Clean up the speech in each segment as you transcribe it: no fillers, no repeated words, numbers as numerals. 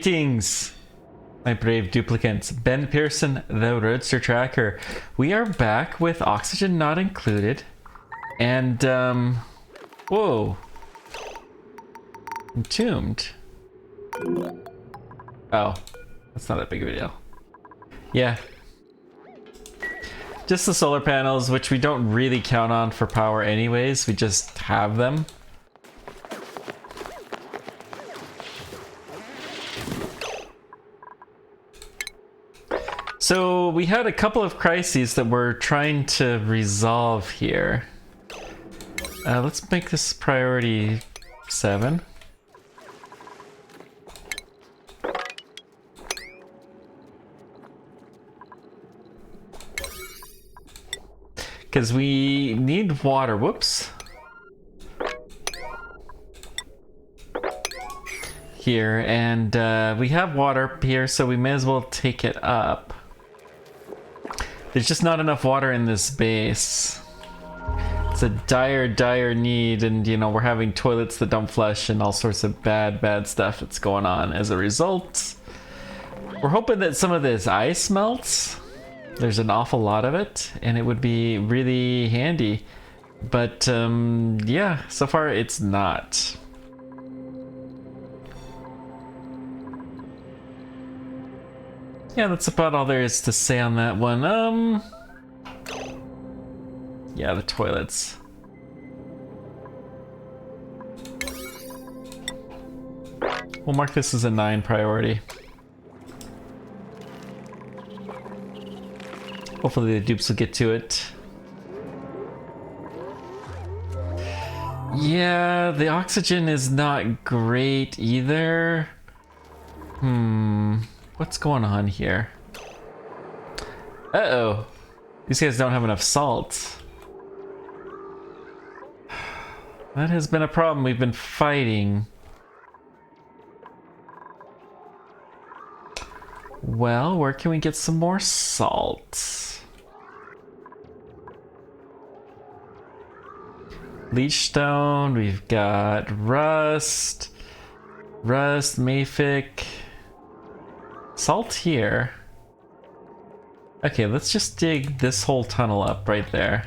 Greetings, my brave duplicants. Ben Pearson, the Roadster Tracker. We are back with oxygen not included. And, whoa. Entombed. Oh, that's not that big of a deal. Yeah. Just the solar panels, which we don't really count on for power anyways. We just have them. So we had a couple of crises that we're trying to resolve here. Let's make this priority 7. Because we need water. Whoops. Here, and we have water here, so we may as well take it up. There's just not enough water in this base. It's a dire need, and you know, we're having toilets that don't flush and all sorts of bad stuff that's going on as a result. We're hoping that some of this ice melts. There's an awful lot of it, and it would be really handy. But yeah, so far it's not. Yeah, that's about all there is to say on that one. Yeah, the toilets. We'll mark this as a 9 priority. Hopefully the dupes will get to it. Yeah, the oxygen is not great either. What's going on here? Uh-oh. These guys don't have enough salt. That has been a problem we've been fighting. Well, where can we get some more salt? Leechstone, we've got rust, mafic. Salt here. Okay, let's just dig this whole tunnel up right there.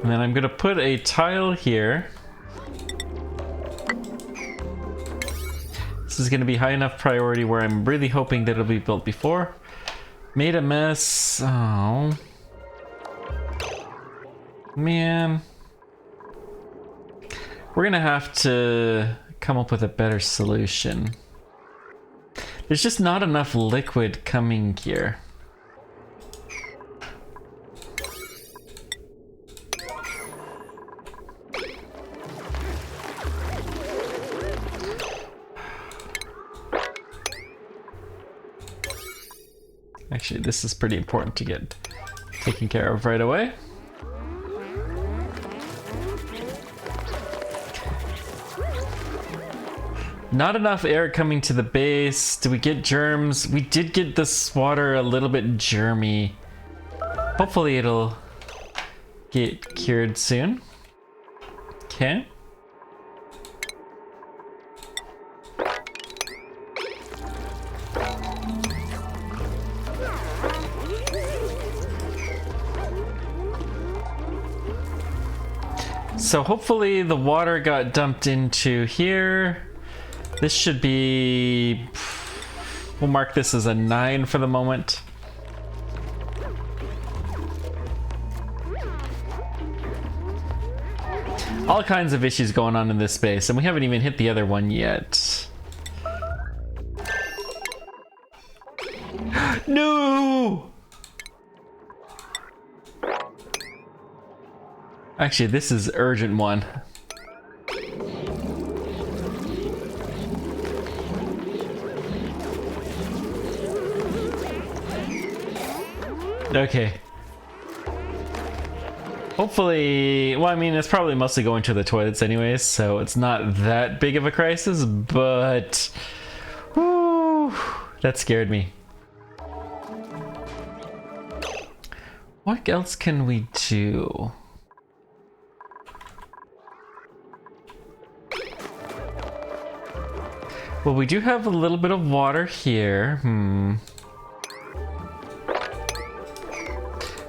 And then I'm gonna put a tile here. This is gonna be high enough priority where I'm really hoping that it'll be built before. Made a mess. Oh. Man, we're gonna have to come up with a better solution. There's just not enough liquid coming here. Actually, this is pretty important to get taken care of right away. Not enough air coming to the base. Do we get germs? We did get this water a little bit germy. Hopefully it'll get cured soon. Okay. So hopefully the water got dumped into here. This should be... We'll mark this as a 9 for the moment. All kinds of issues going on in this space, and we haven't even hit the other one yet. No! Actually, this is urgent one. Okay. Hopefully, well, I mean, it's probably mostly going to the toilets anyways, so it's not that big of a crisis, but... Whew, that scared me. What else can we do? Well, we do have a little bit of water here.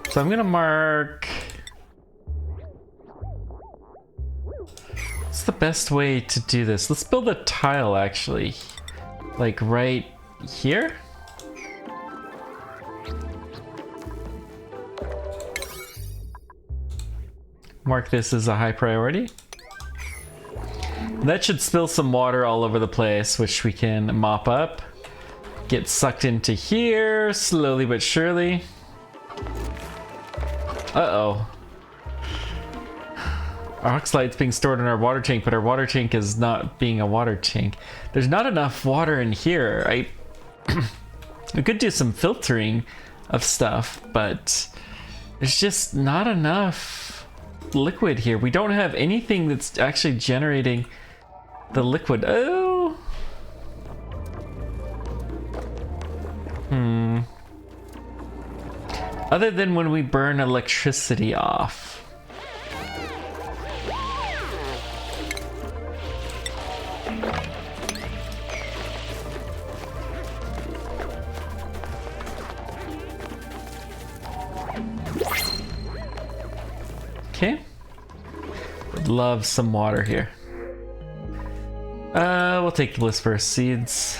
So I'm gonna mark... What's the best way to do this? Let's build a tile, actually. Like right here? Mark this as a high priority. That should spill some water all over the place, which we can mop up. Get sucked into here, slowly but surely. Uh-oh. Our oxalide's being stored in our water tank, but our water tank is not being a water tank. There's not enough water in here. We could do some filtering of stuff, but there's just not enough liquid here. We don't have anything that's actually generating the liquid. Oh. Other than when we burn electricity off. Okay. Would love some water here. We'll take the Blisphorus seeds.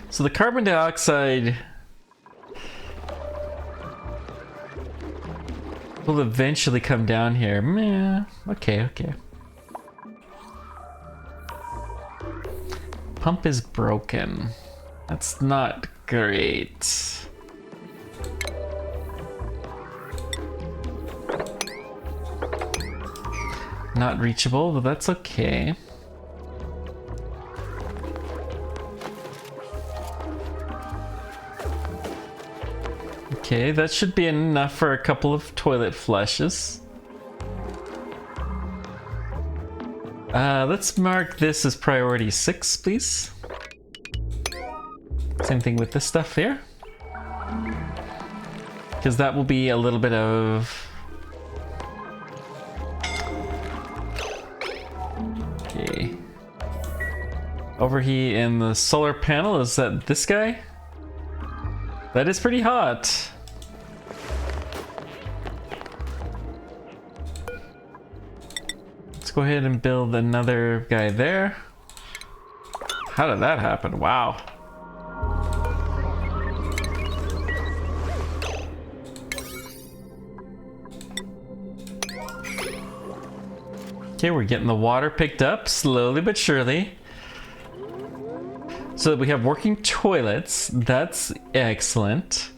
So the carbon dioxide will eventually come down here. Meh. Okay. Pump is broken. That's not great. Not reachable, but that's okay. Okay, that should be enough for a couple of toilet flushes. Let's mark this as priority 6, please. Same thing with this stuff here. Because that will be a little bit of... Okay. Overheat in the solar panel, is that this guy? That is pretty hot. Let's go ahead and build another guy there. How did that happen? Wow. Okay, we're getting the water picked up slowly but surely. So that we have working toilets. That's excellent.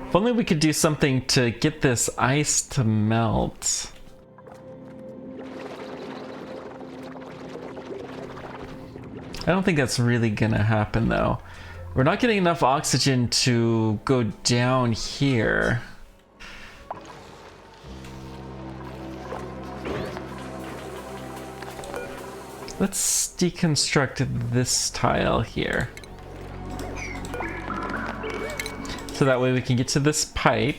If only we could do something to get this ice to melt. I don't think that's really gonna happen though. We're not getting enough oxygen to go down here. Let's deconstruct this tile here. So that way we can get to this pipe.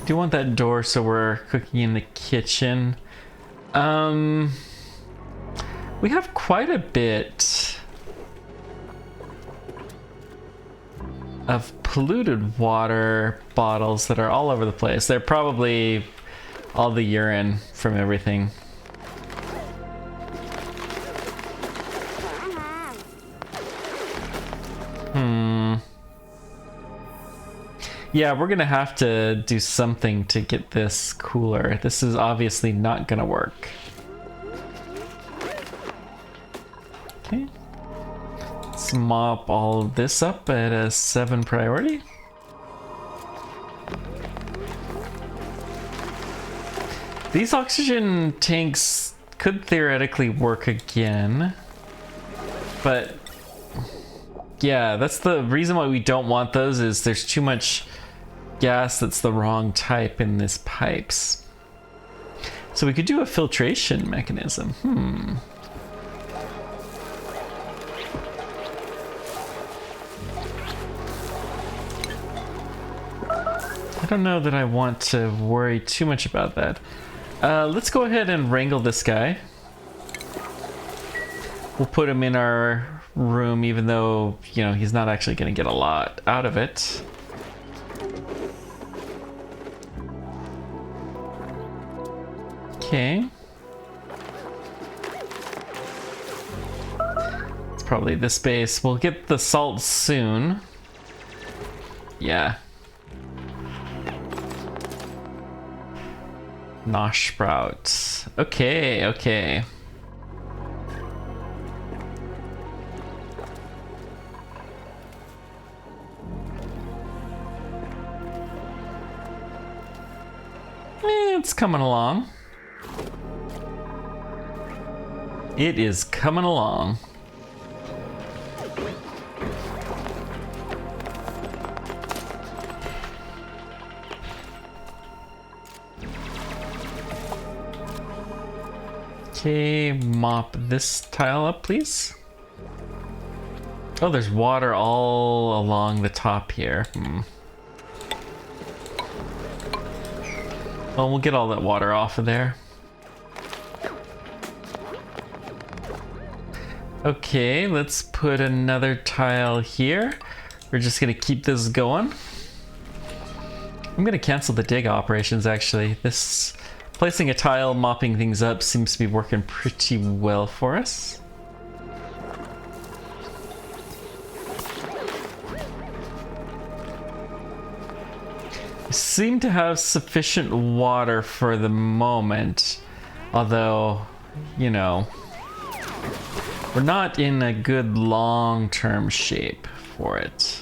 Do want that door so we're cooking in the kitchen. We have quite a bit of polluted water bottles that are all over the place. They're probably all the urine from everything. Yeah, we're gonna have to do something to get this cooler. This is obviously not gonna work. Okay. Let's mop all this up at a 7 priority. These oxygen tanks could theoretically work again, but yeah, that's the reason why we don't want those, is there's too much gas that's the wrong type in these pipes. So we could do a filtration mechanism. I don't know that I want to worry too much about that. Let's go ahead and wrangle this guy. We'll put him in our room, even though, you know, he's not actually going to get a lot out of it. Okay. It's probably this base. We'll get the salt soon. Yeah. Nosh sprout. Okay, okay. It's coming along. It is coming along. Okay, mop this tile up, please. Oh, there's water all along the top here. Well, we'll get all that water off of there. Okay, let's put another tile here. We're just gonna keep this going. I'm gonna cancel the dig operations, actually. This placing a tile, mopping things up seems to be working pretty well for us. We seem to have sufficient water for the moment, although, you know, we're not in a good long-term shape for it.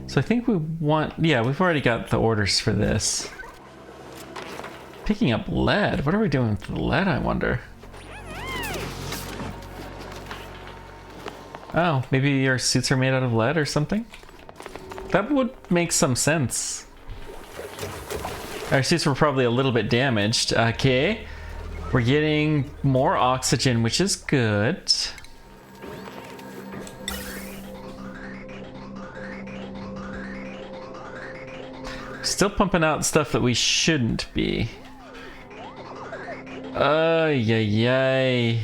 So I think we want, yeah, we've already got the orders for this. Picking up lead. What are we doing with the lead, I wonder? Oh, maybe our suits are made out of lead or something? That would make some sense. Our suits were probably a little bit damaged. Okay. We're getting more oxygen, which is good. Still pumping out stuff that we shouldn't be. Yay.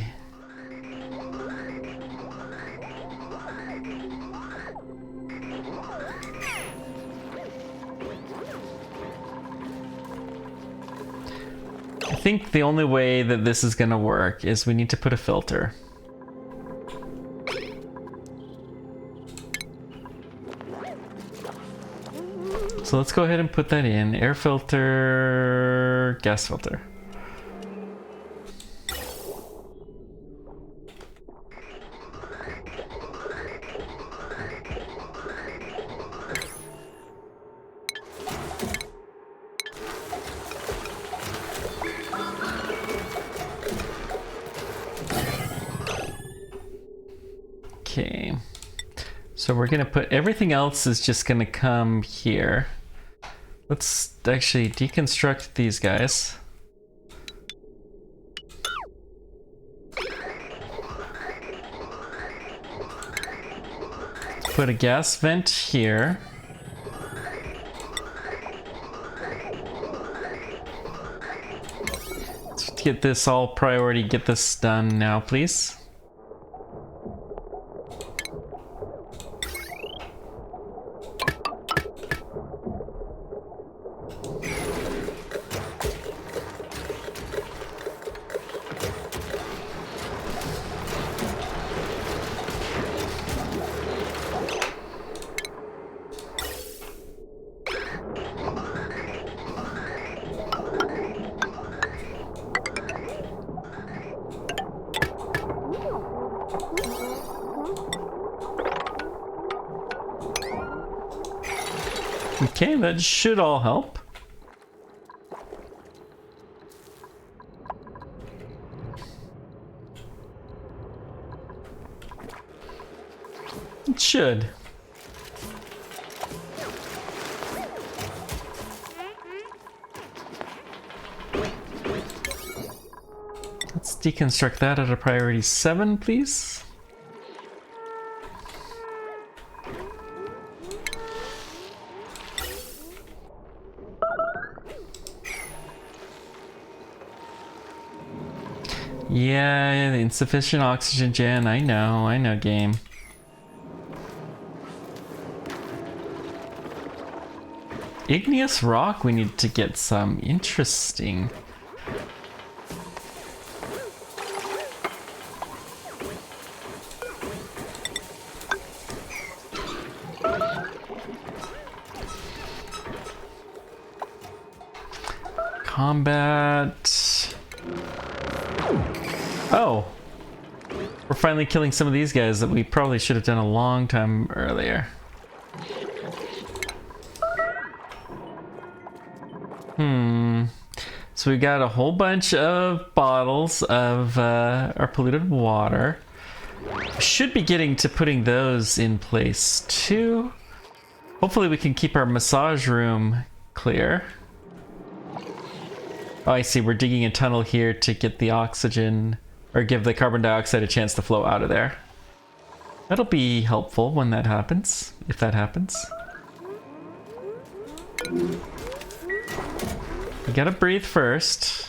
I think the only way that this is gonna work is we need to put a filter. So let's go ahead and put that in. Air filter, gas filter. Okay. So we're gonna put, everything else is just gonna come here. Let's actually deconstruct these guys. Put a gas vent here. Let's get this all priority, get this done now, please. Okay, that should all help. It should. Let's deconstruct that at a priority 7, please. Yeah, insufficient oxygen gen. I know, game. Igneous rock, we need to get some. Interesting. Combat. Oh. We're finally killing some of these guys that we probably should have done a long time earlier. So we got a whole bunch of bottles of our polluted water. Should be getting to putting those in place too. Hopefully we can keep our massage room clear. Oh, I see. We're digging a tunnel here to get the oxygen, or give the carbon dioxide a chance to flow out of there. That'll be helpful when that happens, if that happens. You gotta breathe first.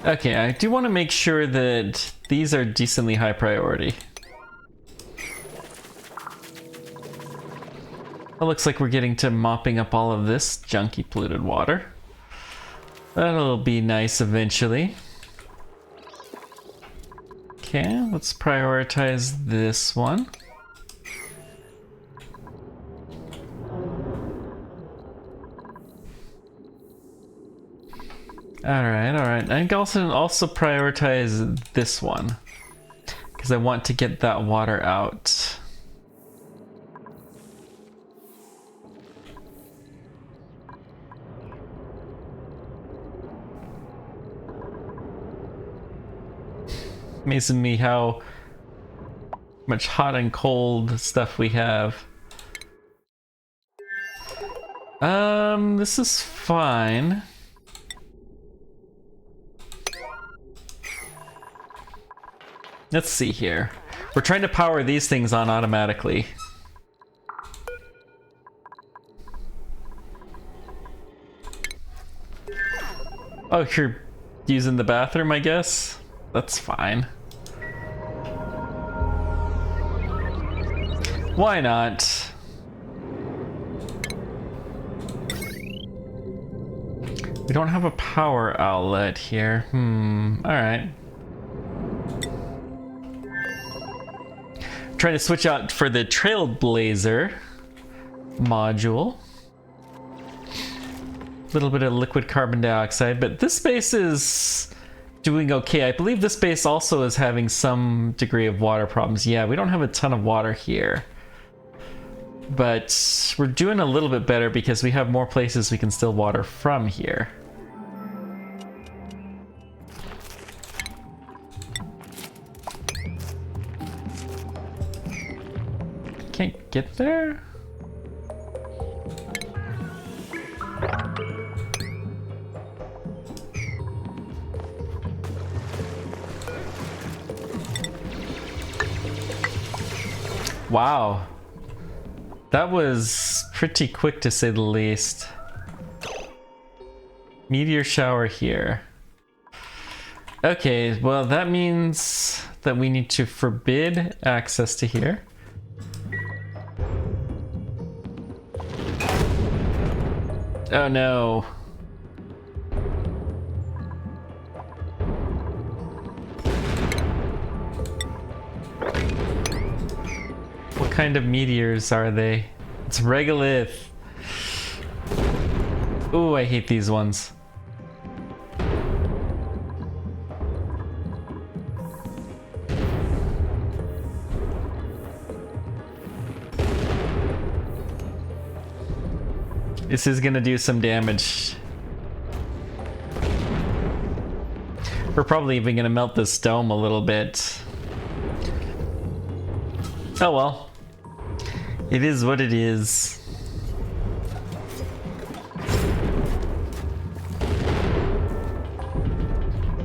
Okay, I do want to make sure that these are decently high priority. It looks like we're getting to mopping up all of this junky polluted water. That'll be nice eventually. Okay, let's prioritize this one. Alright. I can also prioritize this one, because I want to get that water out. Amazing me how much hot and cold stuff we have. This is fine. Let's see here. We're trying to power these things on automatically. Oh, you're using the bathroom, I guess? That's fine. Why not? We don't have a power outlet here. Alright. Trying to switch out for the Trailblazer module. A little bit of liquid carbon dioxide, but this base is doing okay. I believe this base also is having some degree of water problems. Yeah, we don't have a ton of water here, but we're doing a little bit better because we have more places we can still water from here. Can't get there? Wow. That was pretty quick to say the least. Meteor shower here. Okay, well that means that we need to forbid access to here. Oh no. What kind of meteors are they? It's regolith. Ooh, I hate these ones. This is gonna do some damage. We're probably even gonna melt this dome a little bit. Oh well. It is what it is.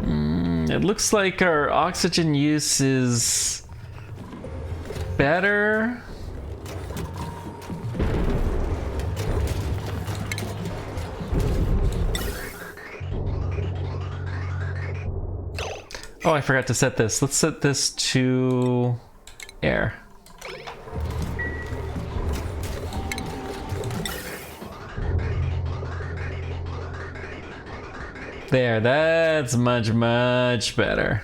It looks like our oxygen use is better. Oh, I forgot to set this. Let's set this to air. There, that's much, much better.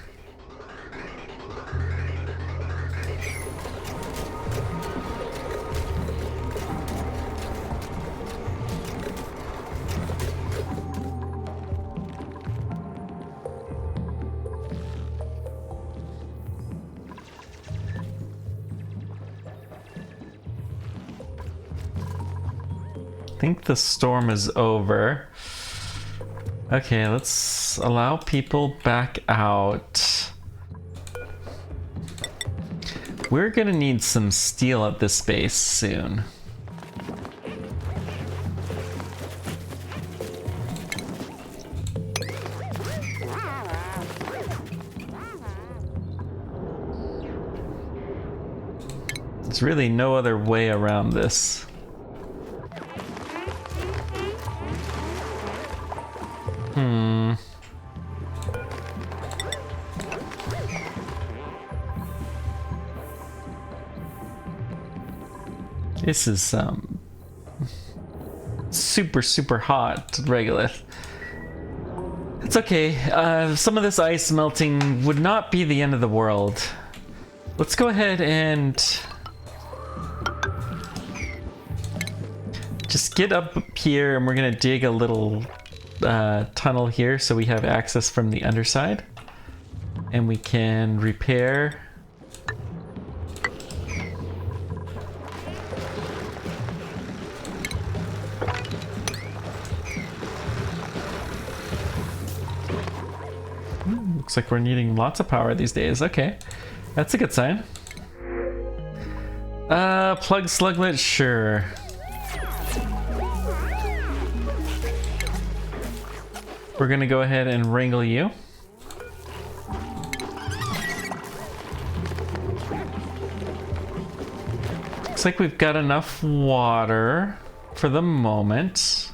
I think the storm is over. Okay, let's allow people back out. We're gonna need some steel at this base soon. There's really no other way around this. This is super hot regolith. It's okay. Some of this ice melting would not be the end of the world. Let's go ahead and just get up here, and we're gonna dig a little tunnel here so we have access from the underside, and we can repair. Looks like we're needing lots of power these days. Okay, that's a good sign. Plug sluglet, sure. We're gonna go ahead and wrangle you. Looks like we've got enough water for the moment.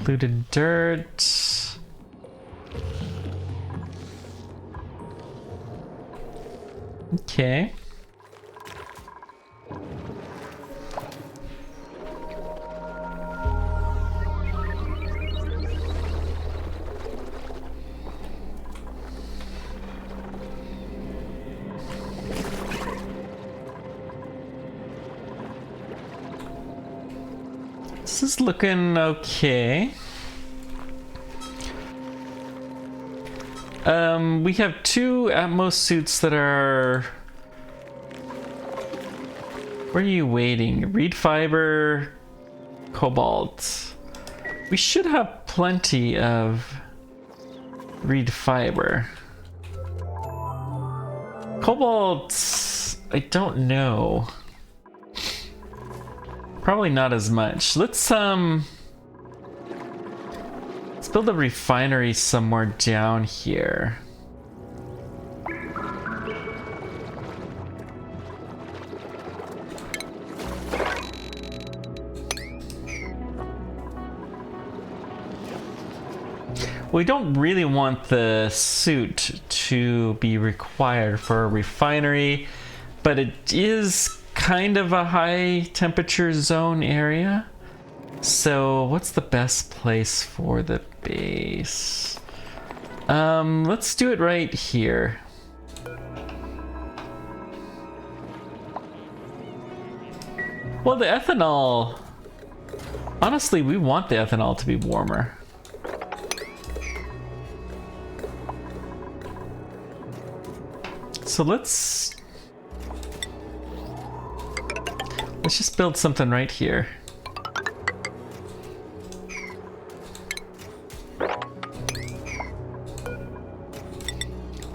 Polluted dirt. Okay. This is looking okay. We have 2 Atmos suits that are... Where are you waiting? Reed fiber, cobalt. We should have plenty of reed fiber. Cobalt, I don't know. Probably not as much. Let's build a refinery somewhere down here. We don't really want the suit to be required for a refinery. but it is kind of a high temperature zone area. So what's the best place for the base? Let's do it right here. Well, the ethanol, honestly, we want the ethanol to be warmer. So let's just build something right here.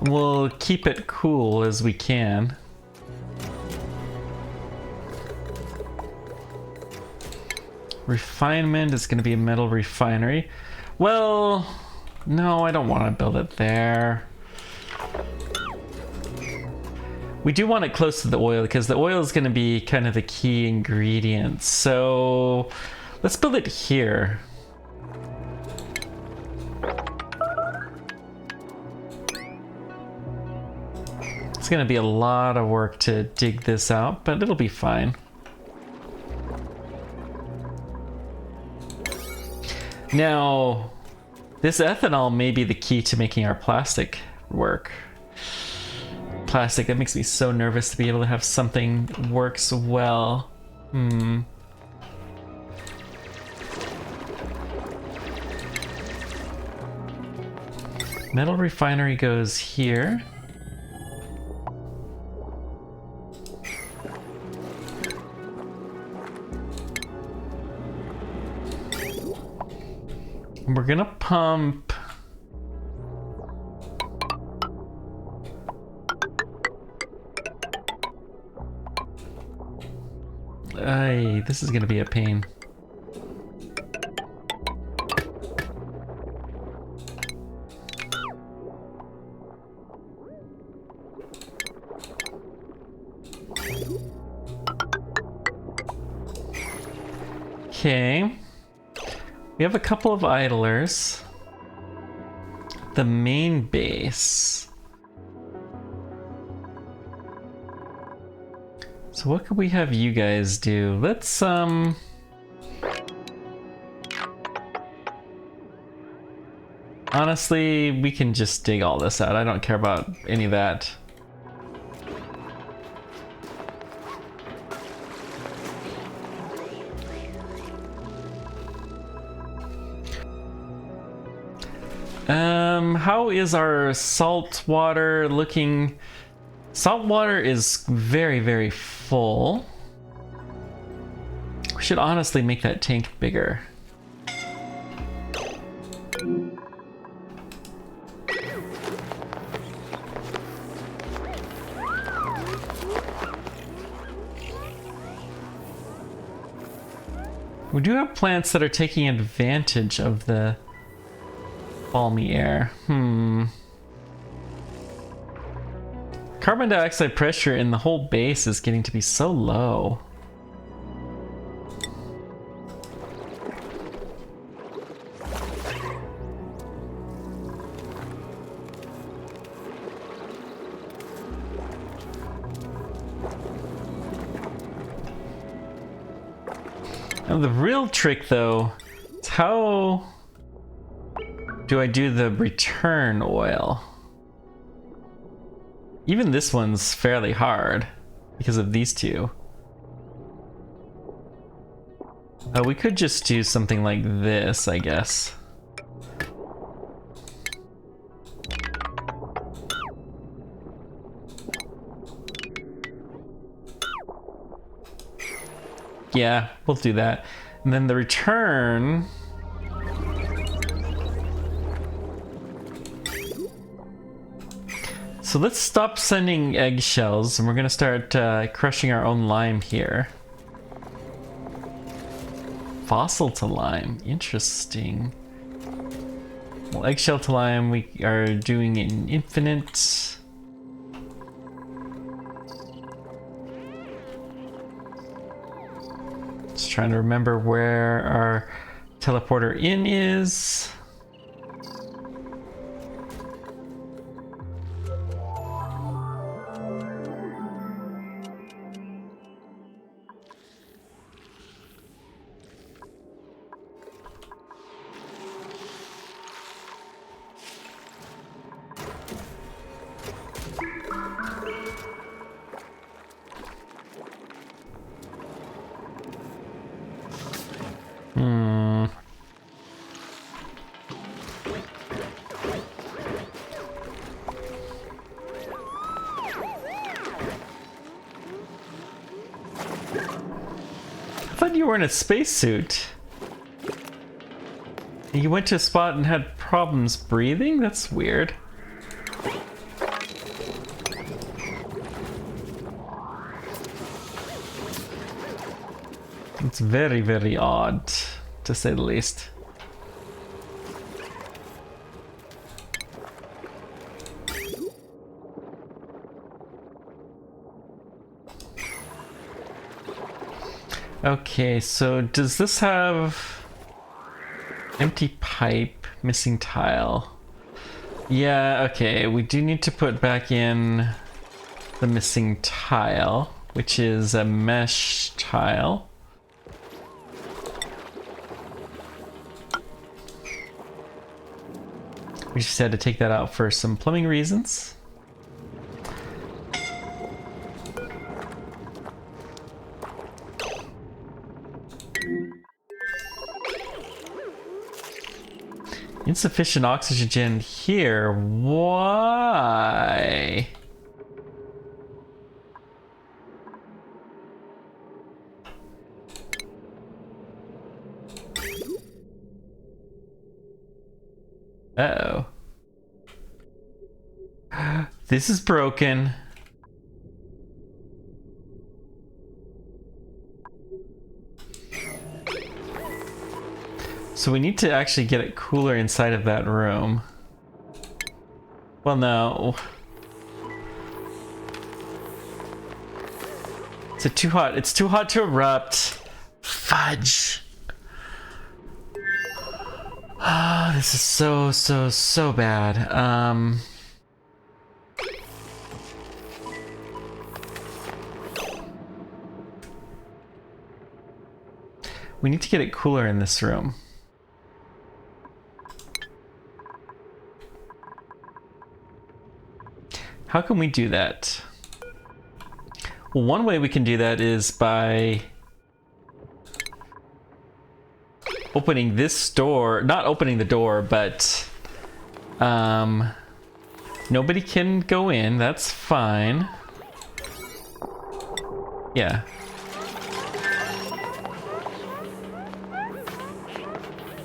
We'll keep it cool as we can. Refinement is going to be a metal refinery. Well, no, I don't want to build it there. We do want it close to the oil because the oil is going to be kind of the key ingredient. So let's build it here. It's going to be a lot of work to dig this out, but it'll be fine. Now, this ethanol may be the key to making our plastic work. Plastic, that makes me so nervous to be able to have something works well. Metal refinery goes here. We're gonna pump this is gonna be a pain. Okay. We have a couple of idlers. The main base. So what could we have you guys do? Let's honestly, we can just dig all this out. I don't care about any of that. How is our salt water looking? Salt water is very, very full. We should honestly make that tank bigger. We do have plants that are taking advantage of the balmy air. Carbon dioxide pressure in the whole base is getting to be so low. Now the real trick though is how do I do the return oil? Even this one's fairly hard because of these two. We could just do something like this, I guess. Yeah, we'll do that. And then the return... So let's stop sending eggshells, and we're gonna start crushing our own lime here. Fossil to lime, interesting. Well, eggshell to lime, we are doing in infinite. Just trying to remember where our teleporter in is. thought you were in a spacesuit. You went to a spot and had problems breathing? That's weird. It's very, very odd, to say the least. Okay, so does this have empty pipe, missing tile? Yeah, okay, we do need to put back in the missing tile, which is a mesh tile. We just had to take that out for some plumbing reasons. Insufficient oxygen here. Why? Uh-oh. This is broken. So we need to actually get it cooler inside of that room. Well, no. Is it too hot? It's too hot to erupt. Fudge. Ah, this is so bad. We need to get it cooler in this room. How can we do that? Well, one way we can do that is by opening this door, not opening the door, but nobody can go in, that's fine. Yeah.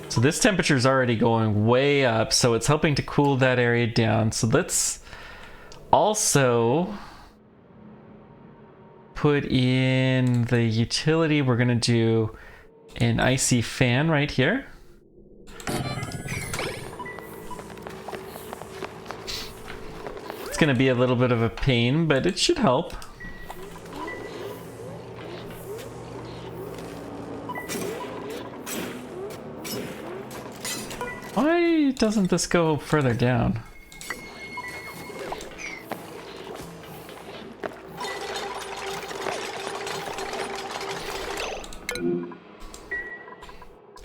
So this temperature is already going way up, so it's helping to cool that area down. So let's also put in the utility. We're gonna do an icy fan right here. It's gonna be a little bit of a pain, but it should help. Why doesn't this go further down?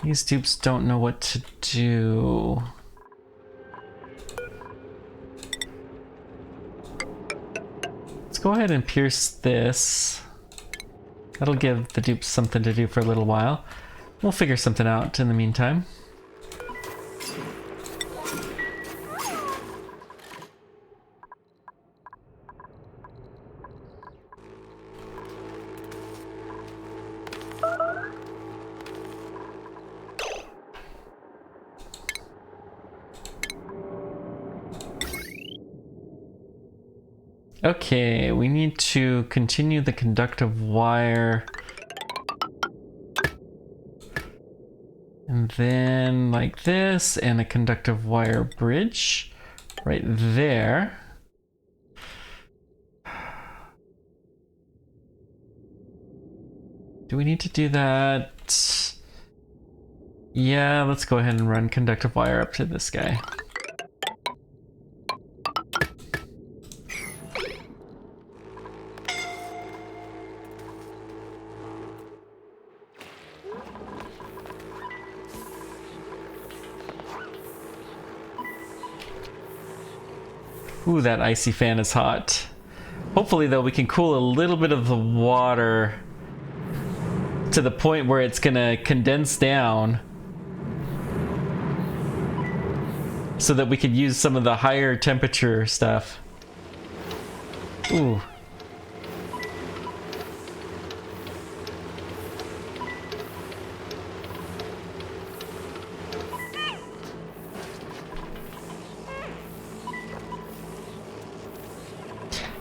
These dupes don't know what to do. Let's go ahead and pierce this. That'll give the dupes something to do for a little while. We'll figure something out in the meantime. Okay, we need to continue the conductive wire. And then like this, and a conductive wire bridge right there. Do we need to do that? Yeah, let's go ahead and run conductive wire up to this guy. Ooh, that icy fan is hot. Hopefully, though, we can cool a little bit of the water to the point where it's gonna condense down so that we could use some of the higher temperature stuff. Ooh.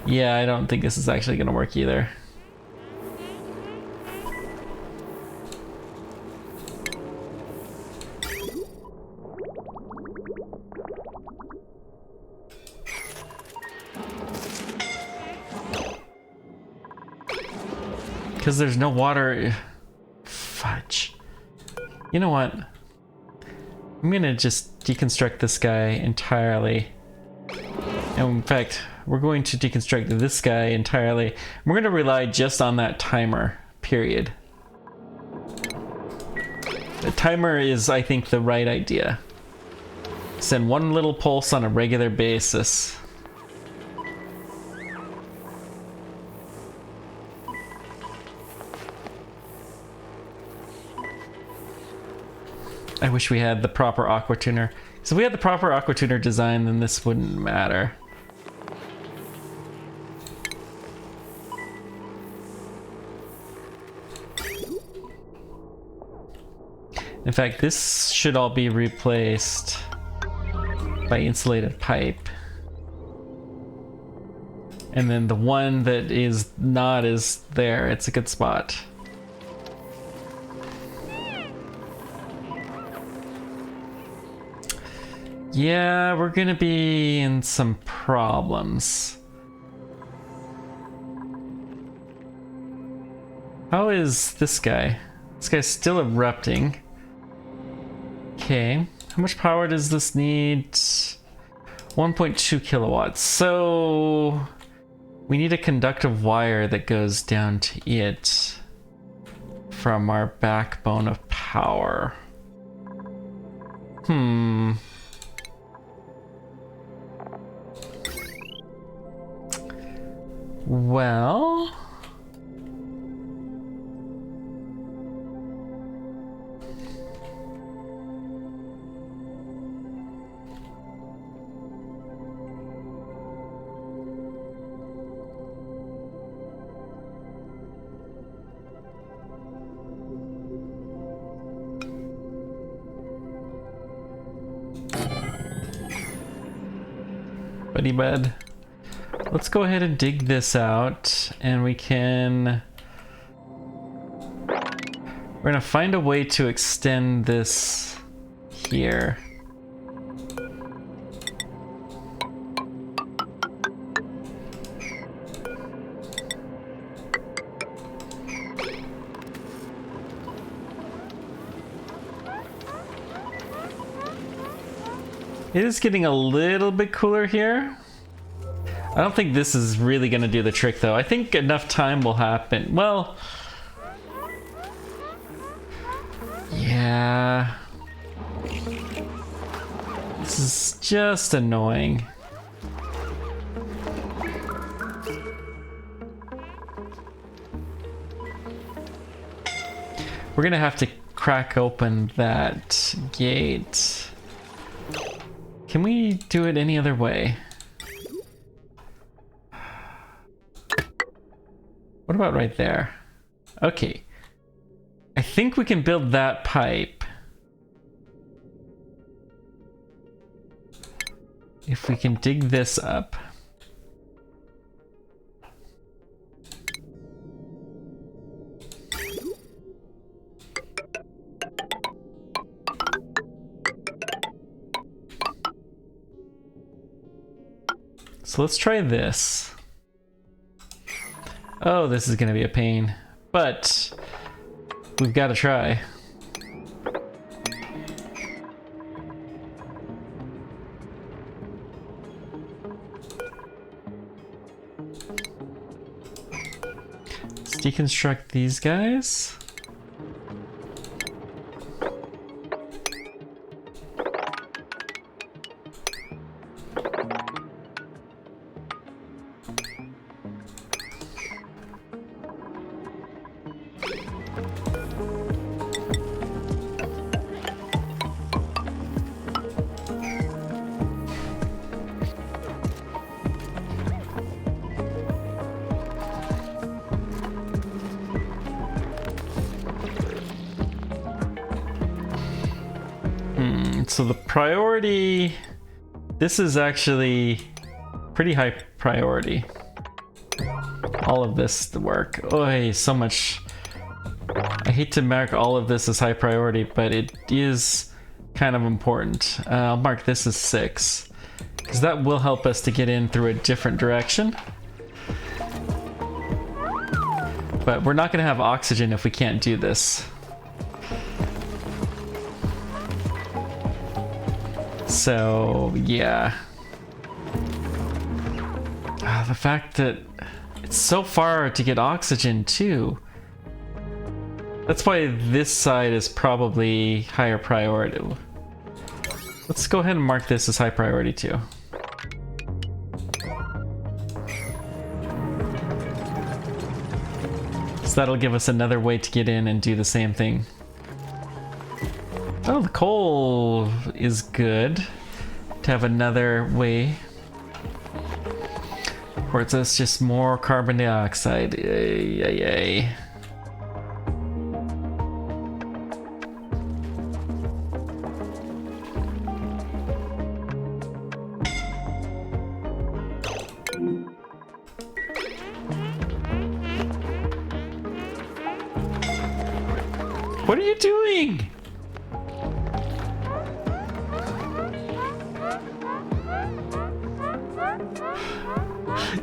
Yeah, I don't think this is actually gonna work either. Because there's no water. Fudge. You know what? I'm gonna just deconstruct this guy entirely. And in fact, we're going to deconstruct this guy entirely. We're gonna rely just on that timer, period. The timer is, I think, the right idea. Send one little pulse on a regular basis. I wish we had the proper aqua tuner. So if we had the proper aqua tuner design, then this wouldn't matter. In fact, this should all be replaced by insulated pipe. And then the one that is not is there. It's a good spot. Yeah, we're gonna be in some problems. How is this guy? This guy's still erupting. Okay, how much power does this need? 1.2 kilowatts. So we need a conductive wire that goes down to it from our backbone of power. Well, buddy bud. Let's go ahead and dig this out, and we can... We're gonna find a way to extend this here. It is getting a little bit cooler here. I don't think this is really gonna do the trick though. I think enough time will happen. Well, yeah. This is just annoying. We're gonna have to crack open that gate. Can we do it any other way? What about right there? Okay. I think we can build that pipe. If we can dig this up. So let's try this. Oh, this is gonna be a pain, but we've got to try. Let's deconstruct these guys. So the priority, this is actually pretty high priority. all of this to work. Oh, so much. I hate to mark all of this as high priority, but it is kind of important. I'll mark this as 6, because that will help us to get in through a different direction. But we're not going to have oxygen if we can't do this. So, yeah. The fact that it's so far to get oxygen, too. That's why this side is probably higher priority. Let's go ahead and mark this as high priority, too. So that'll give us another way to get in and do the same thing. Oh, the coal is good to have another way. Or it's just more carbon dioxide. Yay. What are you doing?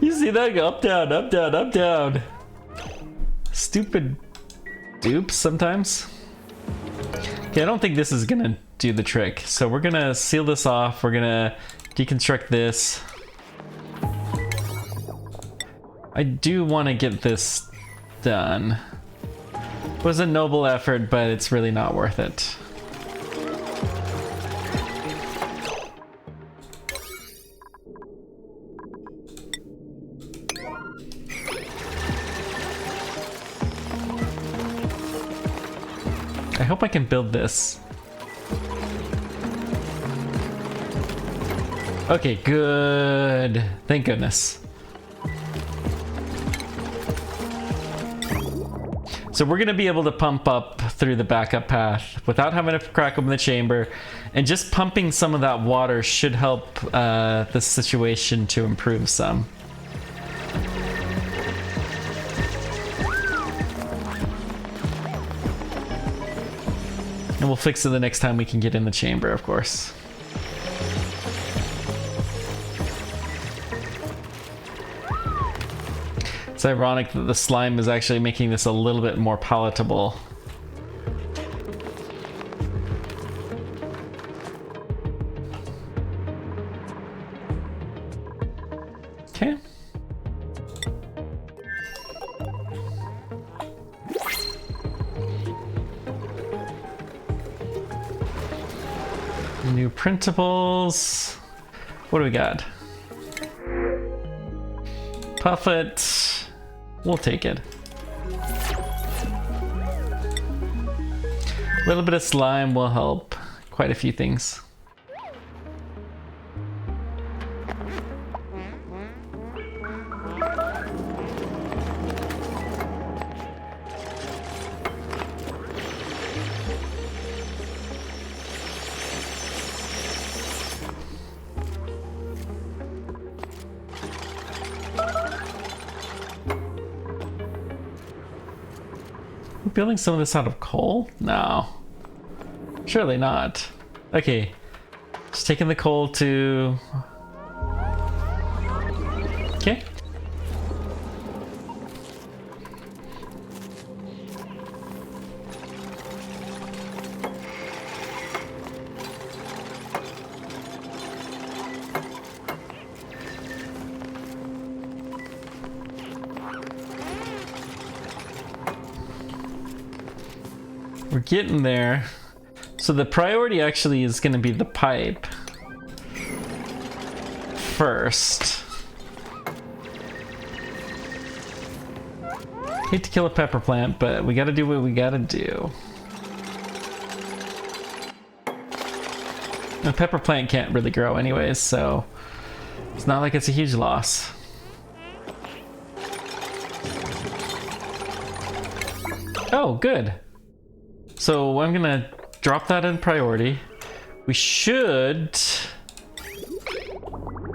You see that? Go up, down, up, down, up, down. Stupid dupes sometimes. Okay, I don't think this is gonna do the trick. So we're gonna seal this off. We're gonna deconstruct this. I do want to get this done. It was a noble effort, but it's really not worth it. I hope I can build this. Okay, good. Thank goodness. So we're gonna be able to pump up through the backup path without having to crack open the chamber, and just pumping some of that water should help the situation to improve some. And we'll fix it the next time we can get in the chamber, of course. It's ironic that the slime is actually making this a little bit more palatable. Okay. New printables. What do we got? Puffet. We'll take it. A little bit of slime will help quite a few things. Building some of this out of coal? No. Surely not. Okay. Just taking the coal to... Okay. We're getting there. So the priority actually is going to be the pipe first. Hate to kill a pepper plant, but we got to do what we got to do. The pepper plant can't really grow anyways, so it's not like it's a huge loss. Oh, good. So I'm gonna drop that in priority. We should...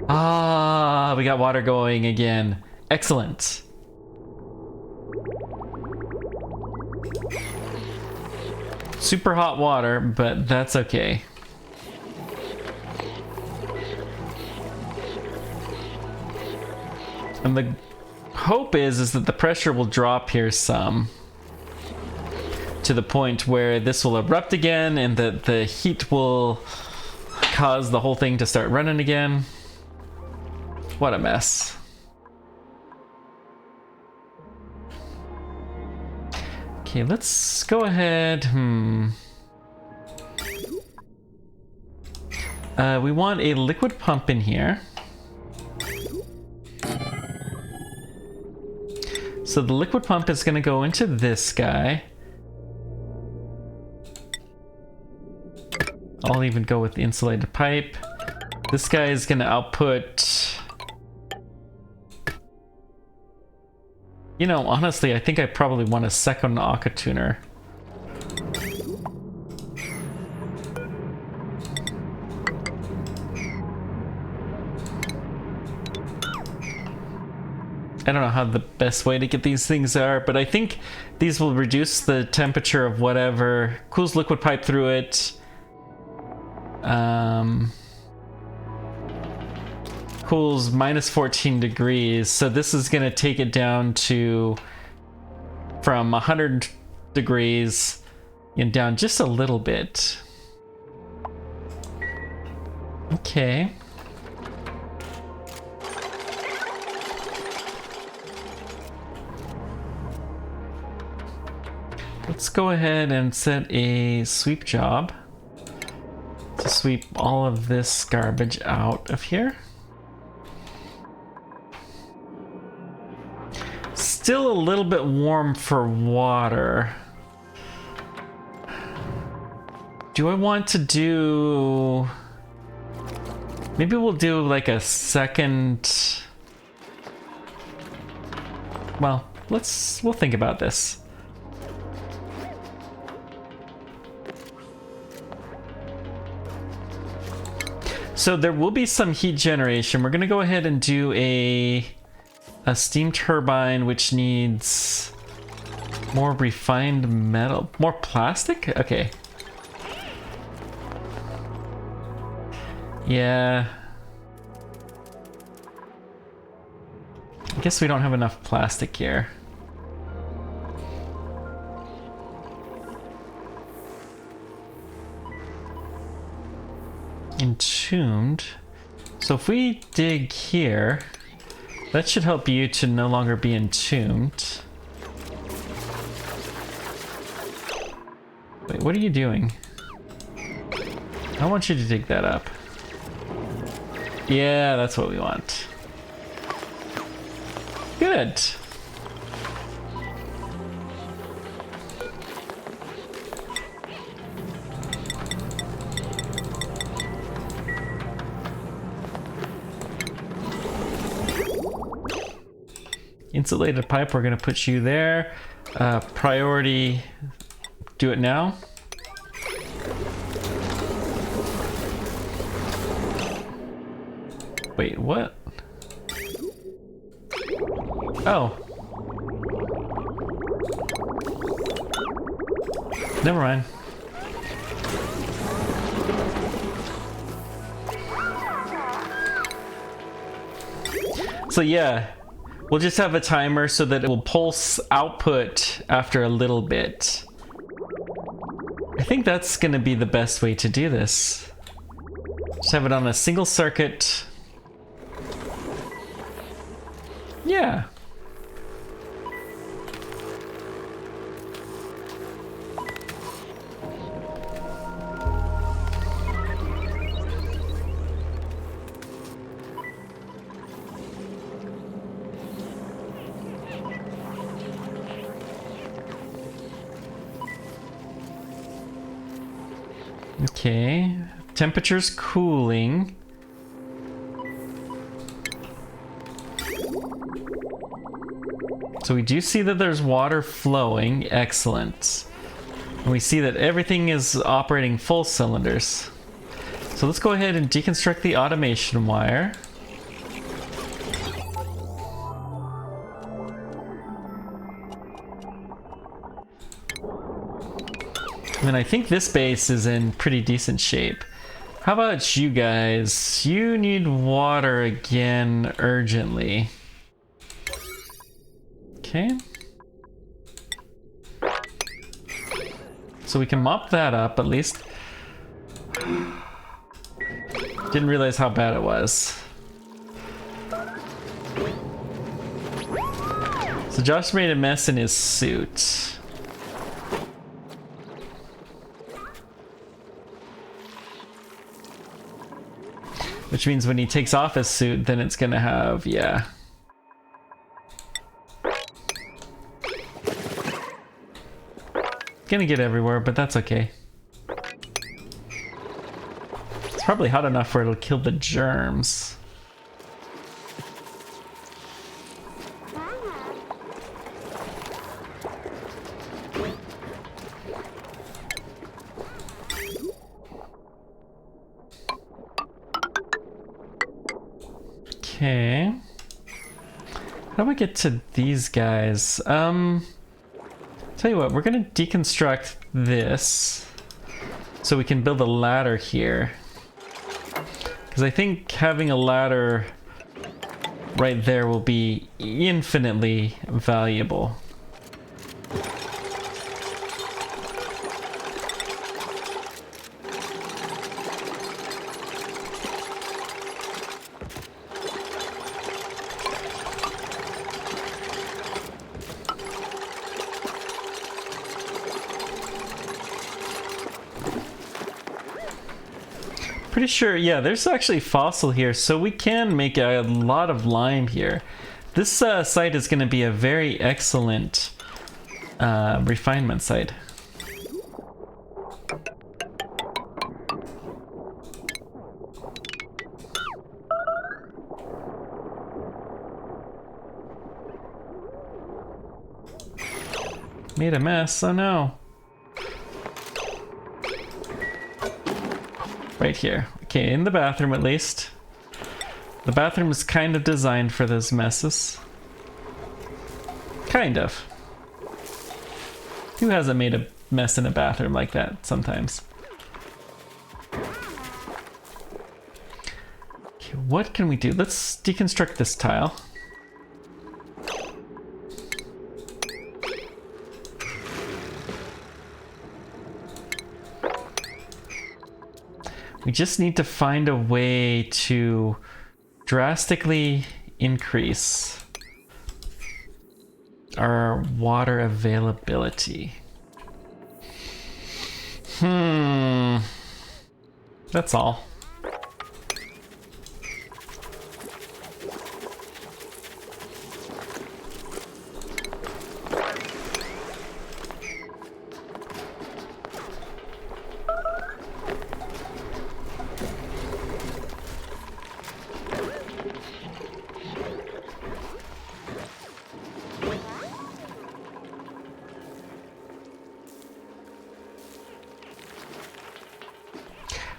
Ah, we got water going again. Excellent. Super hot water, but that's okay. And the hope is that the pressure will drop here some, to the point where this will erupt again and that the heat will cause the whole thing to start running again. What a mess. Okay, let's go ahead. We want a liquid pump in here. So the liquid pump is going to go into this guy. I'll even go with the insulated pipe. This guy is going to output... You know, honestly, I think I probably want a second Aqua Tuner. I don't know how the best way to get these things are, but I think these will reduce the temperature of whatever, cools liquid pipe through it. Cools minus 14 degrees, so this is going to take it down to from 100 degrees and down just a little bit. Okay. Let's go ahead and set a sweep job to sweep all of this garbage out of here. Still a little bit warm for water. Do I want to do... Maybe we'll do like a second... Well, we'll think about this. So there will be some heat generation. We're gonna go ahead and do a steam turbine, which needs more refined metal, more plastic? Okay. Yeah. I guess we don't have enough plastic here. Entombed. So if we dig here, that should help you to no longer be entombed. Wait, what are you doing? I want you to dig that up. Yeah, that's what we want. Good. Insulated pipe, we're gonna put you there. Priority, do it now. Wait, what? Oh. Never mind. So yeah, we'll just have a timer so that it will pulse output after a little bit. I think that's gonna be the best way to do this. Just have it on a single circuit. Yeah. Okay, temperature's cooling. So we do see that there's water flowing, excellent. And we see that everything is operating full cylinders. So let's go ahead and deconstruct the automation wire. And then I think this base is in pretty decent shape. How about you guys? You need water again urgently. Okay. So we can mop that up at least. Didn't realize how bad it was. So Josh made a mess in his suit. Which means when he takes off his suit, then it's gonna have, yeah. Gonna get everywhere, but that's okay. It's probably hot enough where it'll kill the germs. Okay. How do I get to these guys? Tell you what, we're gonna deconstruct this so we can build a ladder here. Because I think having a ladder right there will be infinitely valuable. Pretty sure, yeah, there's actually fossil here, so we can make a lot of lime here. This site is going to be a very excellent refinement site. Made a mess, oh no. Right here. Okay, in the bathroom at least. The bathroom is kind of designed for those messes. Kind of. Who hasn't made a mess in a bathroom like that sometimes? Okay, what can we do? Let's deconstruct this tile. We just need to find a way to drastically increase our water availability. That's all.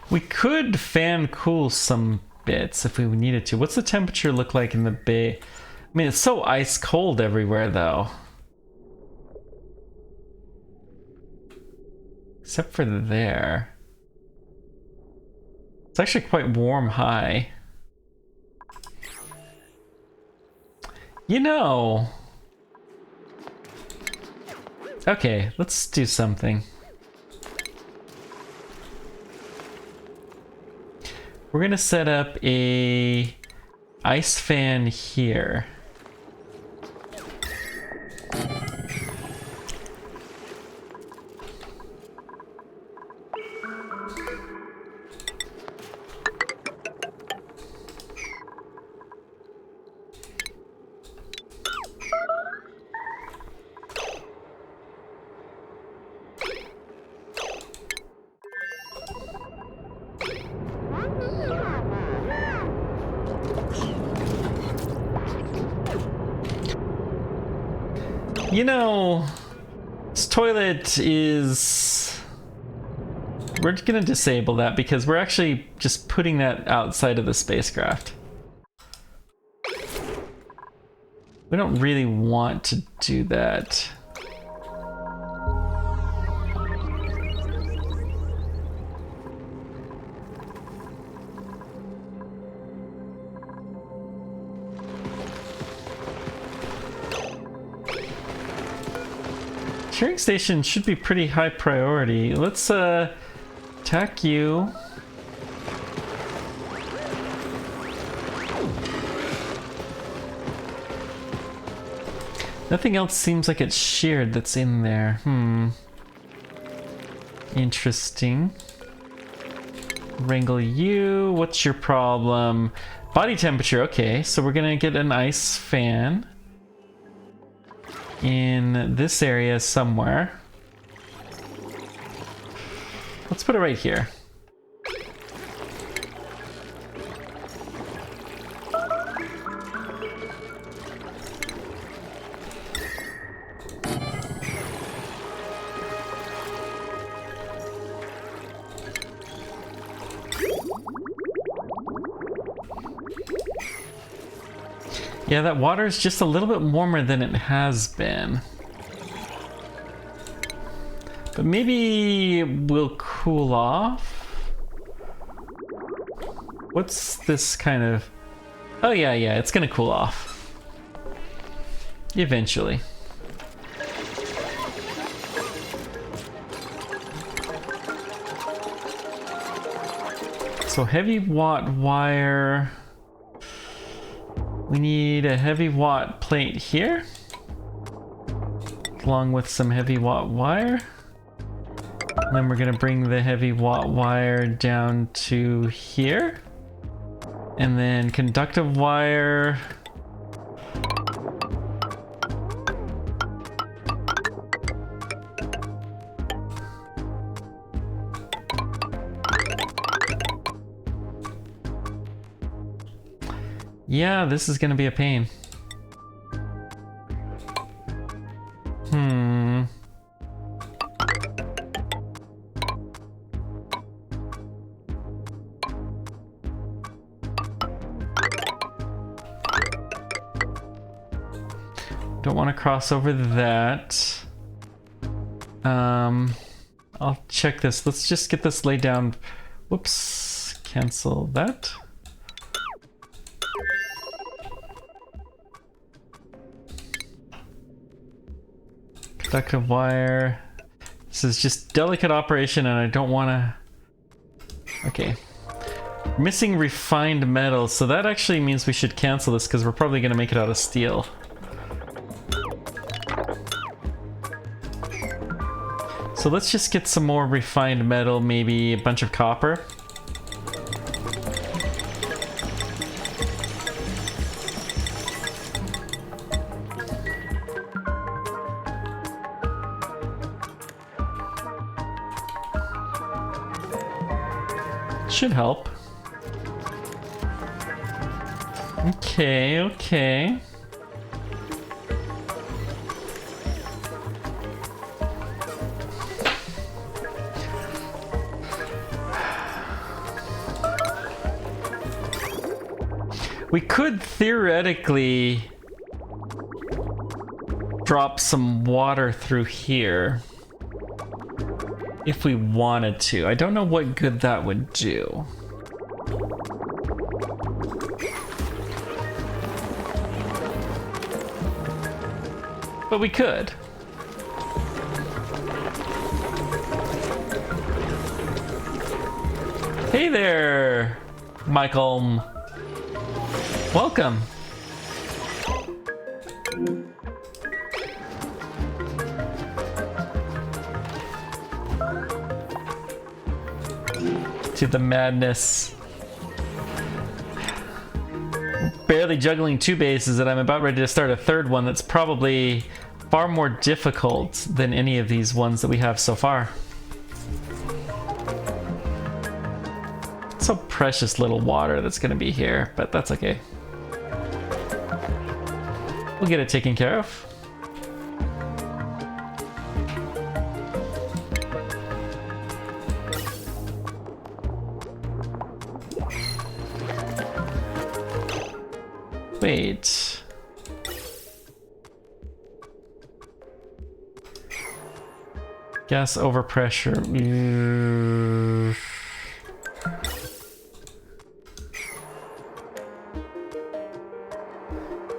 We could fan cool some bits if we needed to. What's the temperature look like in the bay? I mean, it's so ice cold everywhere though. Except for there. It's actually quite warm high. You know. Okay, let's do something. We're gonna set up a ice fan here. You know, this toilet is... We're gonna disable that because we're actually just putting that outside of the spacecraft. We don't really want to do that. Cheering station should be pretty high priority. Let's attack you. Nothing else seems like it's sheared that's in there. Interesting. Wrangle you. What's your problem? Body temperature. Okay, so we're gonna get an ice fan in this area somewhere. Let's put it right here. Yeah, that water is just a little bit warmer than it has been. But maybe we'll cool off. What's this kind of... Oh yeah, it's gonna cool off. Eventually. So heavy watt wire. We need a heavy watt plate here, along with some heavy watt wire. And then we're gonna bring the heavy watt wire down to here. And then conductive wire. Yeah, this is gonna be a pain. Don't want to cross over that. I'll check this. Let's just get this laid down. Whoops, cancel that. Conductive wire. This is just delicate operation and I don't want to... Okay. Missing refined metal, so that actually means we should cancel this because we're probably going to make it out of steel. So let's just get some more refined metal, maybe a bunch of copper. Should help. Okay. We could theoretically drop some water through here if we wanted to. I don't know what good that would do. But we could. Hey there, Michael. Welcome. To the madness. Barely juggling two bases and I'm about ready to start a third one that's probably far more difficult than any of these ones that we have so far. So precious little water that's gonna be here, but that's okay. We'll get it taken care of. Wait. Gas overpressure.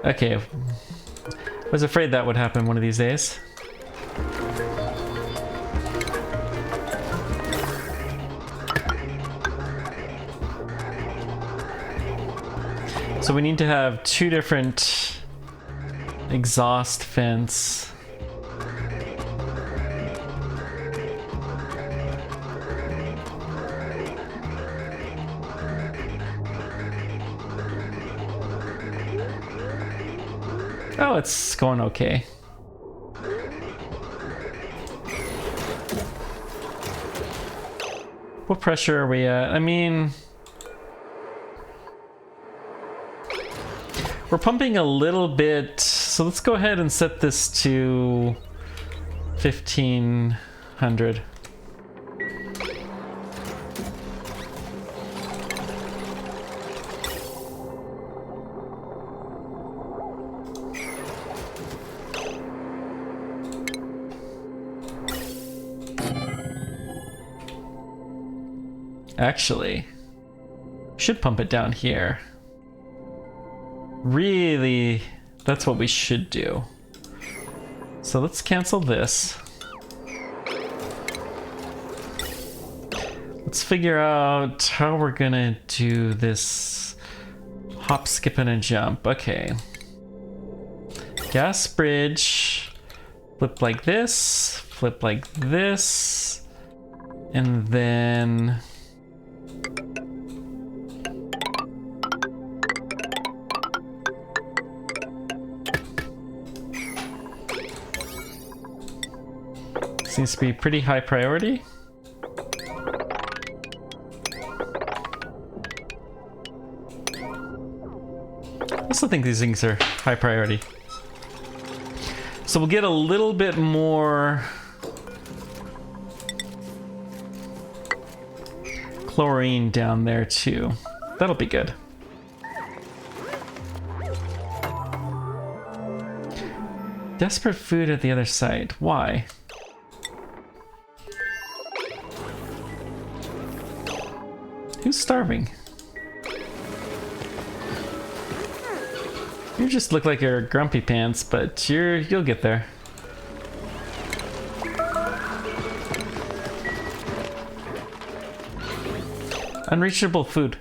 Okay. I was afraid that would happen one of these days. So we need to have 2 different exhaust vents. Oh, it's going okay. What pressure are we at? I mean, we're pumping a little bit, so let's go ahead and set this to 1500. Actually, should pump it down here. Really, that's what we should do. So let's cancel this. Let's figure out how we're gonna do this hop, skip, and a jump. Okay. Gas bridge. Flip like this, flip like this, and then seems to be pretty high priority. I also think these things are high priority. So we'll get a little bit more chlorine down there too. That'll be good. Desperate food at the other side. Why? Who's starving? You just look like you're grumpy pants, but you'll get there. Unreachable food.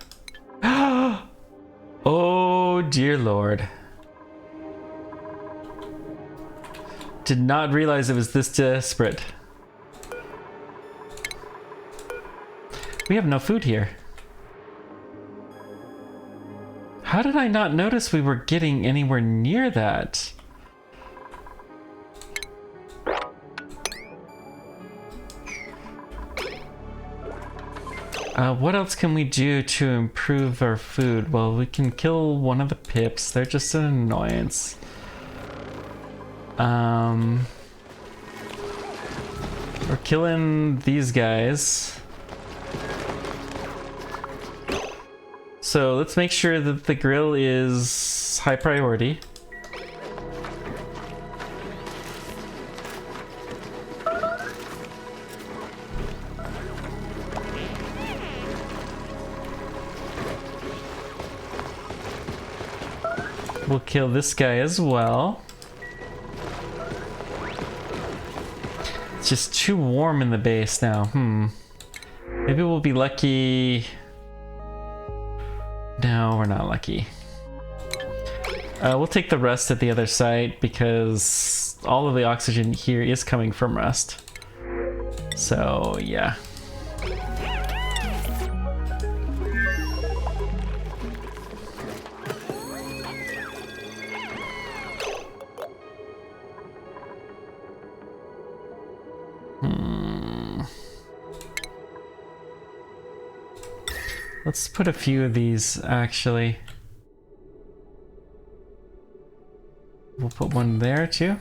Oh dear Lord. Did not realize it was this desperate. We have no food here. How did I not notice we were getting anywhere near that? What else can we do to improve our food? Well, we can kill one of the pips. They're just an annoyance. We're killing these guys. So let's make sure that the grill is high priority. We'll kill this guy as well. It's just too warm in the base now. Maybe we'll be lucky. No, we're not lucky. We'll take the rust at the other site because all of the oxygen here is coming from rust. So, yeah. Let's put a few of these, actually. We'll put one there, too.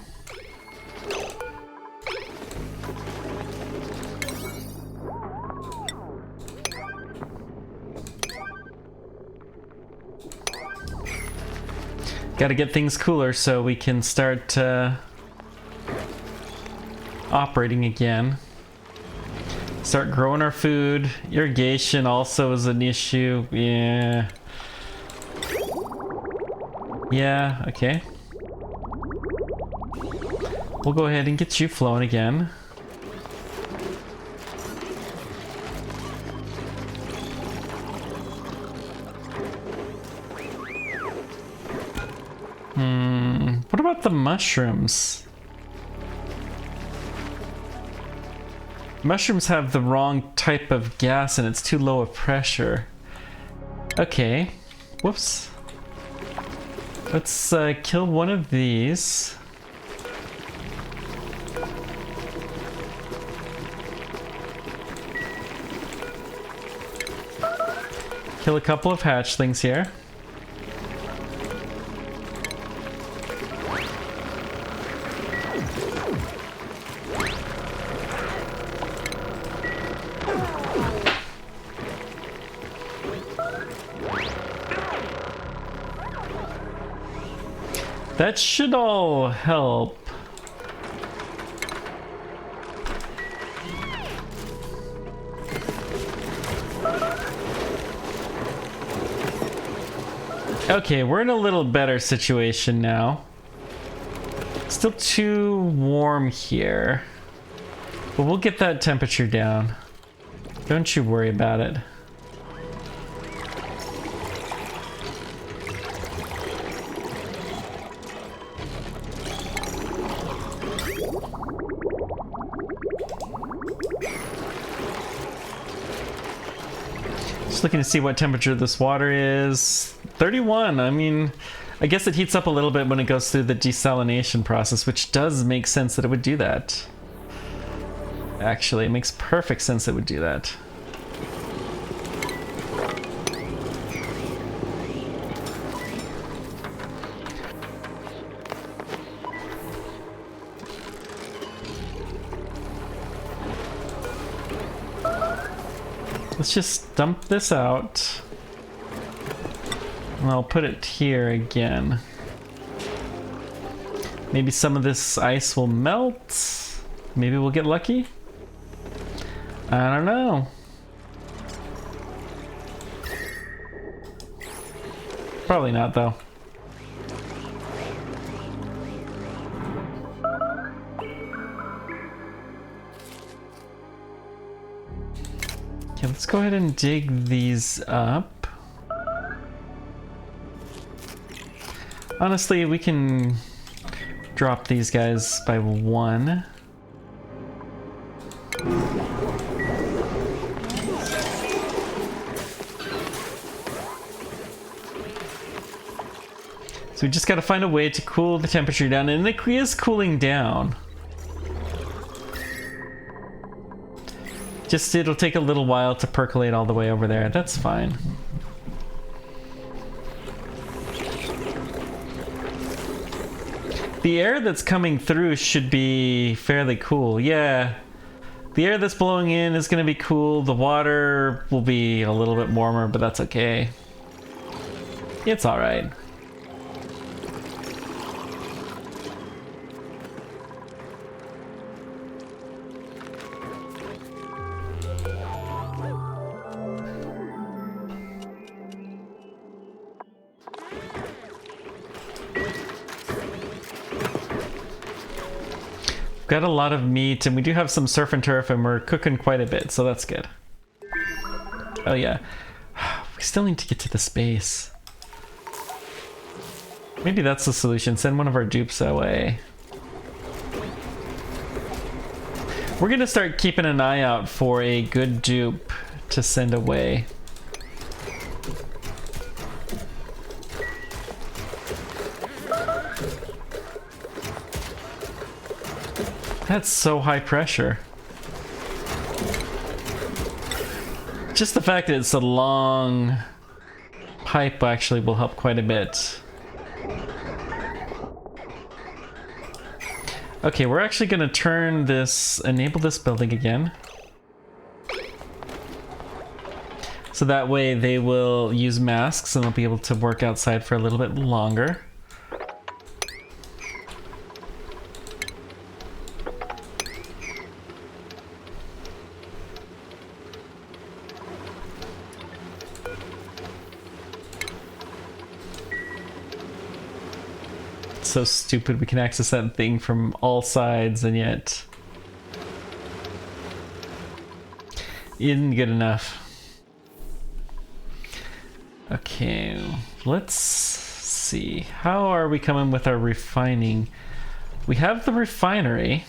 Gotta get things cooler so we can start operating again. Start growing our food. Irrigation also is an issue. Yeah. Yeah, okay. We'll go ahead and get you flowing again. about the mushrooms? Mushrooms have the wrong type of gas and it's too low of pressure. Okay. Whoops. Let's kill one of these. Kill a couple of hatchlings here. That should all help. Okay, we're in a little better situation now. Still too warm here. But we'll get that temperature down. Don't you worry about it. Just looking to see what temperature this water is. 31. I mean, I guess it heats up a little bit when it goes through the desalination process, which does make sense that it would do that. Actually, it makes perfect sense it would do that. Let's just dump this out. And I'll put it here again. Maybe some of this ice will melt. Maybe we'll get lucky. I don't know. Probably not, though. Okay, let's go ahead and dig these up. Honestly, we can drop these guys by 1. So we just gotta find a way to cool the temperature down, and it is cooling down. Just it'll take a little while to percolate all the way over there. That's fine. The air that's coming through should be fairly cool. Yeah. The air that's blowing in is going to be cool. The water will be a little bit warmer, but that's okay. It's all right. Got a lot of meat, and we do have some surf and turf, and we're cooking quite a bit, so that's good. Oh yeah, we still need to get to the space. Maybe that's the solution. Send one of our dupes away. We're gonna start keeping an eye out for a good dupe to send away. That's so high pressure. Just the fact that it's a long pipe actually will help quite a bit. Okay, we're actually gonna turn this, enable this building again. So that way they will use masks and they'll be able to work outside for a little bit longer. So stupid we can access that thing from all sides and yet isn't good enough. Okay, let's see. How are we coming with our refining? We have the refinery.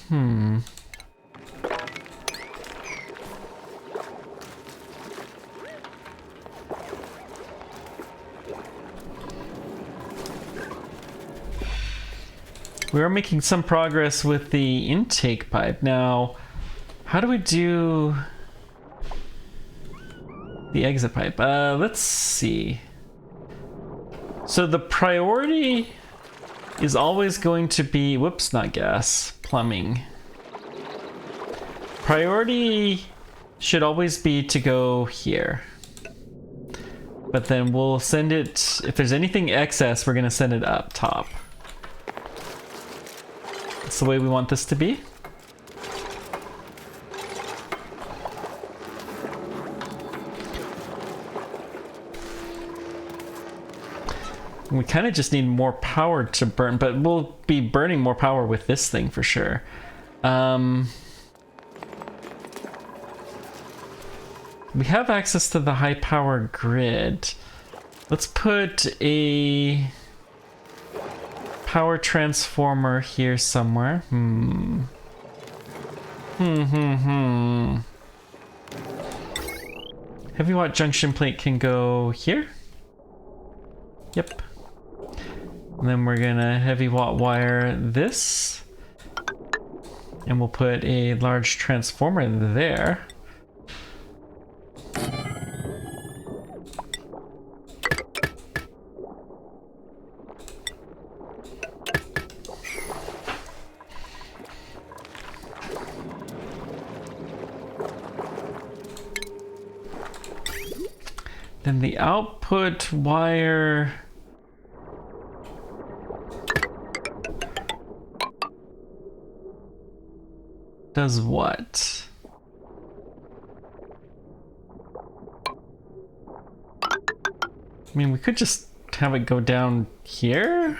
We are making some progress with the intake pipe. Now, how do we do the exit pipe? Let's see. So the priority is always going to be, whoops, not gas, plumbing. Priority should always be to go here. But then we'll send it, if there's anything excess, we're gonna send it up top. That's the way we want this to be. We kind of just need more power to burn, but we'll be burning more power with this thing for sure. We have access to the high power grid. Let's put a power transformer here somewhere. Heavy watt junction plate can go here. Yep. And then we're gonna heavy watt wire this. And we'll put a large transformer there. Then the output wire does what? I mean, we could just have it go down here.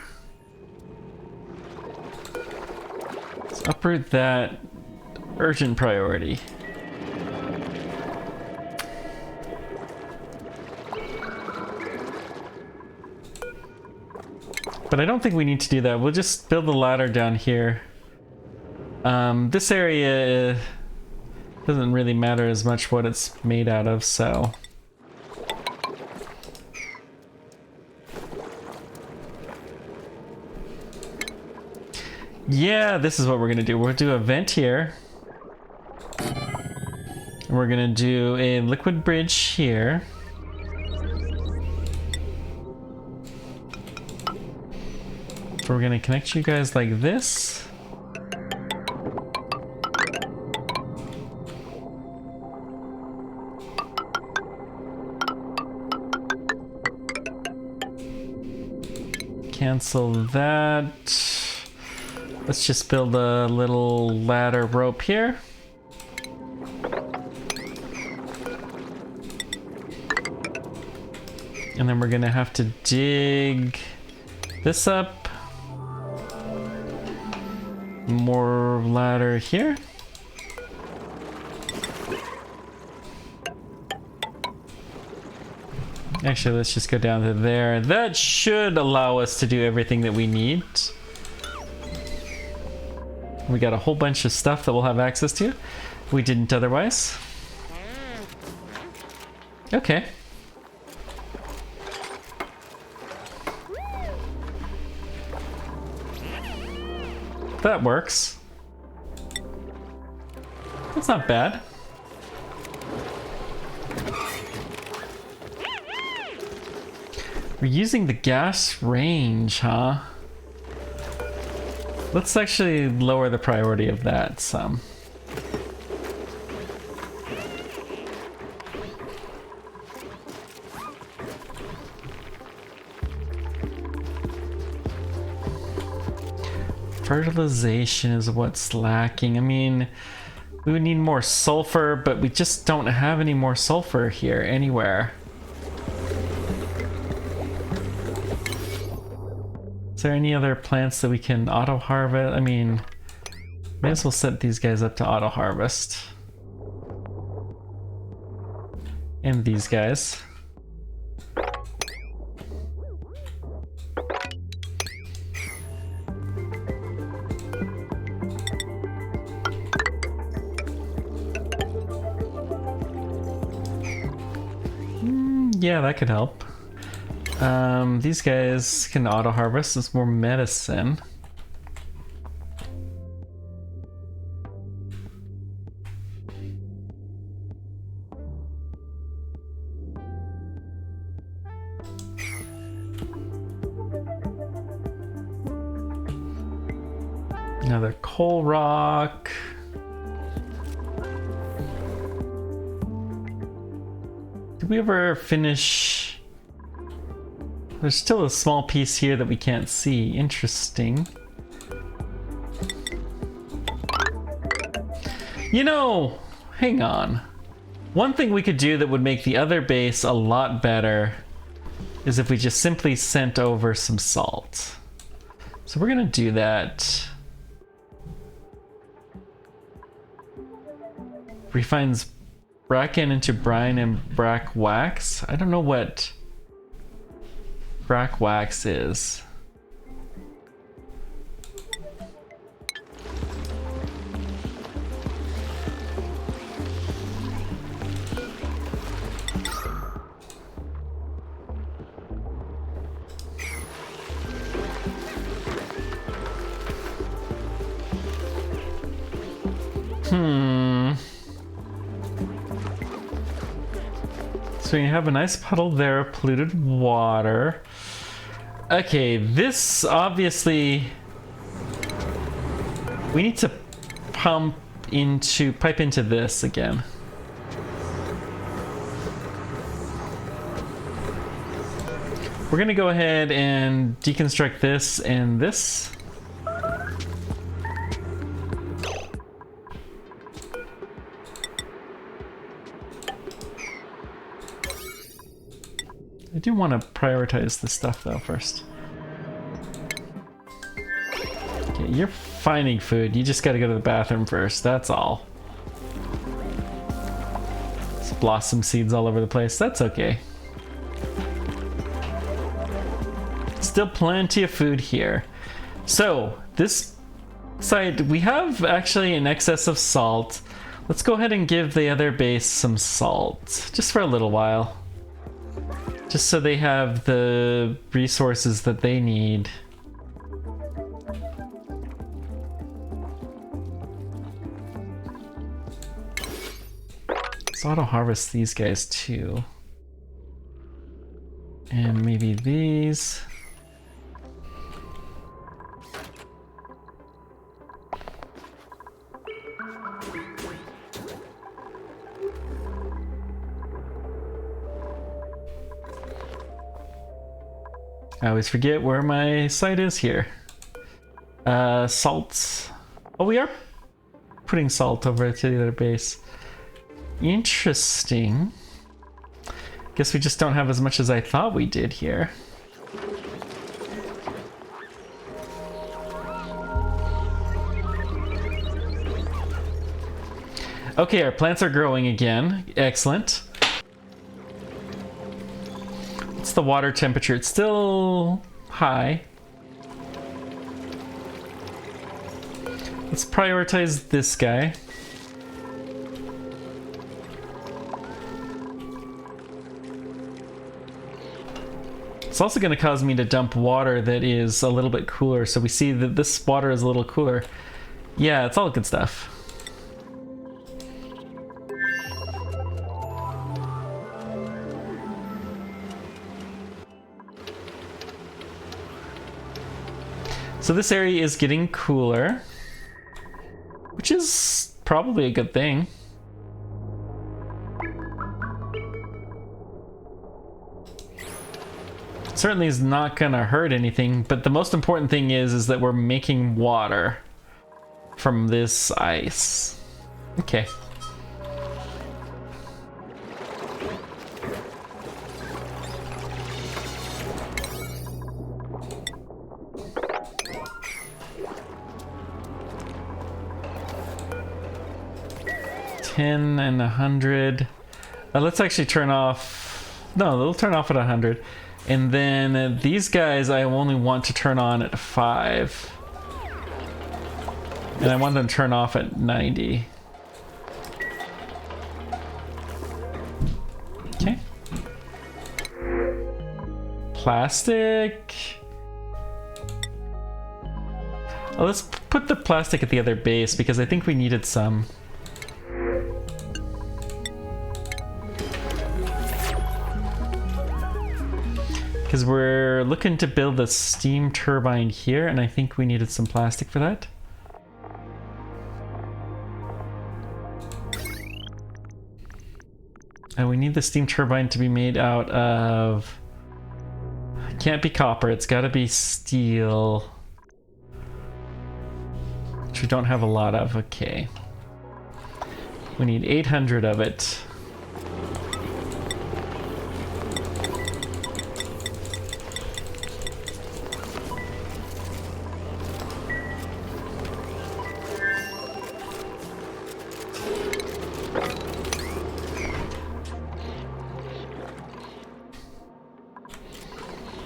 Let's uproot that urgent priority. But I don't think we need to do that. We'll just build the ladder down here. This area doesn't really matter as much what it's made out of, so. Yeah, this is what we're gonna do. We'll do a vent here. And we're gonna do a liquid bridge here. So we're gonna connect you guys like this. Cancel that. Let's just build a little ladder rope here. And then we're gonna have to dig this up. More ladder here. Actually, let's just go down to there. That should allow us to do everything that we need. We got a whole bunch of stuff that we'll have access to. We didn't otherwise. Okay. That works. That's not bad. We're using the gas range, huh? Let's actually lower the priority of that some. Fertilization is what's lacking. I mean, we would need more sulfur, but we just don't have any more sulfur here anywhere. Is there any other plants that we can auto harvest? I mean, may as well set these guys up to auto harvest. And these guys. Yeah, that could help. These guys can auto-harvest. It's more medicine. Another coal rock. Did we ever finish? There's still a small piece here that we can't see. Interesting. You know, hang on. One thing we could do that would make the other base a lot better is if we just simply sent over some salt. So we're gonna do that. Refines bracken into brine and brack wax. I don't know what brack wax is. So you have a nice puddle there of polluted water. Okay, this obviously... We need to pipe into this again. We're gonna go ahead and deconstruct this and this. I do want to prioritize this stuff though first. Okay, you're finding food. You just got to go to the bathroom first. That's all. There's blossom seeds all over the place. That's okay. Still plenty of food here. So this side, we have actually an excess of salt. Let's go ahead and give the other base some salt, just for a little while. Just so they have the resources that they need. Let's auto-harvest these guys too. And maybe these. I always forget where my site is here. Salts. Oh, we are putting salt over to the other base. Interesting. Guess we just don't have as much as I thought we did here. Okay, our plants are growing again. Excellent. What's the water temperature? It's still high. Let's prioritize this guy. It's also going to cause me to dump water that is a little bit cooler, so we see that this water is a little cooler. Yeah, it's all good stuff. So this area is getting cooler, which is probably a good thing. Certainly is not gonna hurt anything, but the most important thing is that we're making water from this ice. Okay. $10 and 100. Let's actually turn off. No, they'll turn off at 100. And then these guys I only want to turn on at 5. And I want them to turn off at 90. Okay. plastic. Oh, let's put the plastic at the other base because I think we needed some. Because we're looking to build a steam turbine here, and I think we needed some plastic for that. And we need the steam turbine to be made out of... It can't be copper, it's gotta be steel. Which we don't have a lot of, okay. We need 800 of it.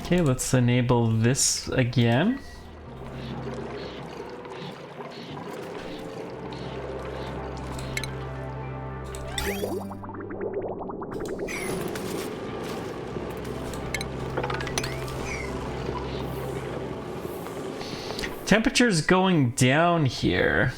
Okay, let's enable this again. Temperature's going down here.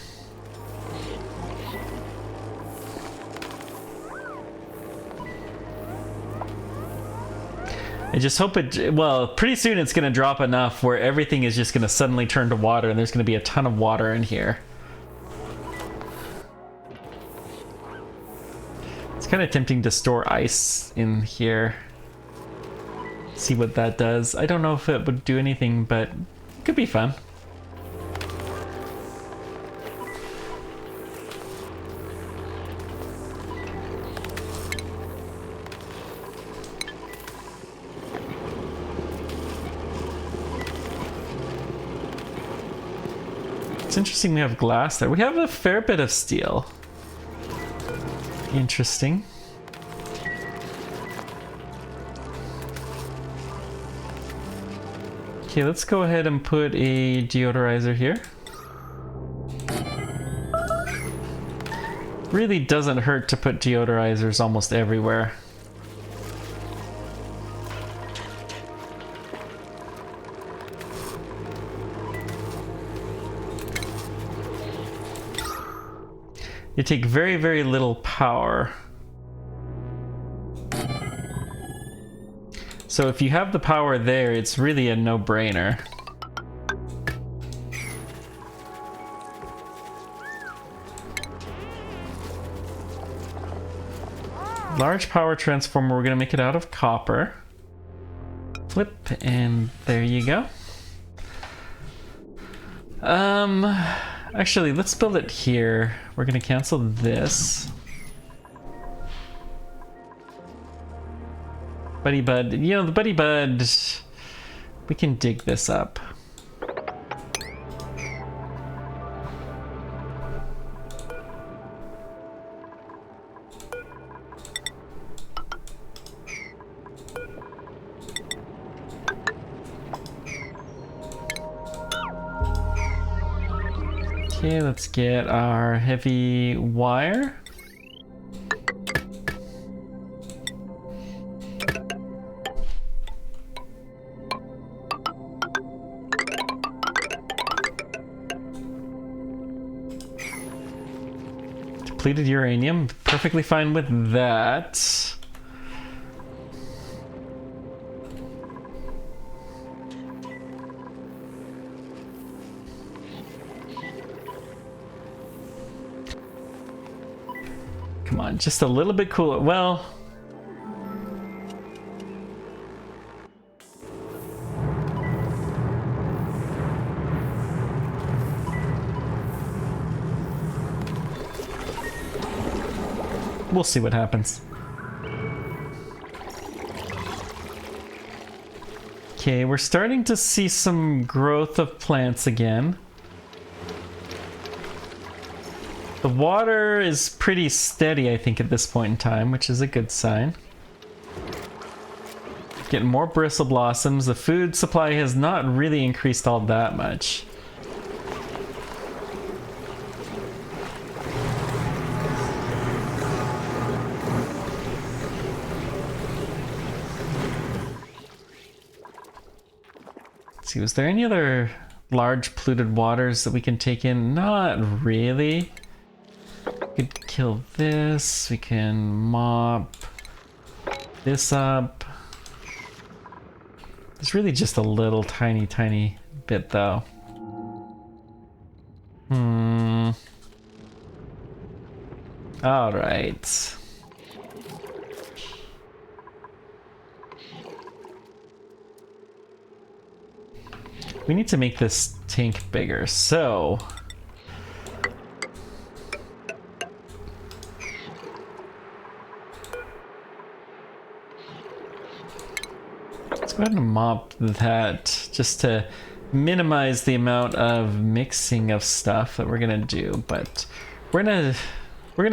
I just hope it, well, pretty soon it's going to drop enough where everything is just going to suddenly turn to water and there's going to be a ton of water in here. It's kind of tempting to store ice in here. See what that does. I don't know if it would do anything, but it could be fun. It's interesting we have glass there. We have a fair bit of steel. Interesting. Okay, let's go ahead and put a deodorizer here. Really doesn't hurt to put deodorizers almost everywhere. You take very, very little power. So if you have the power there, it's really a no-brainer. Large power transformer, we're gonna make it out of copper. Flip, and there you go. Actually, let's build it here. We're gonna cancel this. Buddy Bud, you know, the Buddy Bud, we can dig this up. Okay, let's get our heavy wire. Depleted uranium, perfectly fine with that. Come on, just a little bit cooler. Well, we'll see what happens. Okay, we're starting to see some growth of plants again. The water is pretty steady, I think, at this point in time, which is a good sign. Getting more bristle blossoms. The food supply has not really increased all that much. Let's see, was there any other large polluted waters that we can take in? Not really. We could kill this. We can mop this up. It's really just a little tiny bit though. All right. We need to make this tank bigger, so let's go ahead and mop that just to minimize the amount of mixing of stuff that we're gonna do, but we're gonna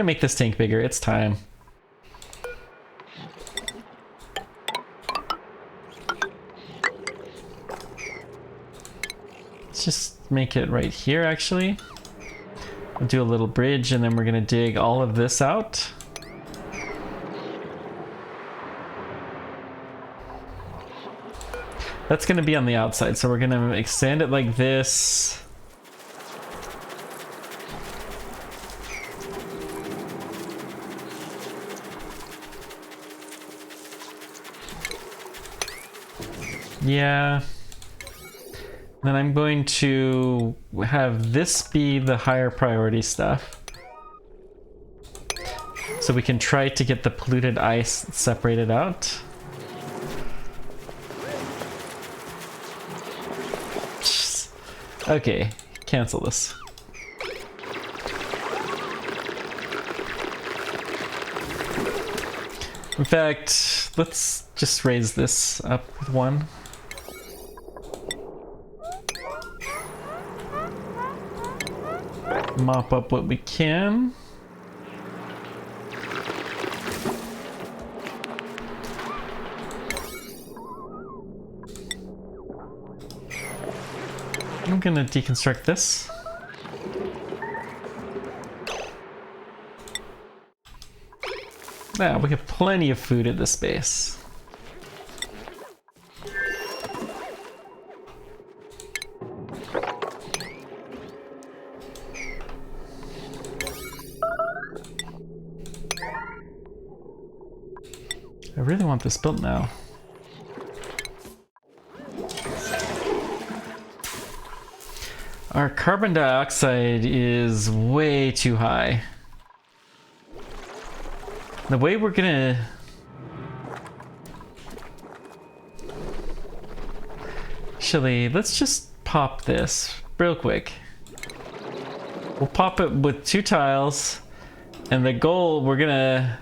make this tank bigger. It's time. Let's just make it right here actually. We'll do a little bridge and then we're gonna dig all of this out. That's gonna be on the outside, so we're gonna extend it like this. Yeah. Then I'm going to have this be the higher priority stuff. So we can try to get the polluted ice separated out. Okay, cancel this. In fact, let's just raise this up with one. Mop up what we can. I'm gonna deconstruct this. Now we have plenty of food at this base. I really want this built now. Our carbon dioxide is way too high. The way we're gonna... Actually, let's just pop this real quick. We'll pop it with 2 tiles, and the goal, we're gonna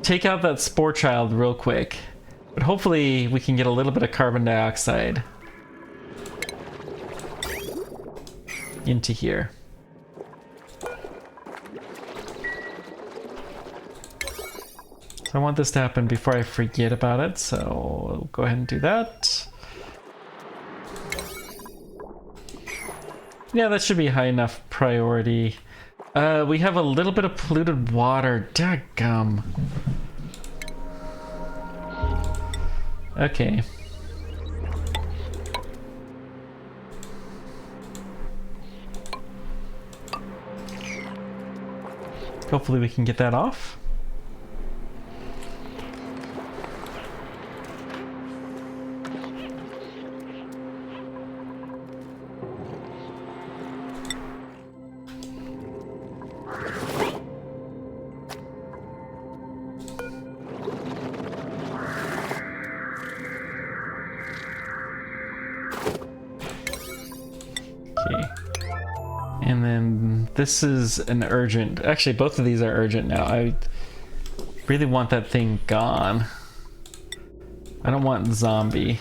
take out that spore child real quick. But hopefully we can get a little bit of carbon dioxide into here. So I want this to happen before I forget about it, so I'll go ahead and do that. Yeah, that should be high enough priority. We have a little bit of polluted water. Daggum. Okay. Hopefully we can get that off. Okay. And then this is an urgent. Actually, both of these are urgent now. I really want that thing gone. I don't want zombie.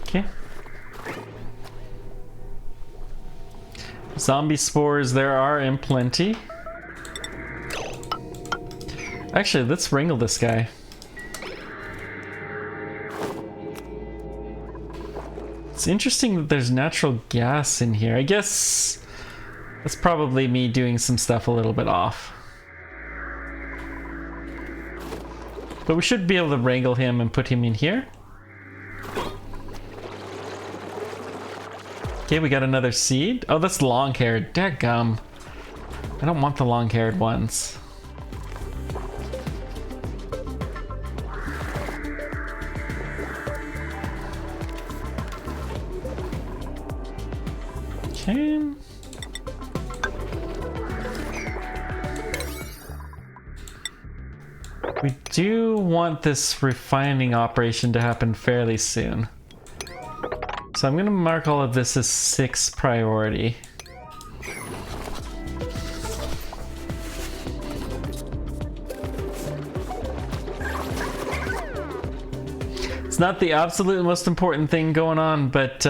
Okay. Zombie spores there are in plenty. Actually, let's wrangle this guy. It's interesting that there's natural gas in here. I guess That's probably me doing some stuff a little bit off. But we should be able to wrangle him and put him in here. Okay, we got another seed. Oh, that's long-haired. Dadgum. I don't want the long-haired ones. Okay. We do want this refining operation to happen fairly soon. So I'm going to mark all of this as 6 priority. It's not the absolute most important thing going on, but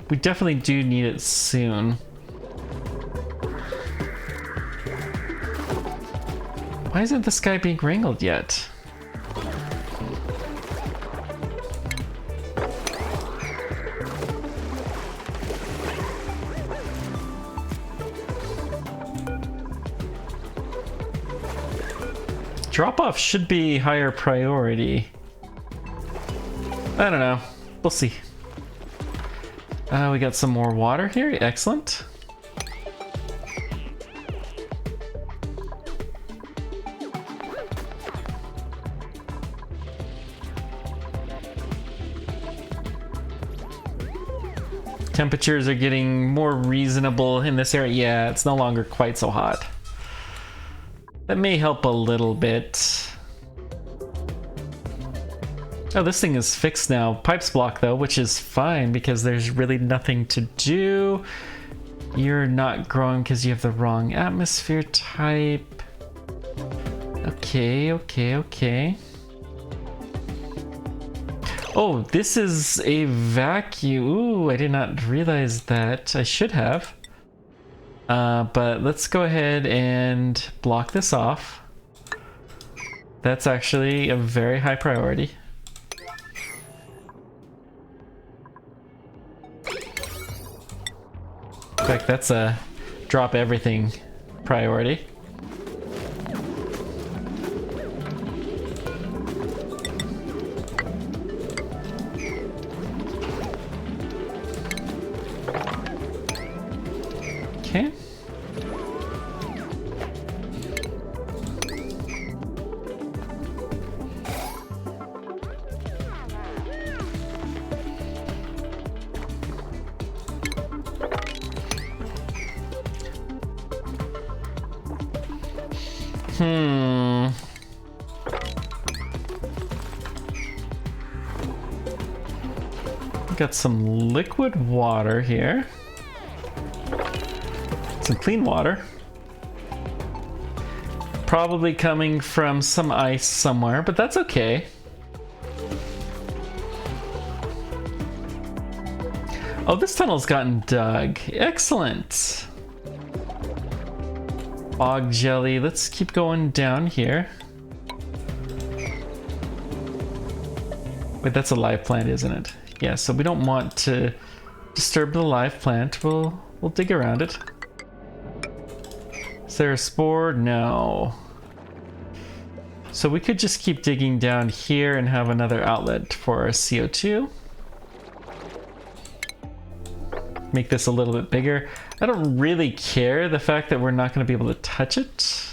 we definitely do need it soon. Why isn't this guy being wrangled yet? Drop-off should be higher priority. I don't know. We'll see. We got some more water here. Excellent. Temperatures are getting more reasonable in this area. Yeah, it's no longer quite so hot. That may help a little bit. Oh, this thing is fixed now. Pipes block though, which is fine because there's really nothing to do. You're not growing because you have the wrong atmosphere type. Okay, okay, okay. Oh, this is a vacuum. Ooh, I did not realize that. I should have. But let's go ahead and block this off. That's actually a very high priority. In fact, that's a drop everything priority. Okay. Got some liquid water here. Some clean water. Probably coming from some ice somewhere, but that's okay. Oh, this tunnel's gotten dug. Excellent. Bog jelly. Let's keep going down here. Wait, that's a live plant, isn't it? Yeah, so we don't want to disturb the live plant. We'll dig around it. Is there a spore? No. So we could just keep digging down here and have another outlet for our CO2. Make this a little bit bigger. I don't really care the fact that we're not going to be able to touch it.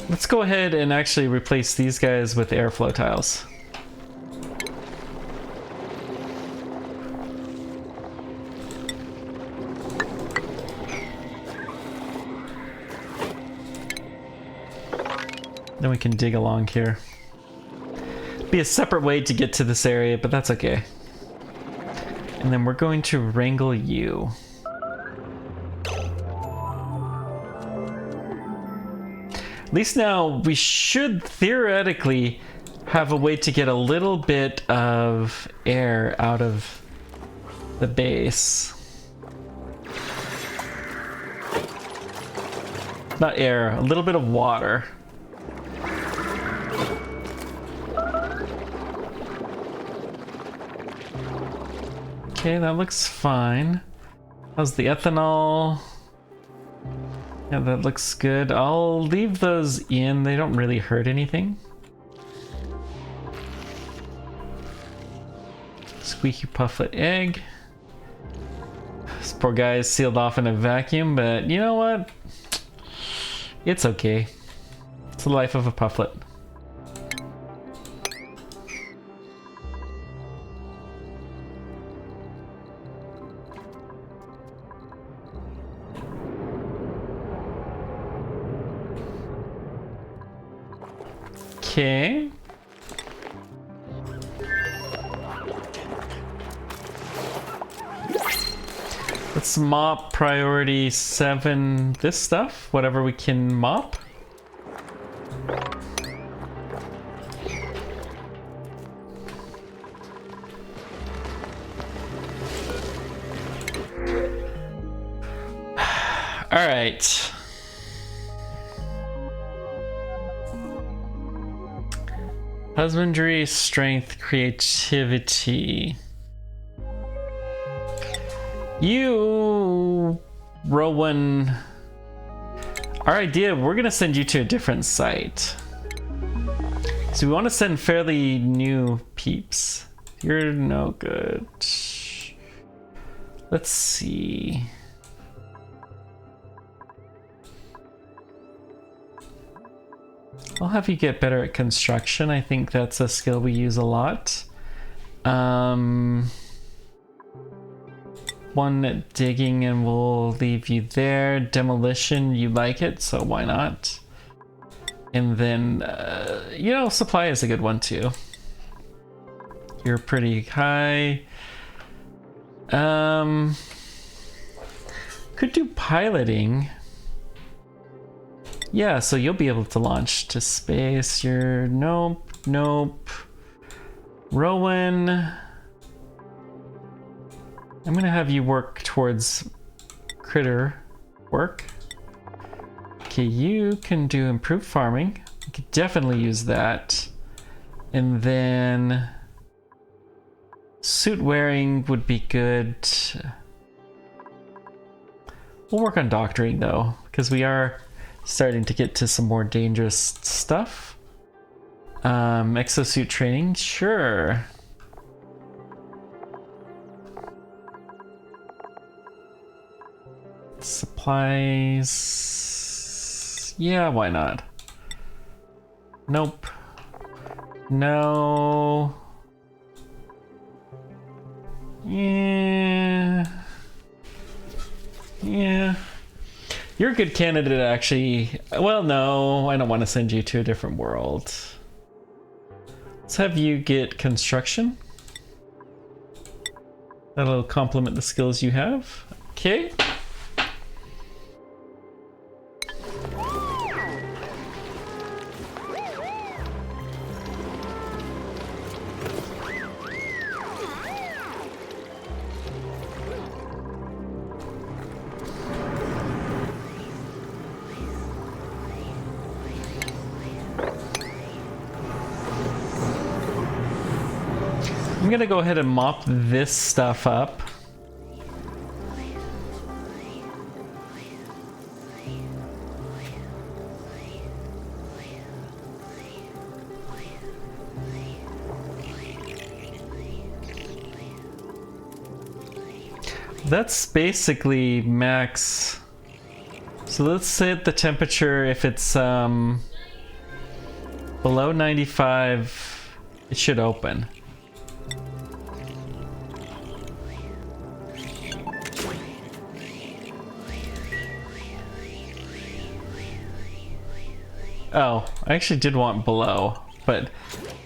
Let's go ahead and actually replace these guys with airflow tiles. Then we can dig along here. Be a separate way to get to this area, but that's okay. And then we're going to wrangle you. At least now we should theoretically have a way to get a little bit of air out of the base. Not air, a little bit of water. Okay, that looks fine. How's the ethanol? Yeah, that looks good. I'll leave those in. They don't really hurt anything. Squeaky Pufflet egg. This poor guy is sealed off in a vacuum, but you know what? It's okay. It's the life of a Pufflet. Okay. Let's mop priority 7 this stuff, whatever we can mop. All right. Husbandry, strength, creativity. You, Rowan, our idea, we're gonna send you to a different site. So we want to send fairly new peeps. You're no good. Let's see. I'll have you get better at construction. I think that's a skill we use a lot. One at digging and we'll leave you there. Demolition, you like it, so why not? And then, you know, supply is a good one too. You're pretty high. Could do piloting. Yeah, so you'll be able to launch to space. You're nope, nope. Rowan, I'm gonna have you work towards critter work. Okay, you can do improved farming. You could definitely use that. And then suit wearing would be good. We'll work on doctoring though, because we are starting to get to some more dangerous stuff. Exosuit training, sure. Supplies, yeah, why not? Nope. No. Yeah. Yeah. You're a good candidate, actually. Well, no, I don't want to send you to a different world. Let's have you get construction. That'll complement the skills you have. Okay. I'm gonna go ahead and mop this stuff up. That's basically max. So let's set the temperature. If it's below 95, it should open. Oh, I actually did want below, but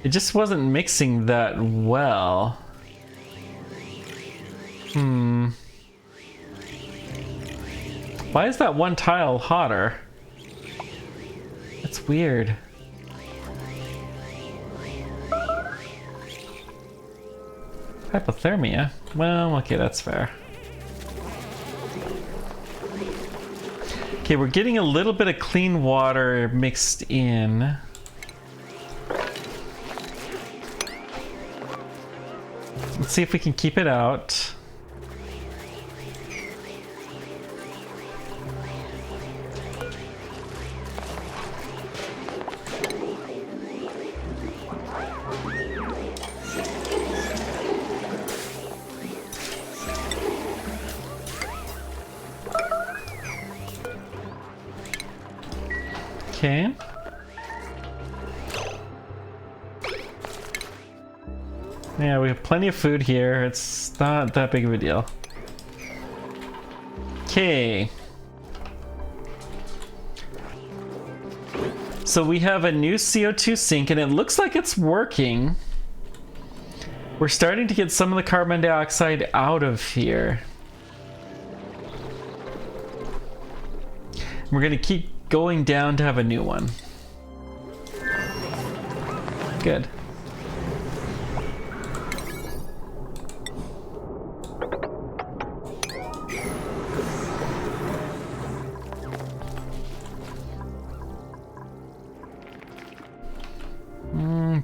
it just wasn't mixing that well. Why is that one tile hotter? That's weird. Hypothermia? Well, okay, that's fair. Okay, we're getting a little bit of clean water mixed in. Let's see if we can keep it out. Okay. Yeah, we have plenty of food here. It's not that big of a deal. Okay. So we have a new CO2 sink and it looks like it's working. We're starting to get some of the carbon dioxide out of here. We're gonna keep going down to have a new one. Good.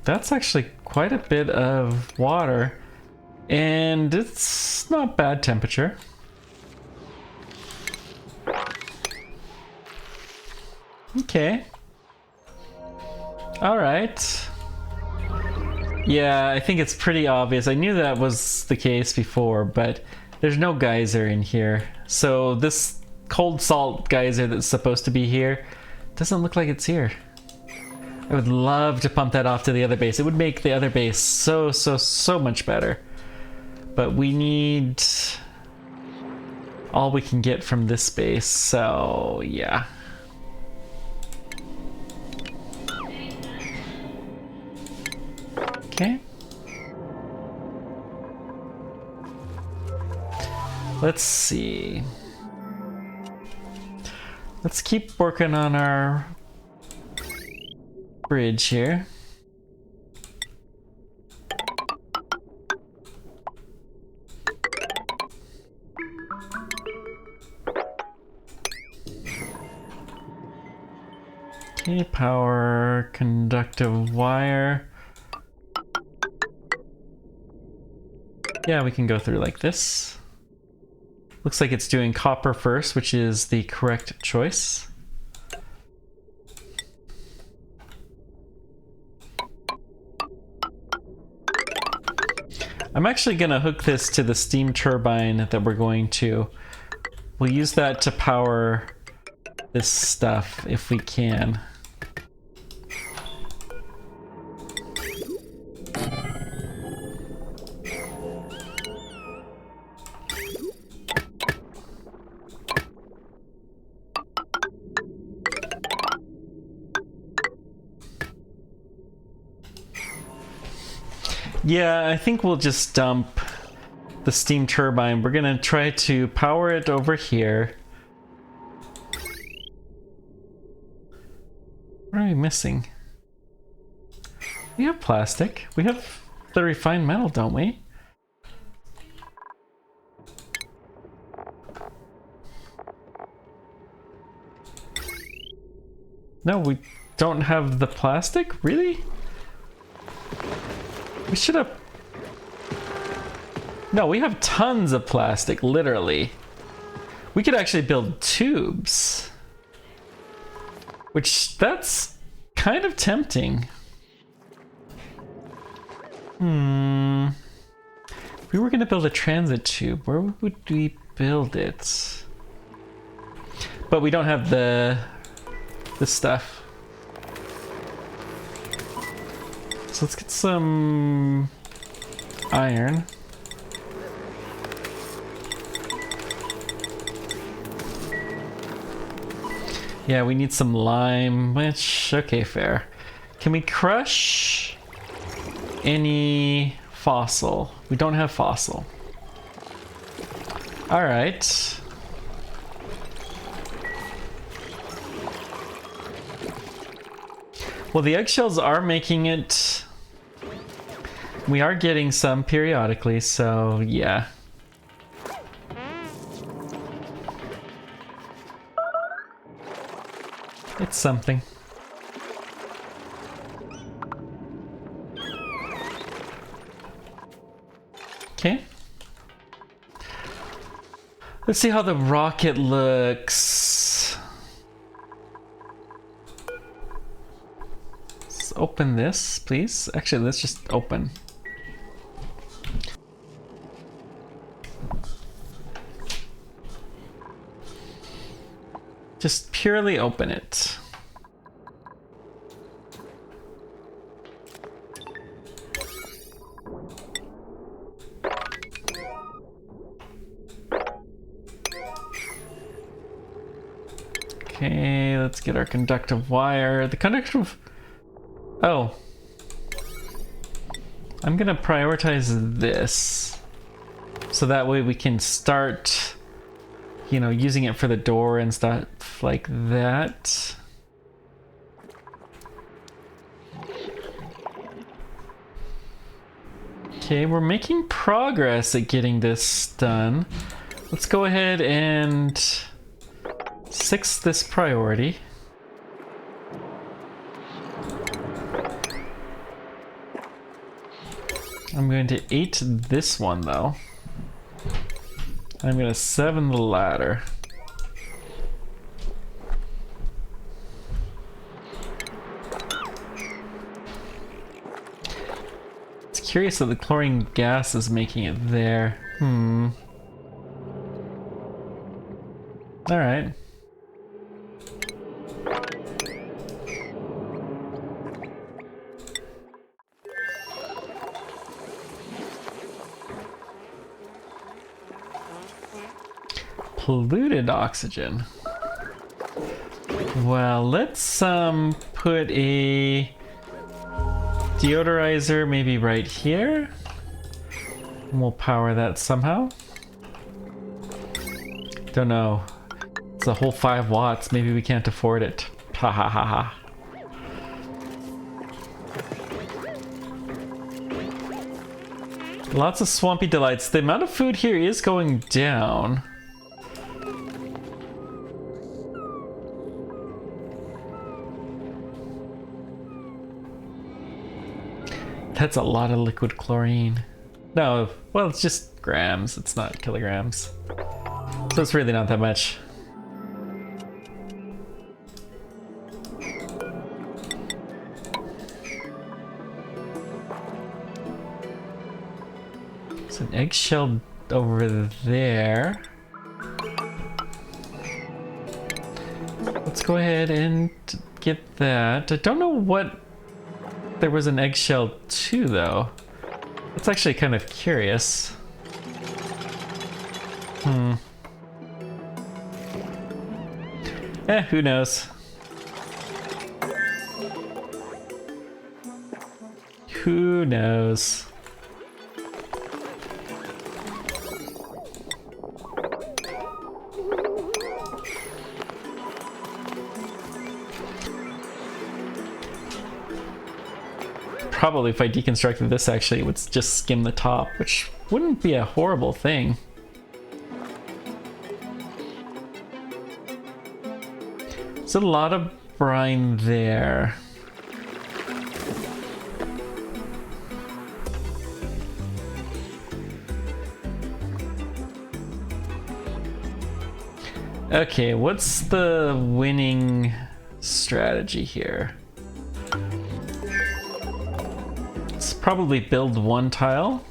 That's actually quite a bit of water, and it's not bad temperature. Okay. All right. Yeah, I think it's pretty obvious. I knew that was the case before, but there's no geyser in here. So this cold salt geyser that's supposed to be here doesn't look like it's here. I would love to pump that off to the other base. It would make the other base so much better. But we need all we can get from this base, so yeah. Okay. Let's see. Let's keep working on our bridge here. Okay, power conductive wire. Yeah, we can go through like this. Looks like it's doing copper first, which is the correct choice. I'm actually gonna hook this to the steam turbine that we're going to. We'll use that to power this stuff if we can. Yeah, I think we'll just dump the steam turbine. We're gonna try to power it over here. What are we missing? We have plastic. We have the refined metal, don't we? No, we don't have the plastic? Really? We should have... No, we have tons of plastic, literally. We could actually build tubes. Which, that's kind of tempting. If we were gonna build a transit tube, where would we build it? But we don't have the stuff. So let's get some iron. Yeah, we need some lime, which, okay, fair. Can we crush any fossil? We don't have fossil. All right. Well, the eggshells are making it. We are getting some periodically, so yeah. That's something. Okay. Let's see how the rocket looks. Let's open this, please. Actually, let's just open. Just purely open it. Okay, let's get our conductive wire. The conductive... Oh. I'm gonna prioritize this. So that way we can start, you know, using it for the door and stuff like that. Okay, we're making progress at getting this done. Let's go ahead and 6 this priority. I'm going to 8 this one though. I'm going to 7 the ladder. It's curious that the chlorine gas is making it there. Alright. Polluted oxygen. Well, let's put a deodorizer maybe right here. And we'll power that somehow. Don't know. It's a whole 5 watts. Maybe we can't afford it. Ha ha ha ha. Lots of swampy delights. The amount of food here is going down. That's a lot of liquid chlorine. No, well, it's just grams. It's not kilograms. So it's really not that much. There's an eggshell over there. Let's go ahead and get that. I don't know what there was an eggshell too, though. That's actually kind of curious. Who knows? Who knows? Probably if I deconstructed this, actually, it would just skim the top, which wouldn't be a horrible thing. There's a lot of brine there. Okay, what's the winning strategy here? Let's probably build 1 tile.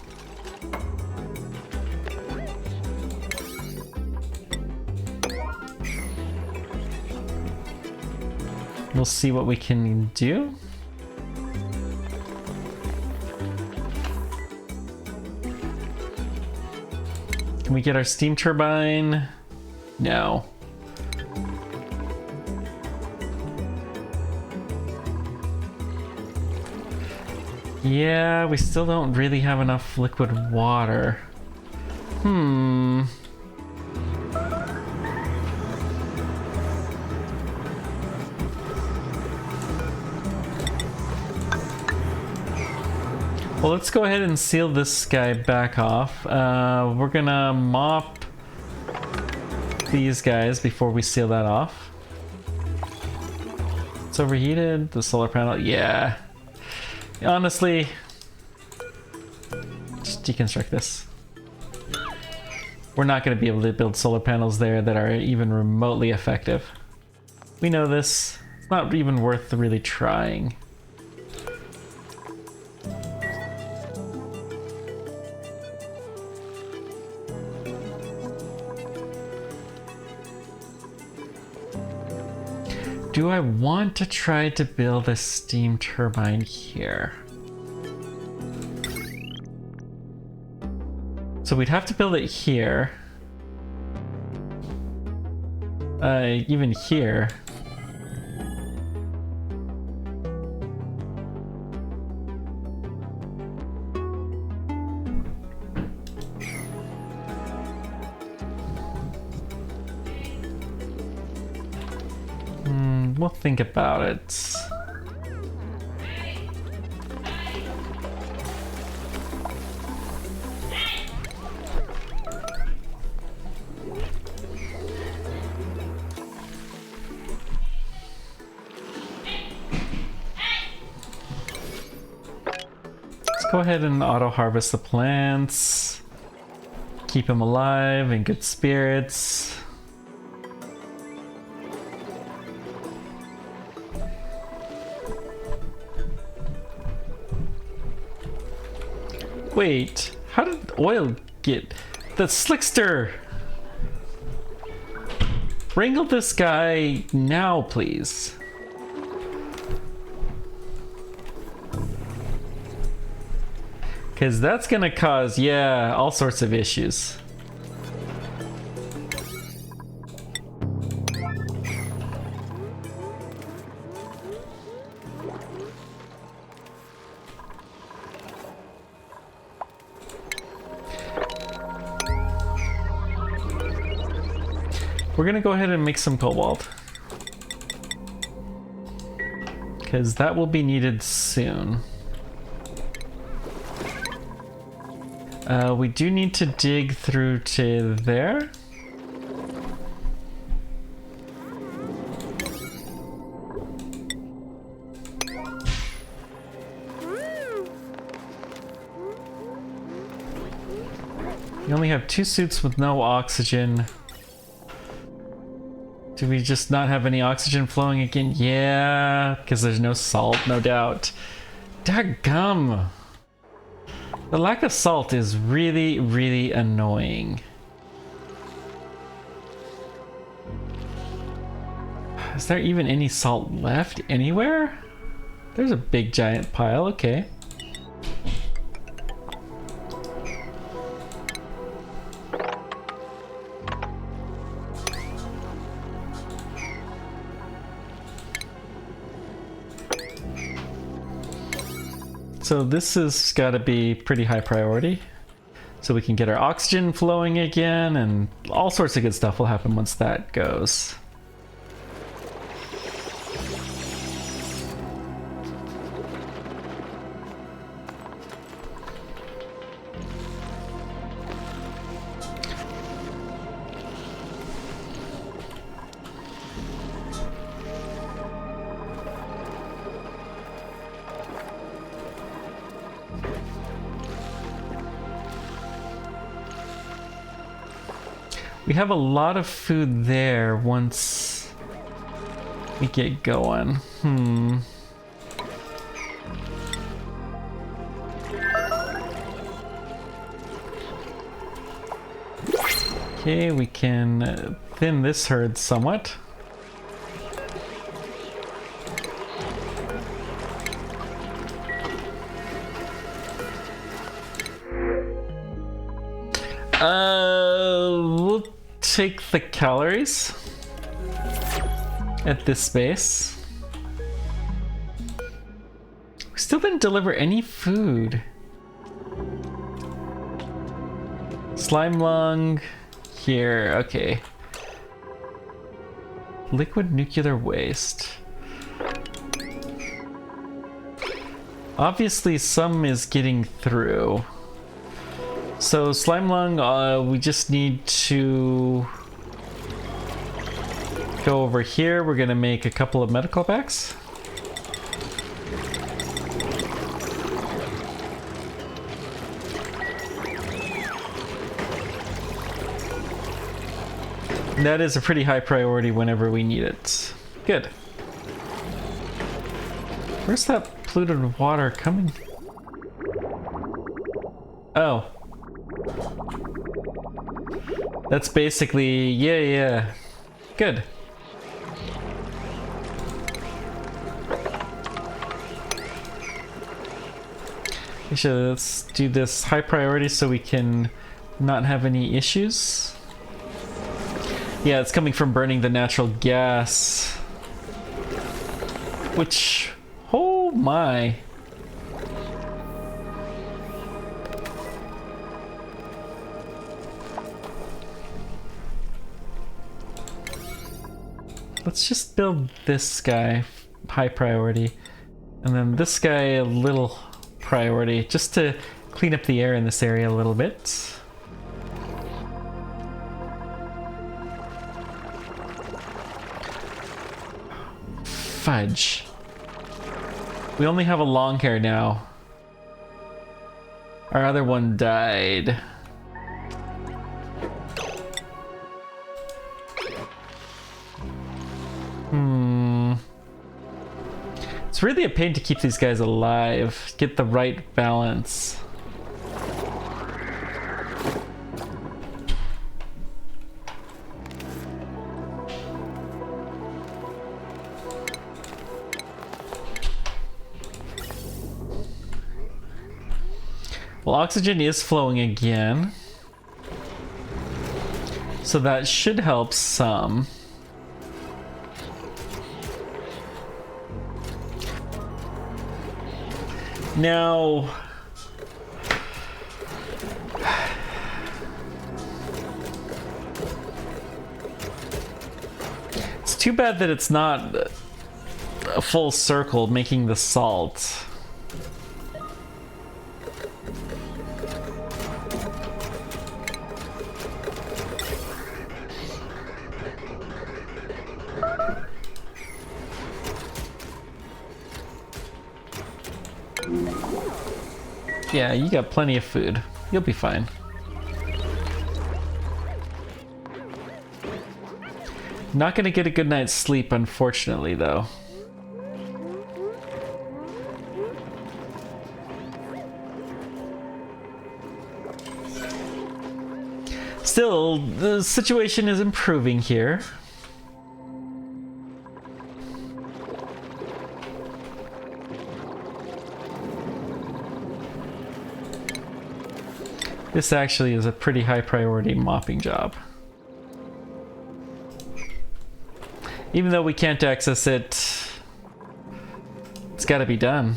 We'll see what we can do. Can we get our steam turbine? No. Yeah, we still don't really have enough liquid water. Well, let's go ahead and seal this guy back off. We're gonna mop these guys before we seal that off. It's overheated. The solar panel, yeah. Honestly, just deconstruct this. We're not going to be able to build solar panels there that are even remotely effective. We know this. It's not even worth really trying. Do I want to try to build a steam turbine here? So we'd have to build it here. Even here. We'll think about it. Let's go ahead and auto harvest the plants. Keep them alive in good spirits. Wait, how did oil get... The Slickster! Wrangle this guy now, please. Because that's gonna cause, yeah, all sorts of issues. We're gonna go ahead and make some cobalt. Because that will be needed soon. We do need to dig through to there. You only have 2 suits with no oxygen. Do we just not have any oxygen flowing again? Yeah, because there's no salt, no doubt. Daggum! The lack of salt is really, really annoying. Is there even any salt left anywhere? There's a big giant pile, okay. So this has got to be pretty high priority. So we can get our oxygen flowing again, and all sorts of good stuff will happen once that goes. We have a lot of food there once we get going. Okay, we can thin this herd somewhat. We'll take the calories at this space. We still didn't deliver any food. Slime lung here, okay. Liquid nuclear waste. Obviously some is getting through. So slime lung, we just need to go over here. We're gonna make a couple of medical packs. That is a pretty high priority whenever we need it. Good. Where's that polluted water coming? Oh. That's basically, yeah. Good. Actually, let's do this high priority so we can not have any issues. Yeah, it's coming from burning the natural gas. Which, oh my. Let's just build this guy high priority, and then this guy a little priority, just to clean up the air in this area a little bit. Fudge. We only have a long hair now. Our other one died. It's really a pain to keep these guys alive, get the right balance. Well, oxygen is flowing again, so that should help some. Now, it's too bad that it's not a full circle making the salt. Yeah, you got plenty of food. You'll be fine. Not gonna get a good night's sleep, unfortunately, though. Still, the situation is improving here. This actually is a pretty high priority mopping job. Even though we can't access it, it's gotta be done.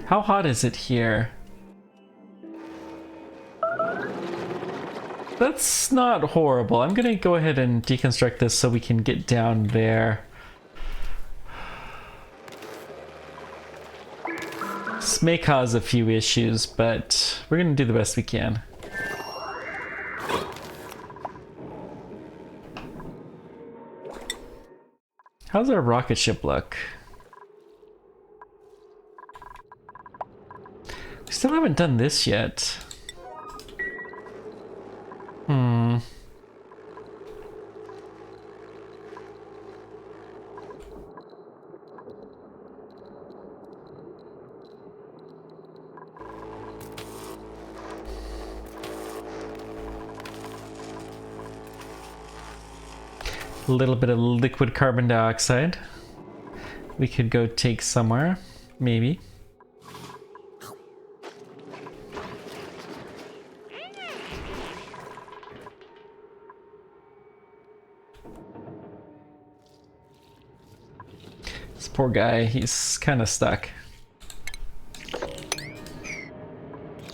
How hot is it here? That's not horrible. I'm gonna go ahead and deconstruct this so we can get down there. This may cause a few issues, but we're gonna do the best we can. How's our rocket ship look? We still haven't done this yet. A little bit of liquid carbon dioxide. We could go take somewhere, maybe. This poor guy, he's kind of stuck.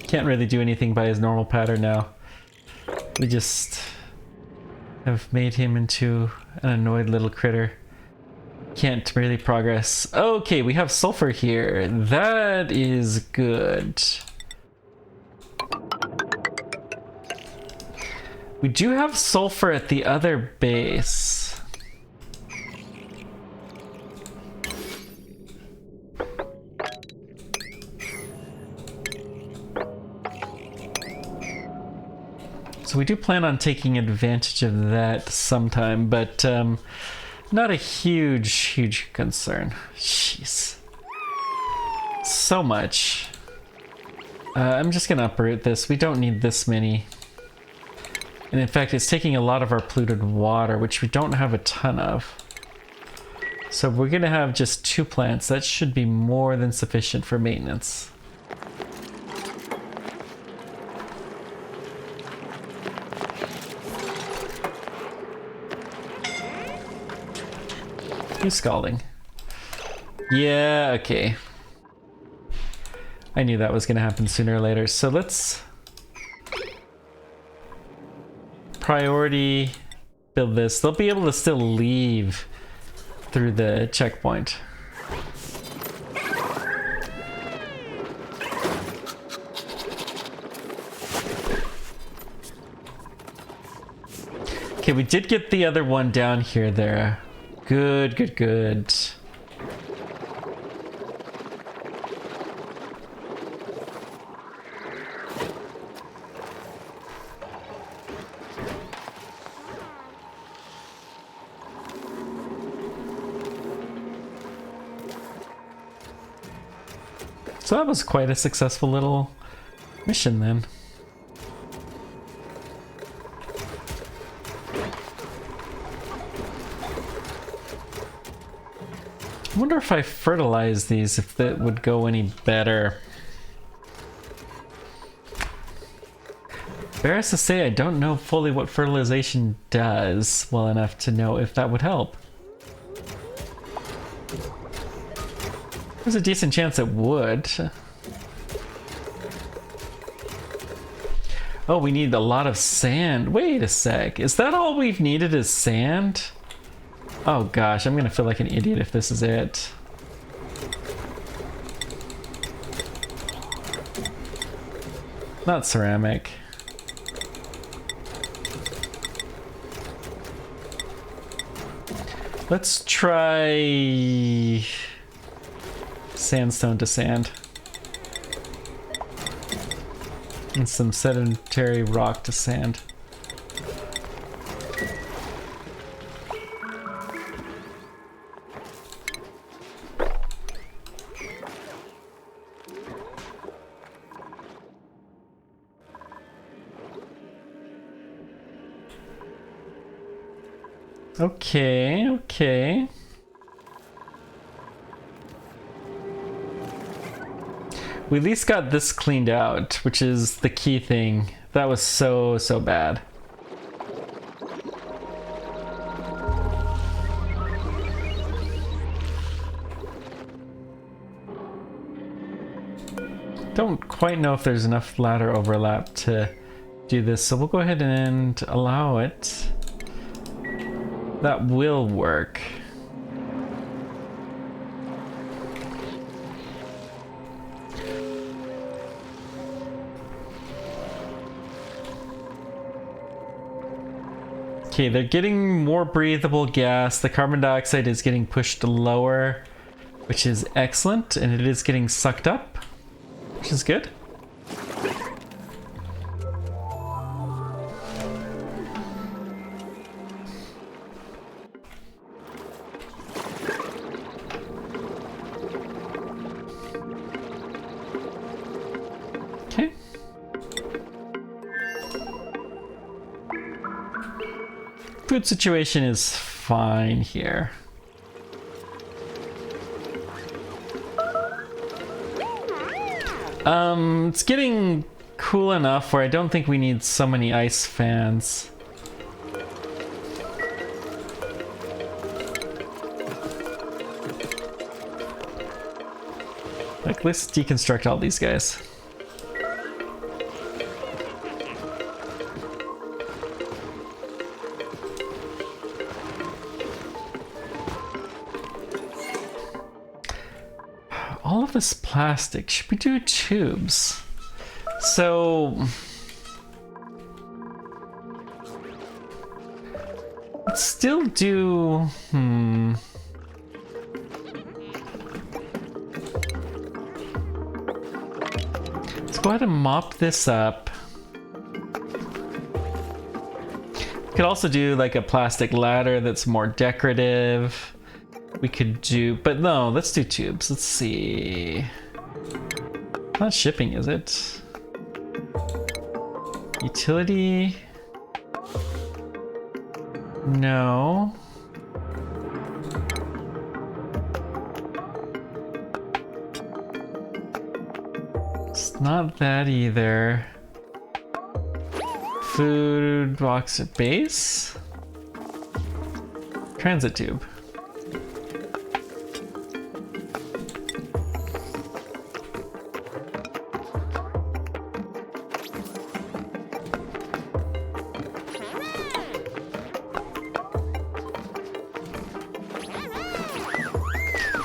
Can't really do anything by his normal pattern now. We just have made him into an annoyed little critter. Can't really progress. Okay, we have sulfur here. That is good. We do have sulfur at the other base. So we do plan on taking advantage of that sometime, but not a huge concern. Jeez. So much. I'm just gonna uproot this. We don't need this many. And in fact, it's taking a lot of our polluted water, which we don't have a ton of. So we're gonna have just 2 plants. That should be more than sufficient for maintenance. Who's scalding? Yeah, okay. I knew that was gonna happen sooner or later. So let's priority build this. They'll be able to still leave through the checkpoint. Okay, we did get the other one down here there. Good, good, good. So that was quite a successful little mission then. I wonder if I fertilize these, if that would go any better. Embarrassed to say I don't know fully what fertilization does well enough to know if that would help. There's a decent chance it would. Oh, we need a lot of sand. Wait a sec. Is that all we've needed is sand? Oh gosh, I'm gonna feel like an idiot if this is it. Not ceramic. Let's try sandstone to sand. And some sedentary rock to sand. Okay, okay. We at least got this cleaned out, which is the key thing. That was so bad. Don't quite know if there's enough ladder overlap to do this, so we'll go ahead and allow it. That will work. Okay, they're getting more breathable gas. The carbon dioxide is getting pushed lower, which is excellent, and it is getting sucked up, which is good. Okay. Food situation is fine here. It's getting cool enough where I don't think we need so many ice fans. Like, let's deconstruct all these guys. All of this plastic, should we do tubes? So let's still do, let's go ahead and mop this up. Could also do like a plastic ladder that's more decorative. We could do, but no, let's do tubes. Let's see. Not shipping, is it? Utility? No. It's not that either. Food box at base. Transit tube.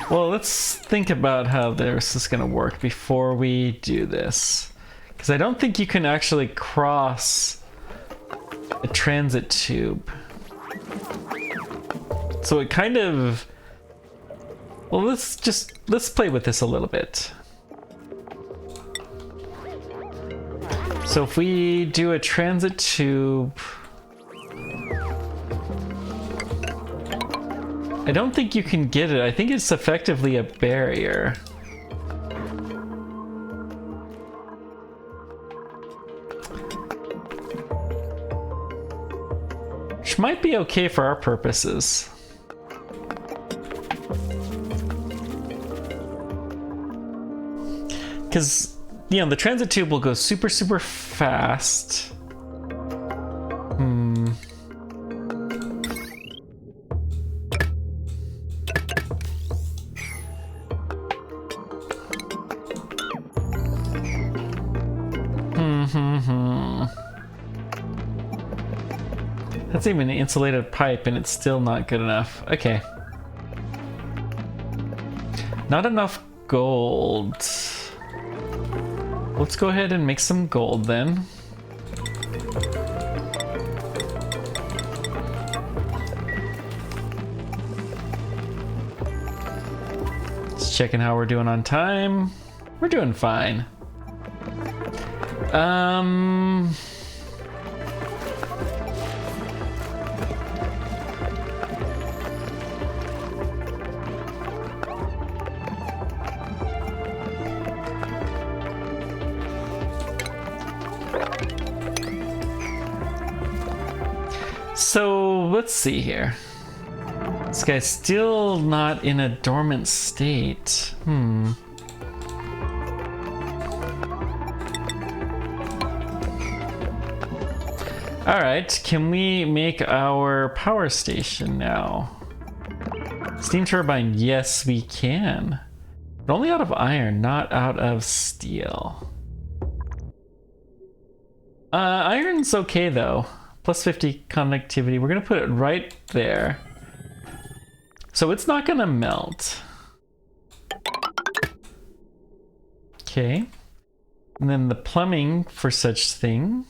Well, let's think about how this is going to work before we do this. Because I don't think you can actually cross a transit tube. So it kind of... Well, let's play with this a little bit. So if we do a transit tube... I don't think you can get it. I think it's effectively a barrier. Which might be okay for our purposes. Because, you know, the transit tube will go super, super fast. That's even an insulated pipe and it's still not good enough. Okay. Not enough gold. Let's go ahead and make some gold then. Just checking how we're doing on time. We're doing fine. So let's see here. This guy's still not in a dormant state. Alright, can we make our power station now? Steam turbine, yes we can. But only out of iron, not out of steel. Iron's okay though. Plus 50 connectivity. We're gonna put it right there. So it's not gonna melt. Okay. And then the plumbing for such thing.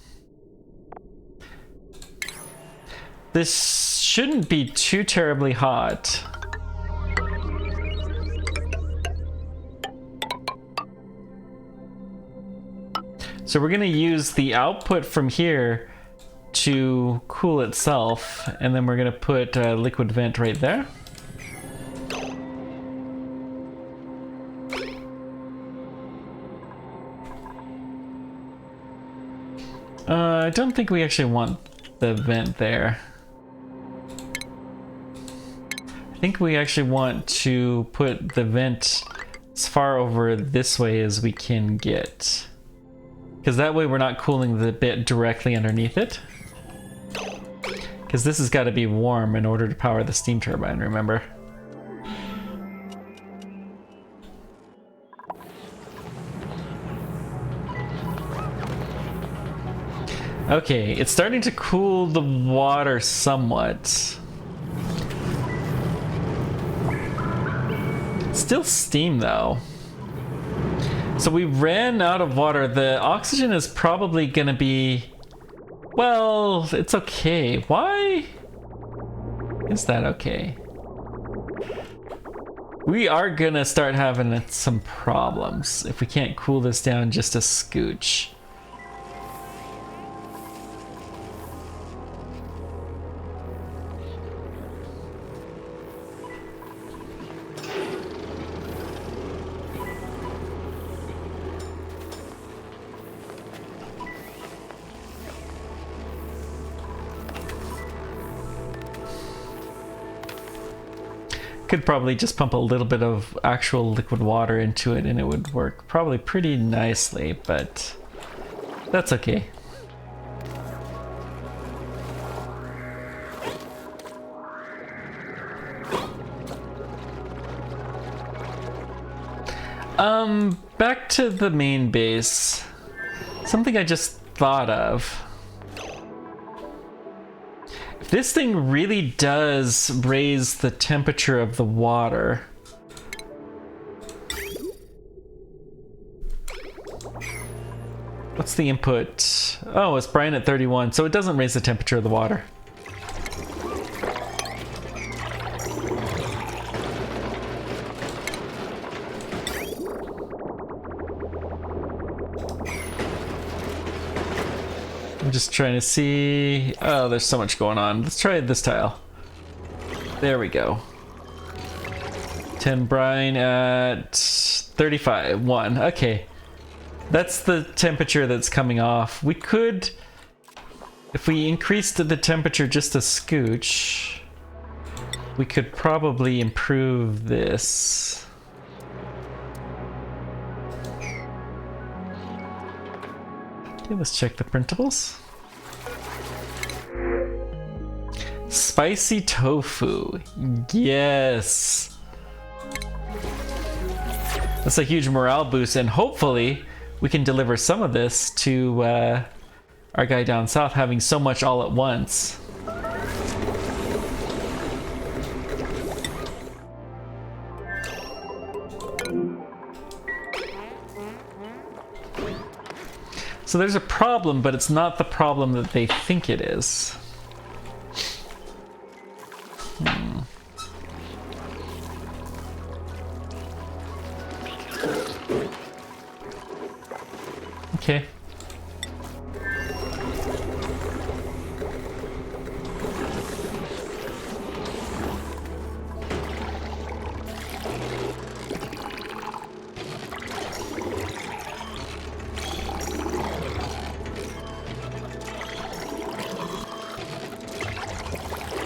This shouldn't be too terribly hot. So we're gonna use the output from here to cool itself, and then we're gonna put a liquid vent right there. I don't think we actually want the vent there. I think we actually want to put the vent as far over this way as we can get. Because that way we're not cooling the bit directly underneath it. Because this has got to be warm in order to power the steam turbine, remember? Okay, it's starting to cool the water somewhat. Still steam though. So we ran out of water. The oxygen is probably gonna be... Well, it's okay. Why is that okay? We are gonna start having some problems if we can't cool this down just a scooch. Could probably just pump a little bit of actual liquid water into it and it would work probably pretty nicely, but that's okay. Back to the main base. Something I just thought of. If this thing really does raise the temperature of the water, what's the input? Oh, it's brine at 31, so it doesn't raise the temperature of the water. I'm just trying to see. Oh, there's so much going on. Let's try this tile. There we go. 10 brine at 35. 1. Okay. That's the temperature that's coming off. We could, if we increased the temperature just a scooch, we could probably improve this. Okay, let's check the printables. Spicy tofu. Yes. That's a huge morale boost, and hopefully we can deliver some of this to our guy down south having so much all at once. So there's a problem, but it's not the problem that they think it is. Okay.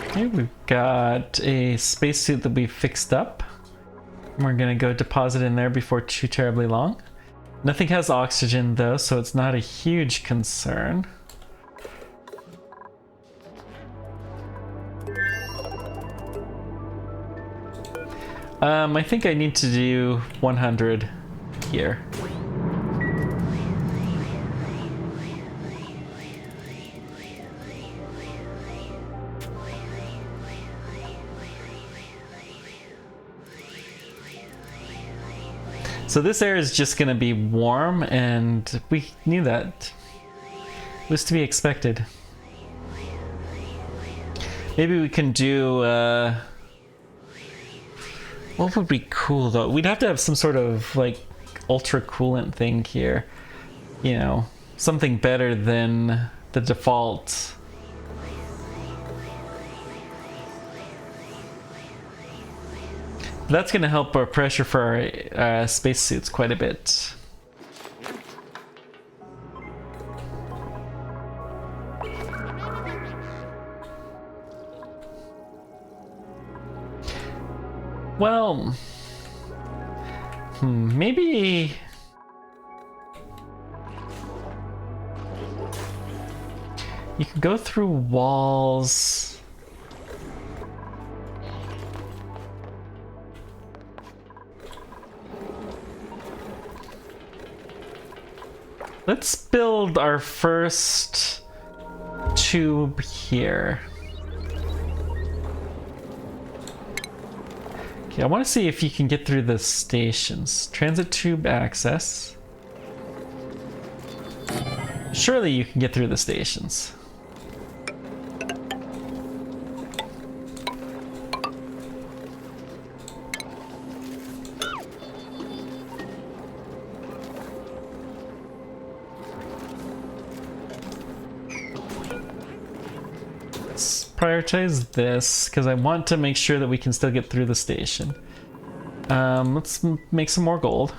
Okay, we've got a spacesuit that we fixed up. We're gonna go deposit in there before too terribly long. Nothing has oxygen though, so it's not a huge concern. I think I need to do 100 here. So this air is just going to be warm, and we knew that. It was to be expected. Maybe we can do... what would be cool, though? We'd have to have some sort of, like, ultra coolant thing here. You know, something better than the default... That's going to help our pressure for our spacesuits quite a bit. Well, maybe... You can go through walls... Let's build our first tube here. Okay, I want to see if you can get through the stations. Transit tube access. Surely you can get through the stations. Prioritize this because I want to make sure that we can still get through the station. Let's make some more gold.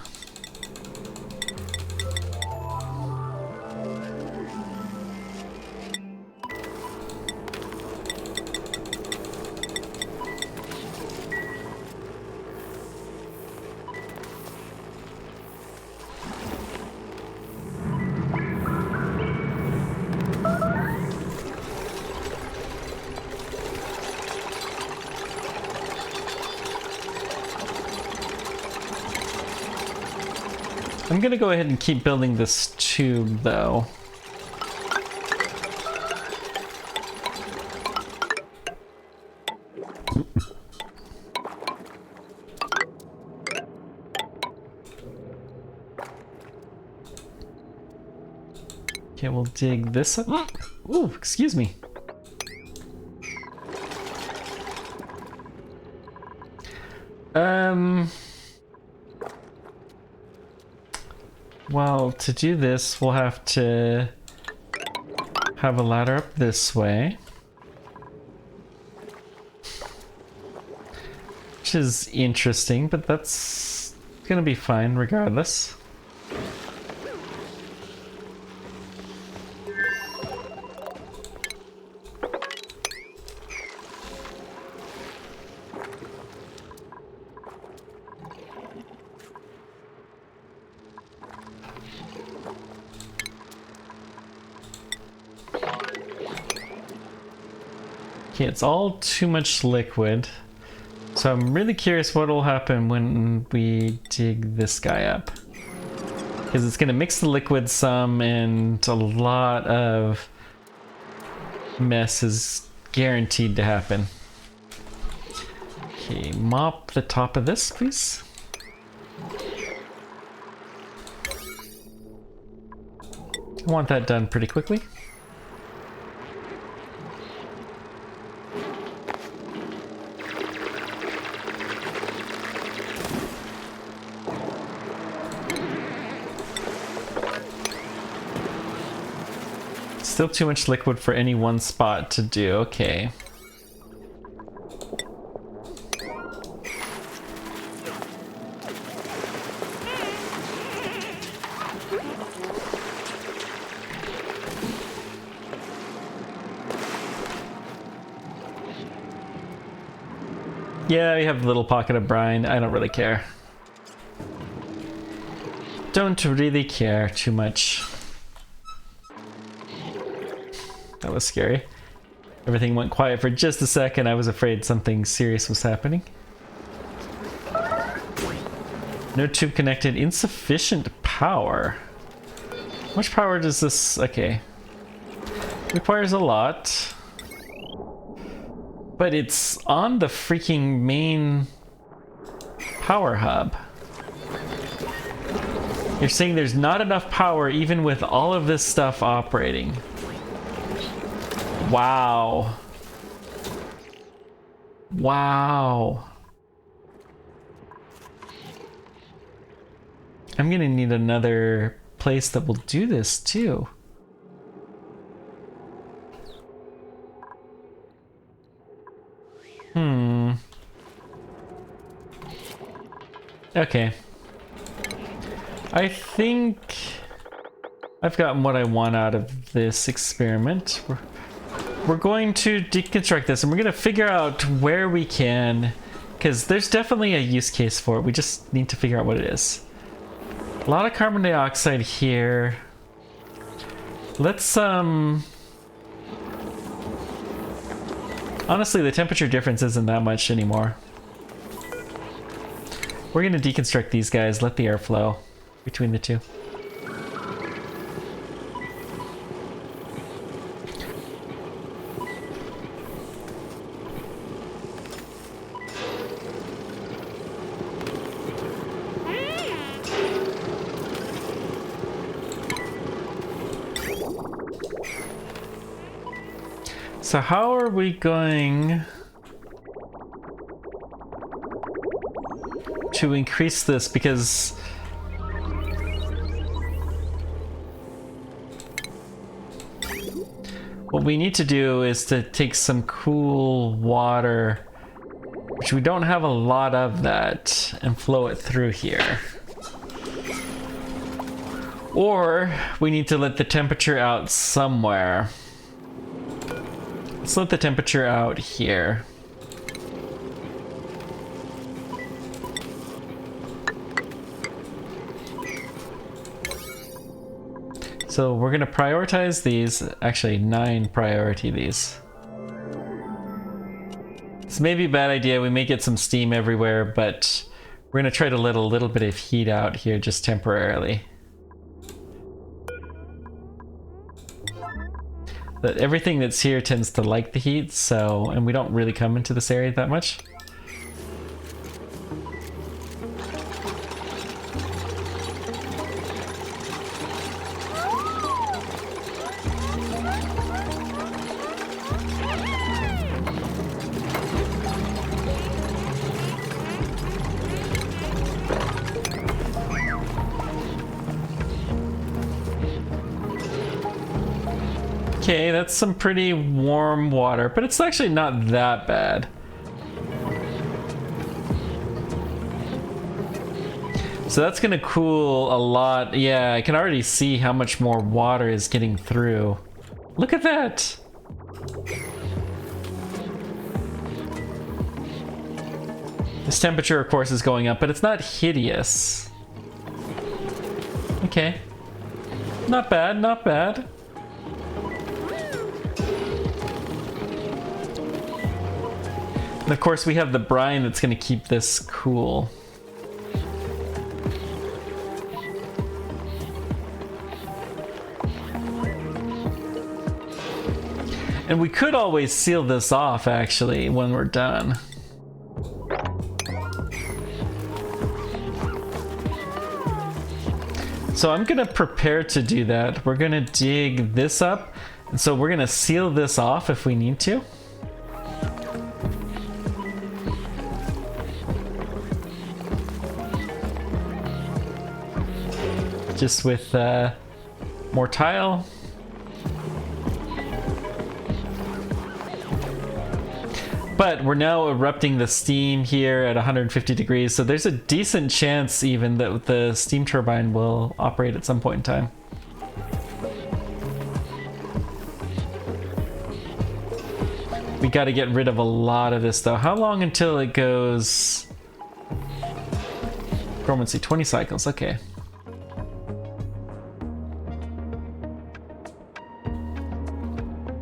I'm gonna go ahead and keep building this tube though. Okay, we'll dig this up. Ooh, excuse me. Well, to do this, we'll have to have a ladder up this way. Which is interesting, but that's gonna be fine regardless. Okay, it's all too much liquid. So I'm really curious what will happen when we dig this guy up. Because it's going to mix the liquid some and a lot of mess is guaranteed to happen. Okay, mop the top of this, please. I want that done pretty quickly. Still too much liquid for any one spot to do, okay. Yeah, we have a little pocket of brine. I don't really care. Don't really care too much. That was scary. Everything went quiet for just a second. I was afraid something serious was happening. No tube connected. Insufficient power. How much power does this... Okay. Requires a lot. But it's on the freaking main power hub. You're saying there's not enough power even with all of this stuff operating. Wow. Wow. I'm gonna need another place that will do this too. Okay. I think I've gotten what I want out of this experiment. We're going to deconstruct this and we're going to figure out where we can, because there's definitely a use case for it. We just need to figure out what it is. A lot of carbon dioxide here. Let's honestly, the temperature difference isn't that much anymore. We're going to deconstruct these guys, let the air flow between the two. So how are we going to increase this? Because what we need to do is to take some cool water, which we don't have a lot of that, and flow it through here. Or we need to let the temperature out somewhere. Let's let the temperature out here. So we're gonna prioritize these, actually 9 priority these. This may be a bad idea, we may get some steam everywhere, but We're gonna try to let a little bit of heat out here just temporarily. But everything that's here tends to like the heat, so, and we don't really come into this area that much. Okay, that's some pretty warm water, but it's actually not that bad. So that's gonna cool a lot. Yeah, I can already see how much more water is getting through. Look at that! This temperature, of course, is going up, but it's not hideous. Okay. Not bad, not bad. And of course we have the brine that's going to keep this cool. And we could always seal this off actually when we're done. So I'm going to prepare to do that. We're going to dig this up, and so we're going to seal this off if we need to. Just with more tile. But we're now erupting the steam here at 150 degrees, so there's a decent chance even that the steam turbine will operate at some point in time. We got to get rid of a lot of this though. How long until it goes? Dormancy, 20 cycles, okay.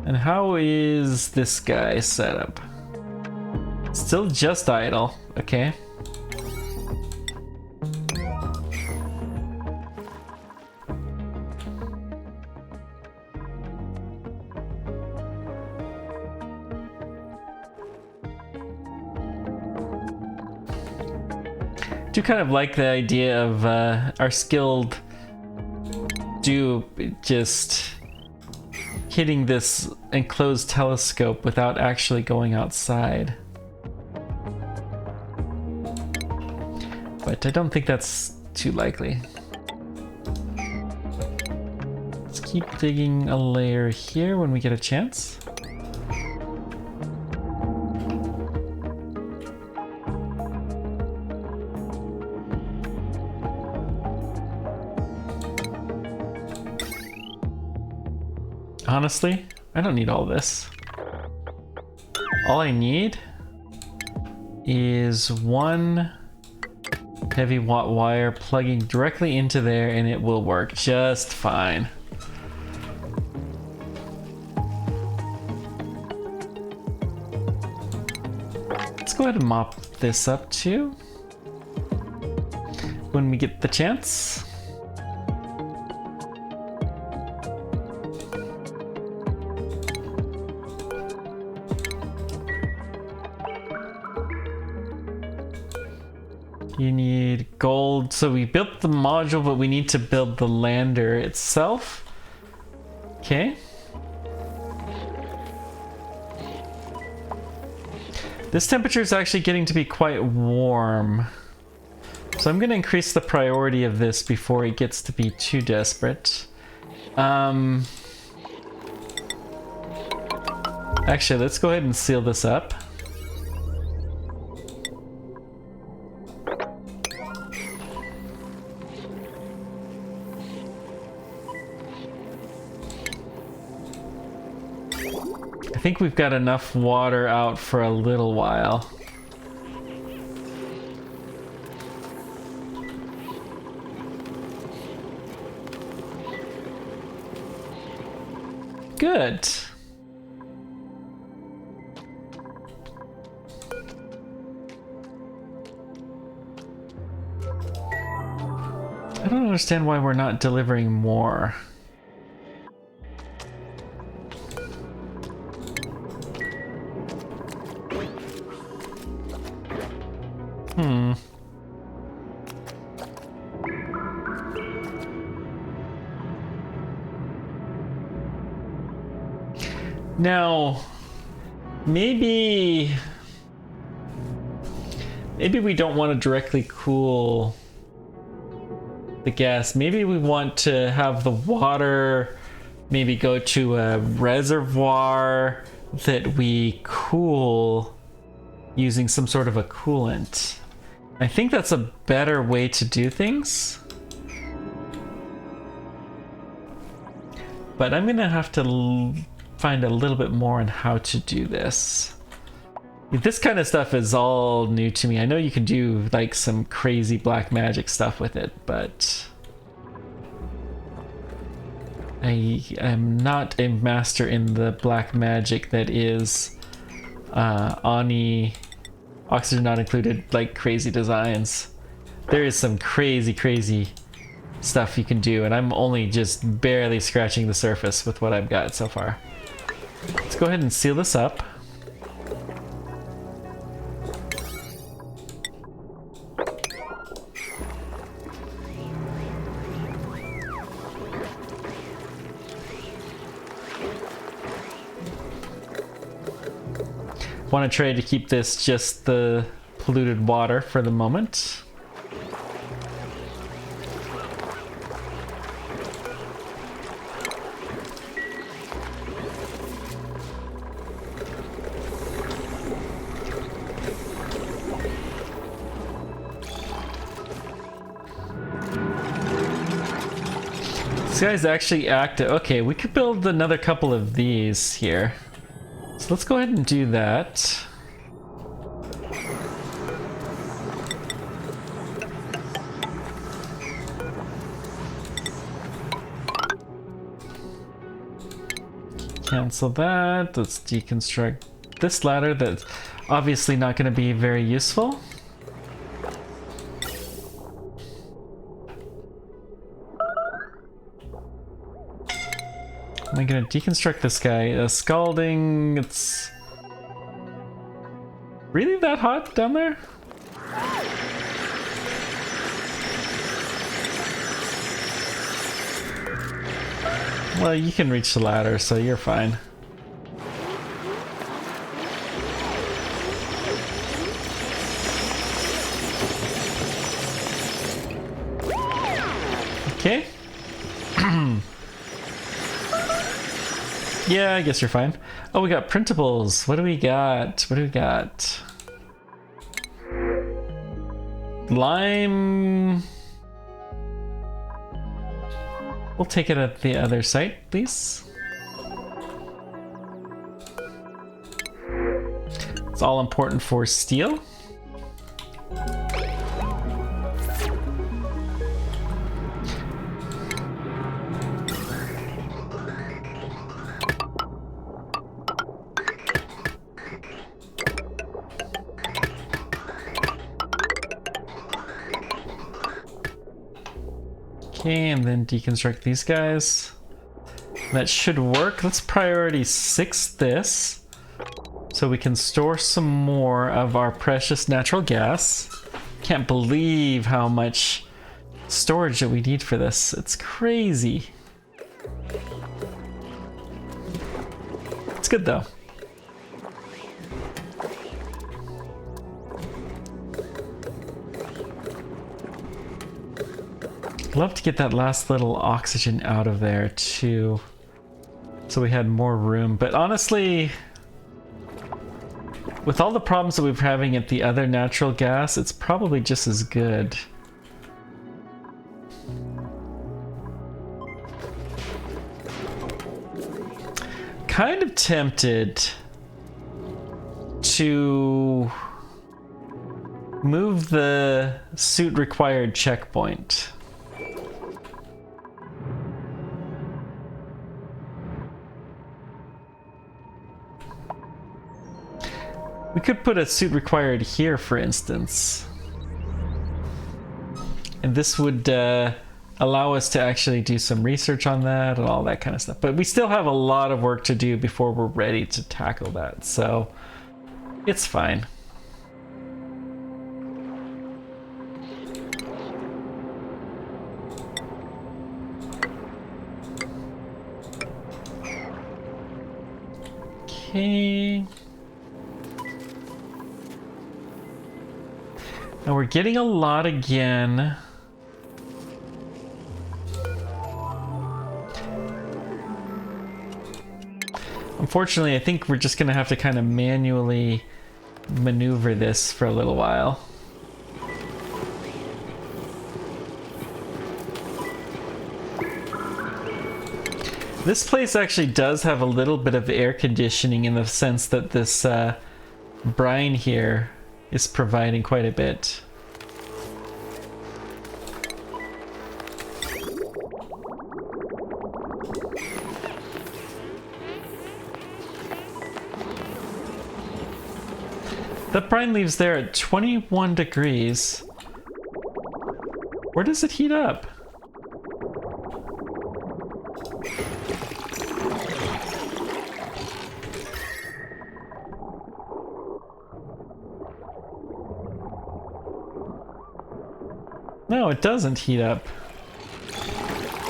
And how is this guy set up? Still just idle, okay. Do kind of like the idea of our skilled dupe just hitting this enclosed telescope without actually going outside. But I don't think that's too likely. Let's keep digging a layer here when we get a chance. Honestly, I don't need all this. All I need is one heavy watt wire plugging directly into there and it will work just fine. Let's go ahead and mop this up too when we get the chance. You need gold. So we built the module, but we need to build the lander itself. Okay. This temperature is actually getting to be quite warm. So I'm going to increase the priority of this before it gets to be too desperate. Actually, let's go ahead and seal this up. I think we've got enough water out for a little while. Good. understand why we're not delivering more. Now, maybe we don't want to directly cool the gas. Maybe we want to have the water maybe go to a reservoir that we cool using some sort of a coolant. I think that's a better way to do things. But I'm gonna have to find a little bit more on how to do this. This kind of stuff is all new to me. I know you can do like some crazy black magic stuff with it, but I am not a master in the black magic that is Ani, oxygen not included, like crazy designs. There is some crazy stuff you can do, and I'm only just barely scratching the surface with what I've got so far. Let's go ahead and seal this up. Want to try to keep this just the polluted water for the moment. This guy's actually active. Okay, we could build another couple of these here. So let's go ahead and do that. Cancel that. Let's deconstruct this ladder that's obviously not going to be very useful. I'm gonna deconstruct this guy. Scalding, it's really that hot down there? Well, you can reach the ladder, so you're fine. Okay. Yeah, I guess you're fine. Oh, we got printables. What do we got? What do we got? Lime. We'll take it at the other site, please. It's all important for steel. Okay, and then deconstruct these guys. That should work. Let's priority 6 this, so we can store some more of our precious natural gas. Can't believe how much storage that we need for this. It's crazy. It's good though. Love to get that last little oxygen out of there too, so we had more room. But honestly, with all the problems that we're having at the other natural gas, it's probably just as good. Kind of tempted to move the suit required checkpoint. We could put a suit required here, for instance. And this would allow us to actually do some research on that and all that kind of stuff. But we still have a lot of work to do before we're ready to tackle that, so it's fine. Okay. Now we're getting a lot again. Unfortunately, I think we're just gonna have to kind of manually maneuver this for a little while. This place actually does have a little bit of air conditioning in the sense that this brine here is providing quite a bit. That brine leaves there at 21 degrees. Where does it heat up? No, it doesn't heat up.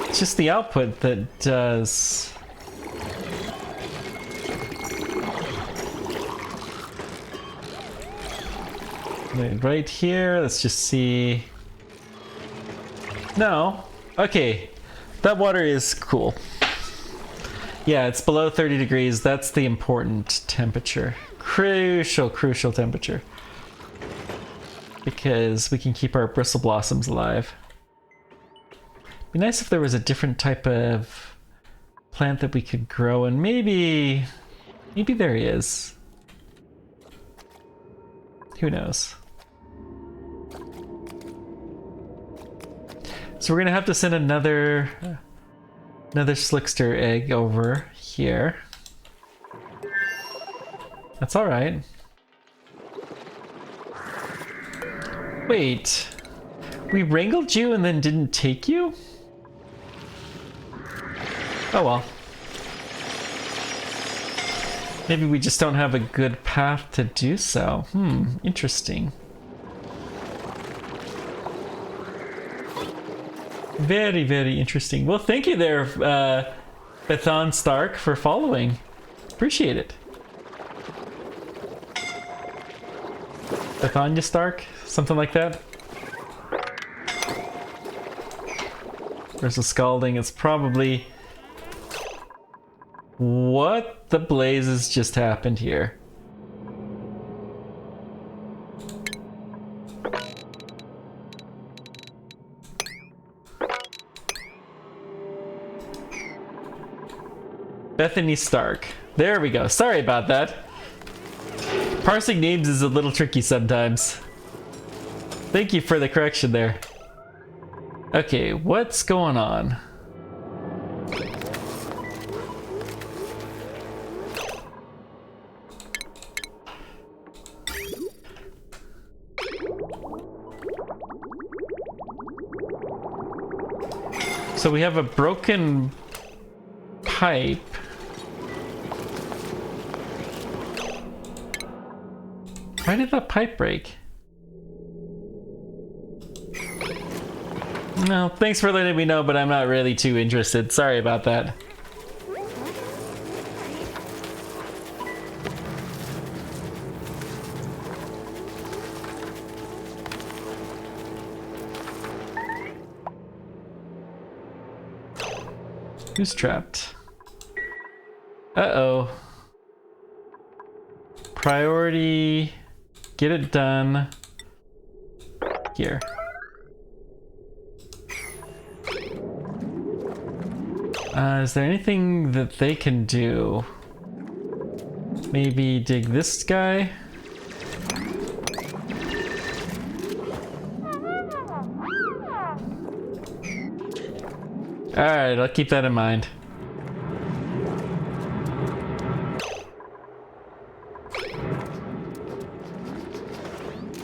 It's just the output that does. Right here, let's just see. No. Okay. That water is cool. Yeah, it's below 30 degrees. That's the important temperature. Crucial temperature. Because we can keep our bristle blossoms alive. Be nice if there was a different type of plant that we could grow, and maybe there is. Who knows? So we're gonna have to send another Slickster egg over here. That's all right. Wait, we wrangled you and then didn't take you? Oh well. Maybe we just don't have a good path to do so. Interesting. Very, very interesting. Well, thank you there, Bethan Stark, for following. Appreciate it. Bethania Stark? Something like that? There's a scalding. It's probably... What the blazes just happened here? Bethany Stark. There we go. Sorry about that. Parsing names is a little tricky sometimes. Thank you for the correction there. Okay, what's going on? So we have a broken pipe. Why did that pipe break? No, thanks for letting me know, but I'm not really too interested. Sorry about that. Who's trapped? Uh-oh. Priority. Get it done. Here. Is there anything that they can do? Maybe dig this guy? Alright, I'll keep that in mind.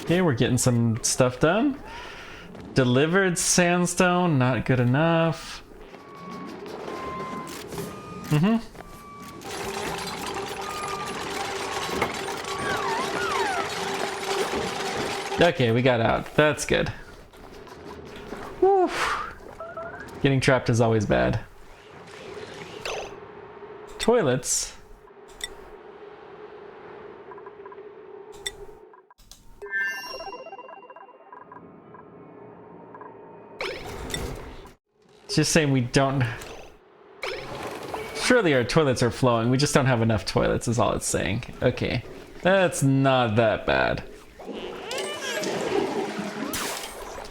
Okay, we're getting some stuff done. Delivered sandstone, not good enough. Okay, we got out. That's good. Woo. Getting trapped is always bad. Toilets. It's just saying we don't... Surely our toilets are flowing. We just don't have enough toilets is all it's saying. Okay. That's not that bad.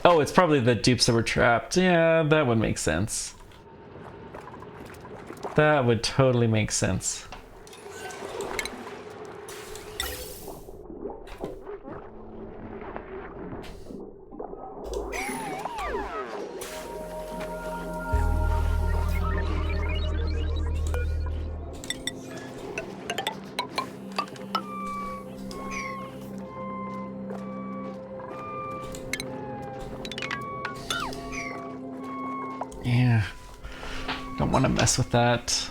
Oh, it's probably the dupes that were trapped. Yeah, that would make sense. That would totally make sense. Yeah, don't want to mess with that.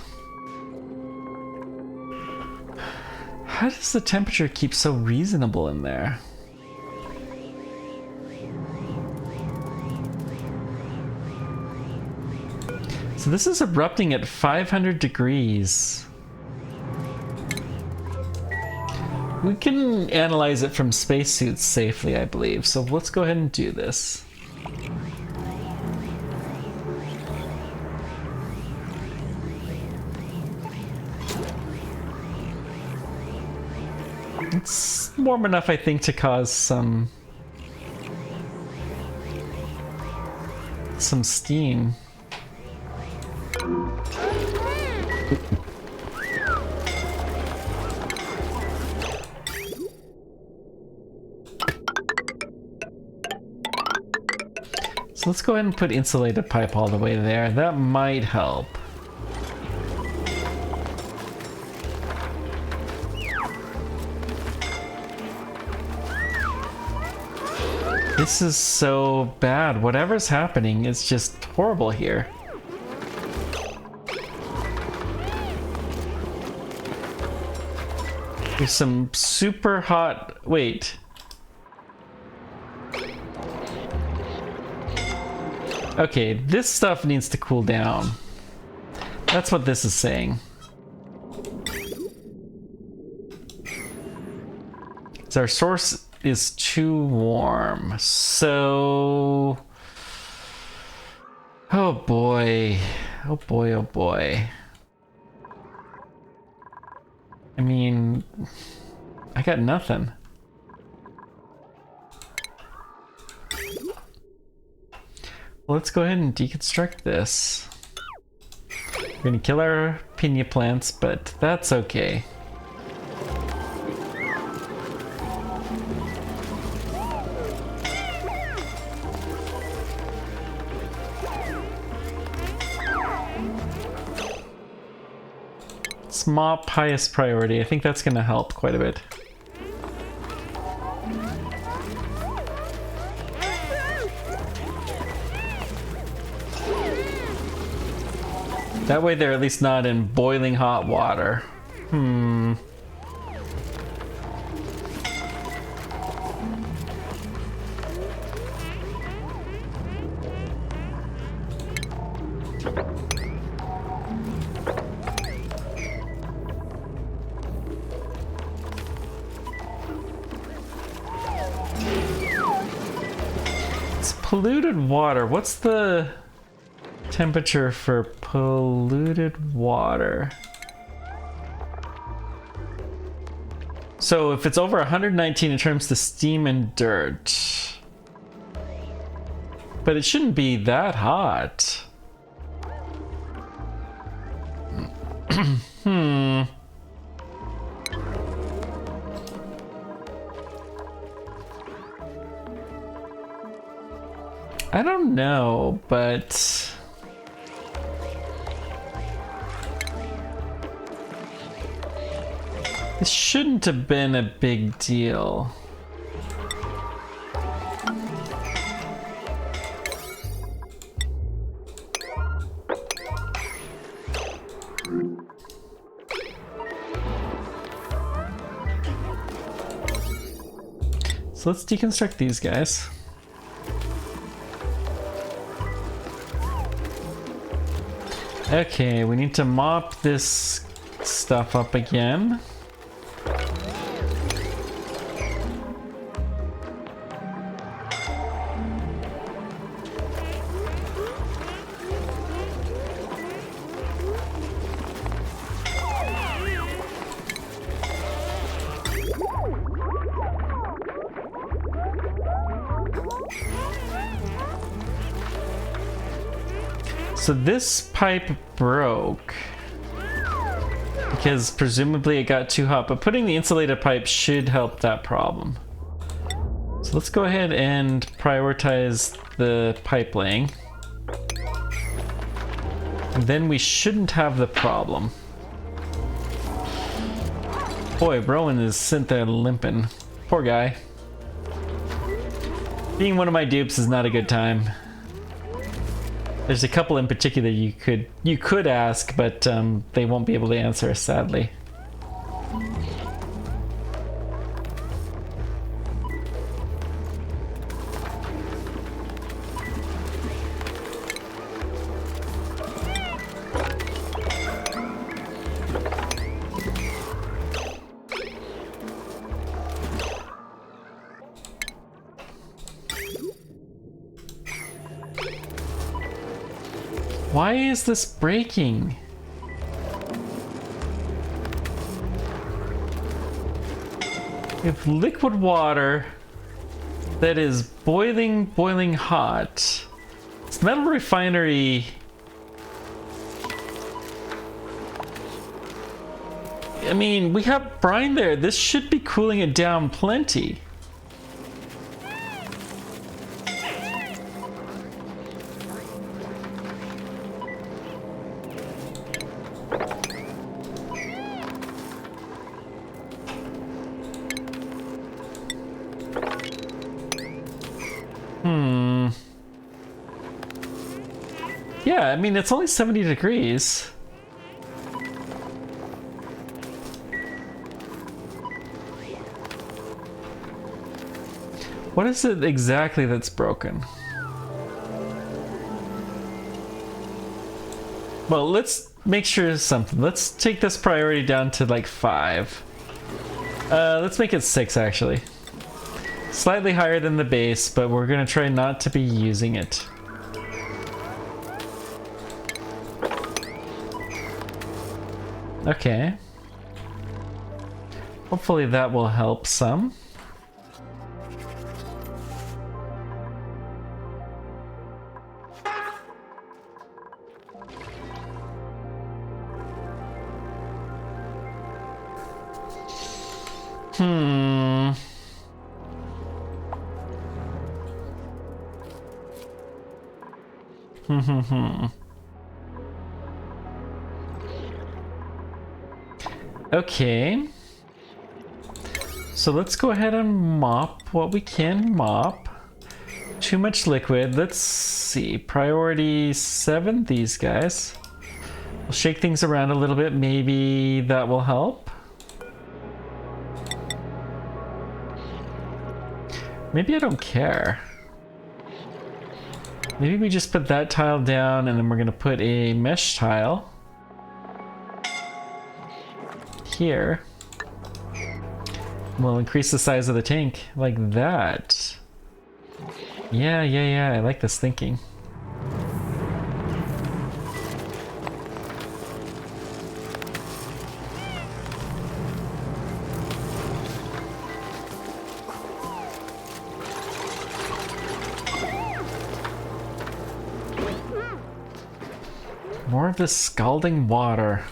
How does the temperature keep so reasonable in there? So this is erupting at 500 degrees. We can analyze it from spacesuits safely, I believe. So let's go ahead and do this. It's warm enough, I think, to cause some steam. So let's go ahead and put insulated pipe all the way there. That might help. This is so bad. Whatever's happening is just horrible here. There's some super hot... Wait. Okay, this stuff needs to cool down. That's what this is saying. So our source is too warm. So... Oh boy. Oh boy, oh boy. I mean... I got nothing. Let's go ahead and deconstruct this. We're gonna kill our piña plants, but that's okay. Small highest priority. I think that's gonna help quite a bit. That way they're at least not in boiling hot water. It's polluted water. What's the temperature for polluted water? So if it's over 119, it turns to steam and dirt. But it shouldn't be that hot. I don't know, but... This shouldn't have been a big deal. So let's deconstruct these guys. Okay, we need to mop this stuff up again. So this pipe broke because presumably it got too hot, but putting the insulated pipe should help that problem. So let's go ahead and prioritize the pipe laying. And then we shouldn't have the problem. Boy, Rowan is sitting there limping. Poor guy. Being one of my dupes is not a good time. There's a couple in particular you could ask, but they won't be able to answer, sadly. Why is this breaking? We have liquid water that is boiling hot. It's metal refinery. I mean, we have brine there. This should be cooling it down plenty. Yeah, I mean, it's only 70 degrees. What is it exactly that's broken? Well, let's make sure something. Let's take this priority down to like 5. Let's make it 6 actually. Slightly higher than the base, but we're gonna try not to be using it. Okay. Hopefully that will help some. Okay. So let's go ahead and mop what we can mop. Too much liquid. Let's see. Priority 7, these guys. We'll shake things around a little bit. Maybe that will help. Maybe I don't care. Maybe we just put that tile down and then we're gonna put a mesh tile here. We'll increase the size of the tank like that. Yeah, I like this thinking. More of this scalding water.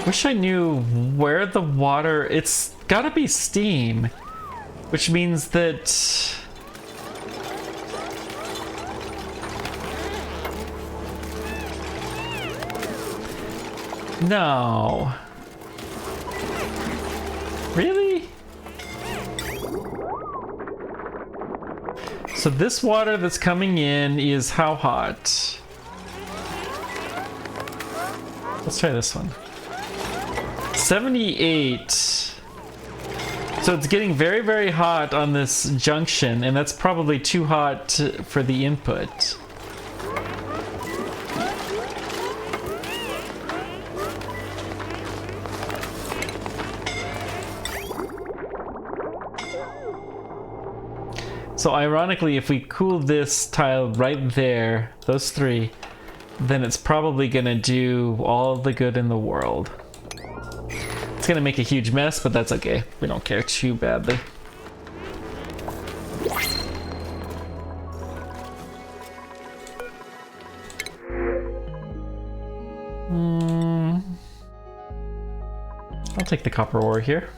Wish I knew where the water... It's gotta be steam, which means that... No. Really? So this water that's coming in is how hot? Let's try this one. 78. So it's getting very, very hot on this junction, and that's probably too hot for the input. So ironically, if we cool this tile right there, those three, then it's probably gonna do all the good in the world. It's gonna make a huge mess, but that's okay. We don't care too badly. I'll take the copper ore here.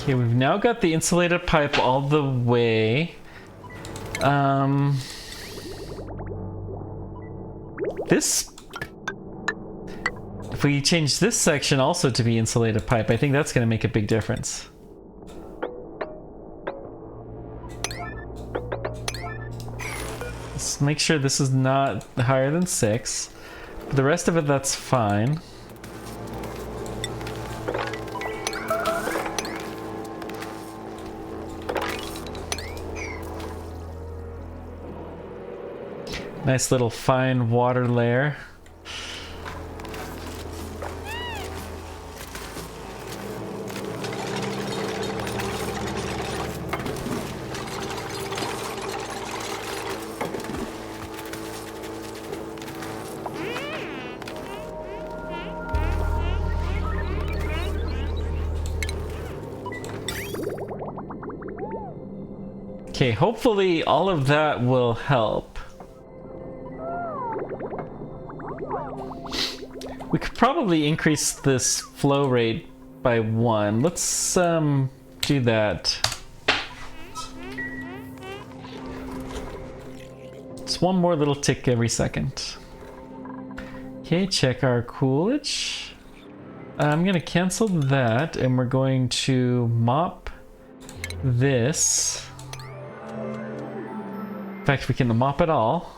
Okay, we've now got the insulated pipe all the way. If we change this section also to be insulated pipe, I think that's going to make a big difference. Let's make sure this is not higher than 6. The rest of it, that's fine. Nice little fine water layer. Okay, hopefully all of that will help. We could probably increase this flow rate by 1. Let's do that. It's one more little tick every second. Okay, check our coolage. I'm gonna cancel that, and we're going to mop this. In fact, we can mop it all.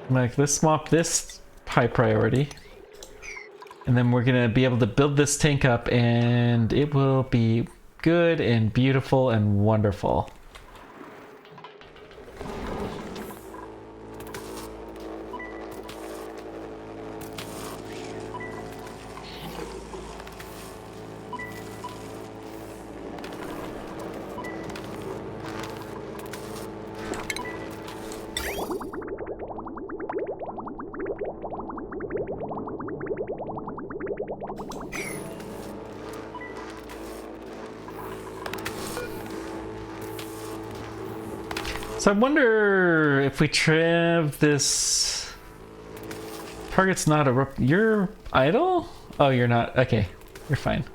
Like, let's mop this high priority. And then we're gonna be able to build this tank up, and it will be good and beautiful and wonderful. So I wonder if we trim this. Target's not a. You're idle? Oh, you're not. Okay, you're fine.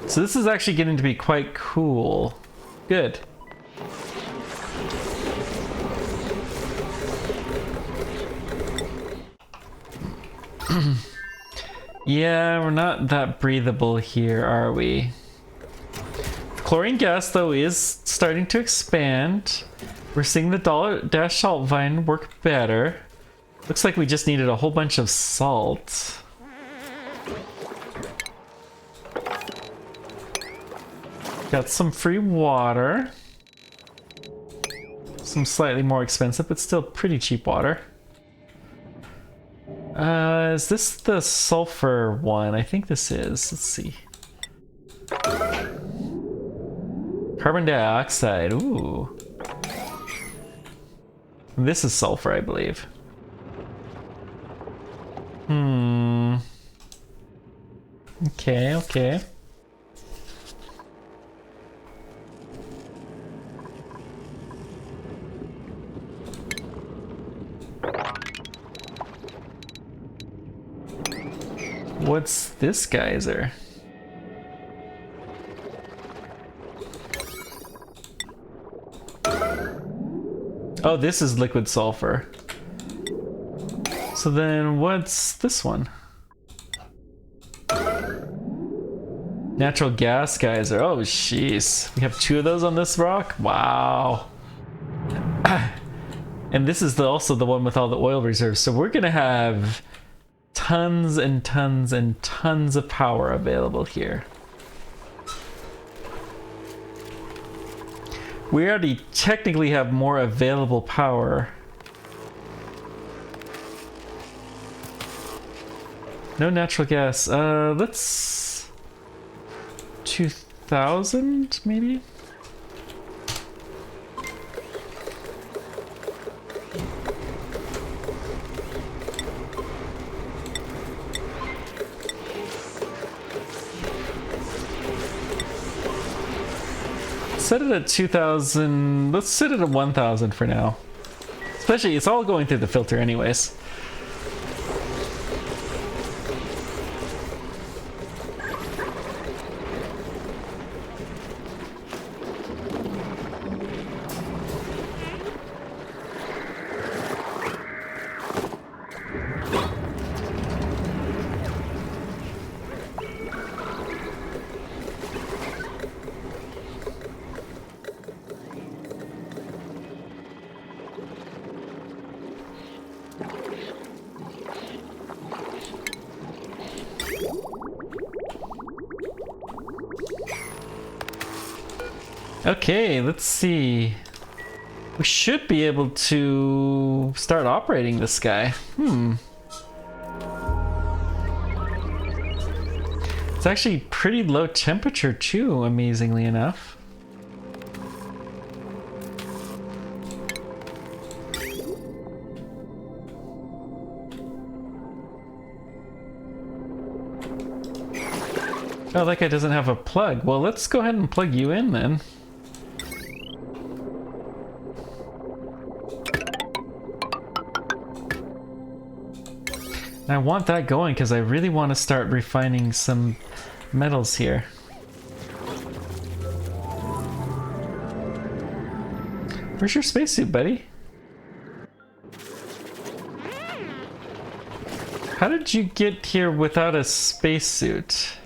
So this is actually getting to be quite cool. Good. Yeah, we're not that breathable here, are we? Chlorine gas, though, is starting to expand. We're seeing the dash salt vine work better. Looks like we just needed a whole bunch of salt. Got some free water. Some slightly more expensive, but still pretty cheap water. Is this the sulfur one? I think this is. Let's see. Carbon dioxide. Ooh. This is sulfur, I believe. Okay, okay. What's this geyser? Oh, this is liquid sulfur. So then what's this one? Natural gas geyser. Oh, jeez. We have 2 of those on this rock? Wow. And this is also the one with all the oil reserves. So we're going to have tons and tons and tons of power available here. We already technically have more available power. No natural gas. Let's... 2,000 maybe? Set it at 2,000. Let's set it at 1,000 for now. Especially, it's all going through the filter anyways. Okay, let's see. We should be able to start operating this guy. It's actually pretty low temperature too, amazingly enough. Oh, that guy doesn't have a plug. Well, let's go ahead and plug you in then. I want that going because I really want to start refining some metals here. Where's your spacesuit, buddy? How did you get here without a spacesuit?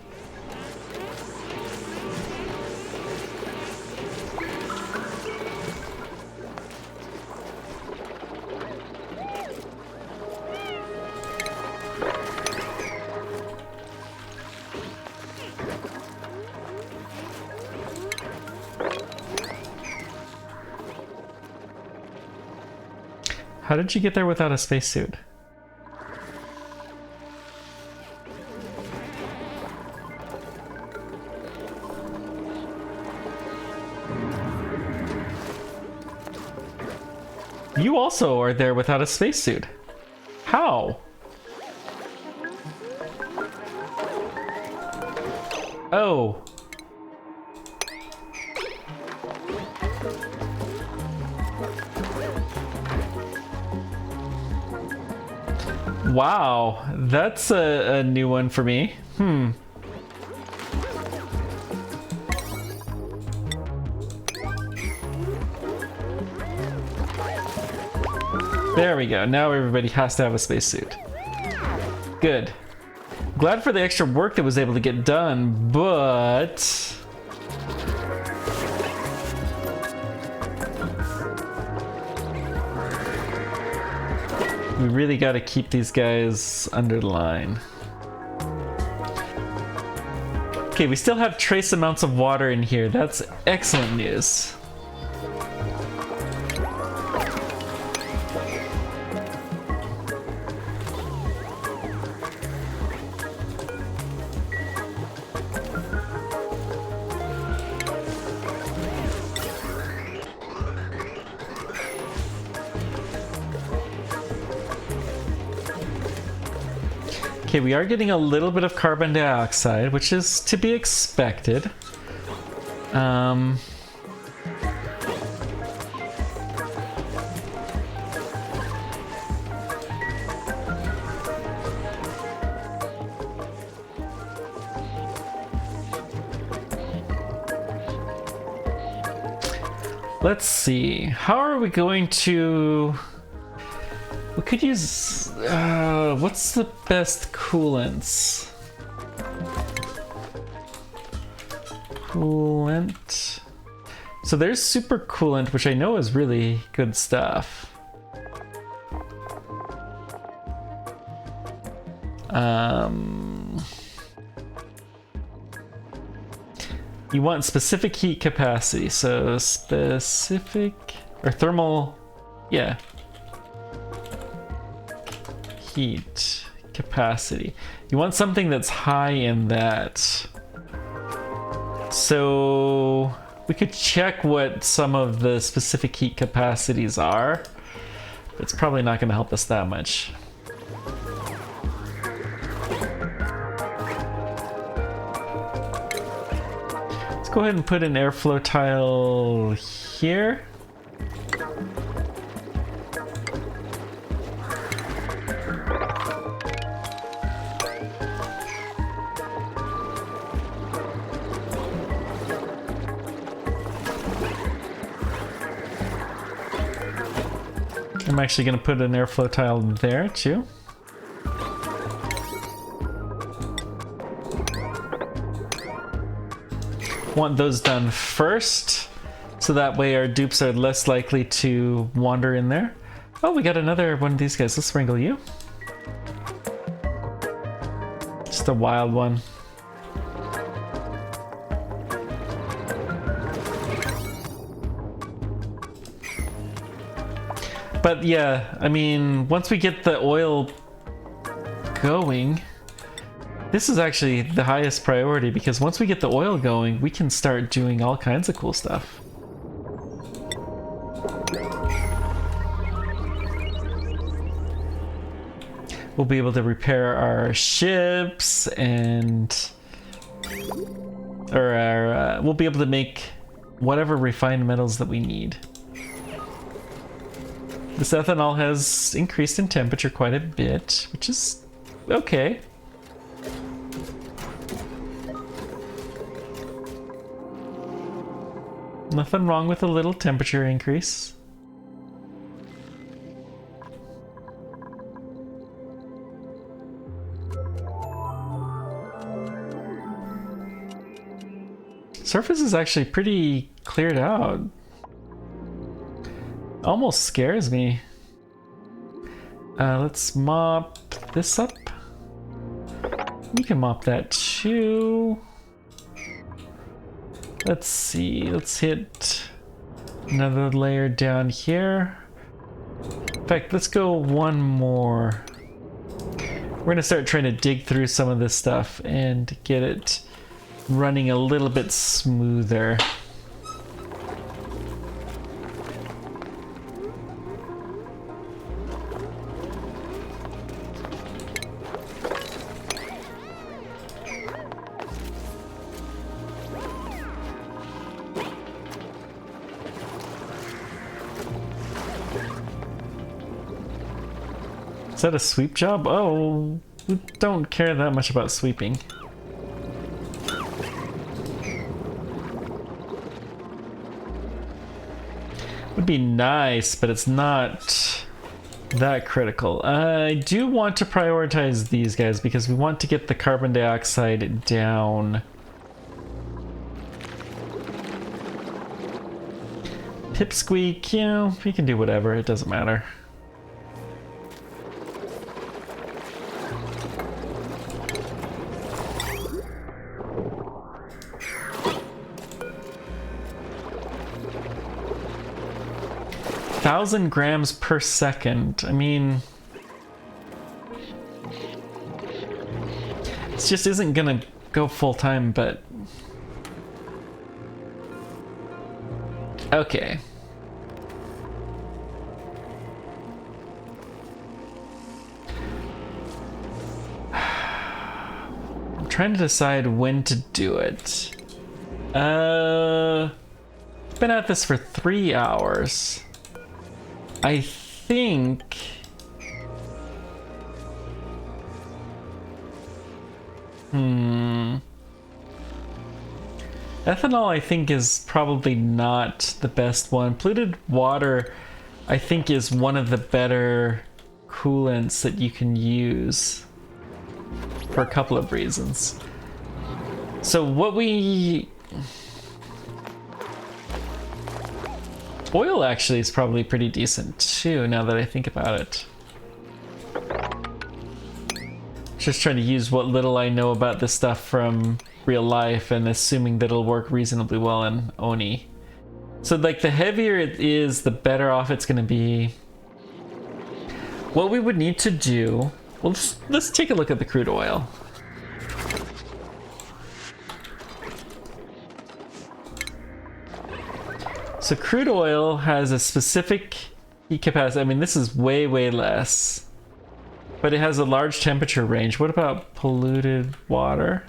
How did you get there without a spacesuit? You also are there without a spacesuit. How? Oh. Wow, that's a new one for me. There we go. Now everybody has to have a spacesuit. Good. Glad for the extra work that was able to get done, but... we really got to keep these guys under the line. Okay, we still have trace amounts of water in here. That's excellent news. Okay, we are getting a little bit of carbon dioxide, which is to be expected. Let's see. How are we going to... We could use... what's the best coolants? Coolant. So there's super coolant, which I know is really good stuff. You want specific heat capacity, so specific or thermal, yeah. Heat capacity. You want something that's high in that. So we could check what some of the specific heat capacities are. It's probably not going to help us that much. Let's go ahead and put an airflow tile here. I'm actually going to put an airflow tile there too. Want those done first, so that way our dupes are less likely to wander in there. Oh, we got another one of these guys. Let's wrangle you. Just a wild one. But yeah, I mean, once we get the oil going, this is actually the highest priority, because once we get the oil going, we can start doing all kinds of cool stuff. We'll be able to repair our ships and... we'll be able to make whatever refined metals that we need. This ethanol has increased in temperature quite a bit, which is okay. Nothing wrong with a little temperature increase. Surface is actually pretty cleared out. Almost scares me. Let's mop this up. You can mop that too. Let's see, let's hit another layer down here. In fact, let's go one more. We're gonna start trying to dig through some of this stuff and get it running a little bit smoother. Is that a sweep job? Oh, we don't care that much about sweeping. Would be nice, but it's not that critical. I do want to prioritize these guys because we want to get the carbon dioxide down. Pipsqueak, you know, we can do whatever, it doesn't matter. Thousand grams per second. I mean, this just isn't gonna go full time, but okay. trying to decide when to do it. Been at this for 3 hours. I think... Ethanol, I think, is probably not the best one. Polluted water, I think, is one of the better coolants that you can use for a couple of reasons. So what we... Oil actually is probably pretty decent too, now that I think about it. Just trying to use what little I know about this stuff from real life and assuming that it'll work reasonably well in Oni. So like the heavier it is, the better off it's going to be. What we would need to do, well, let's take a look at the crude oil. So crude oil has a specific heat capacity. I mean, this is way, way less, but it has a large temperature range. What about polluted water?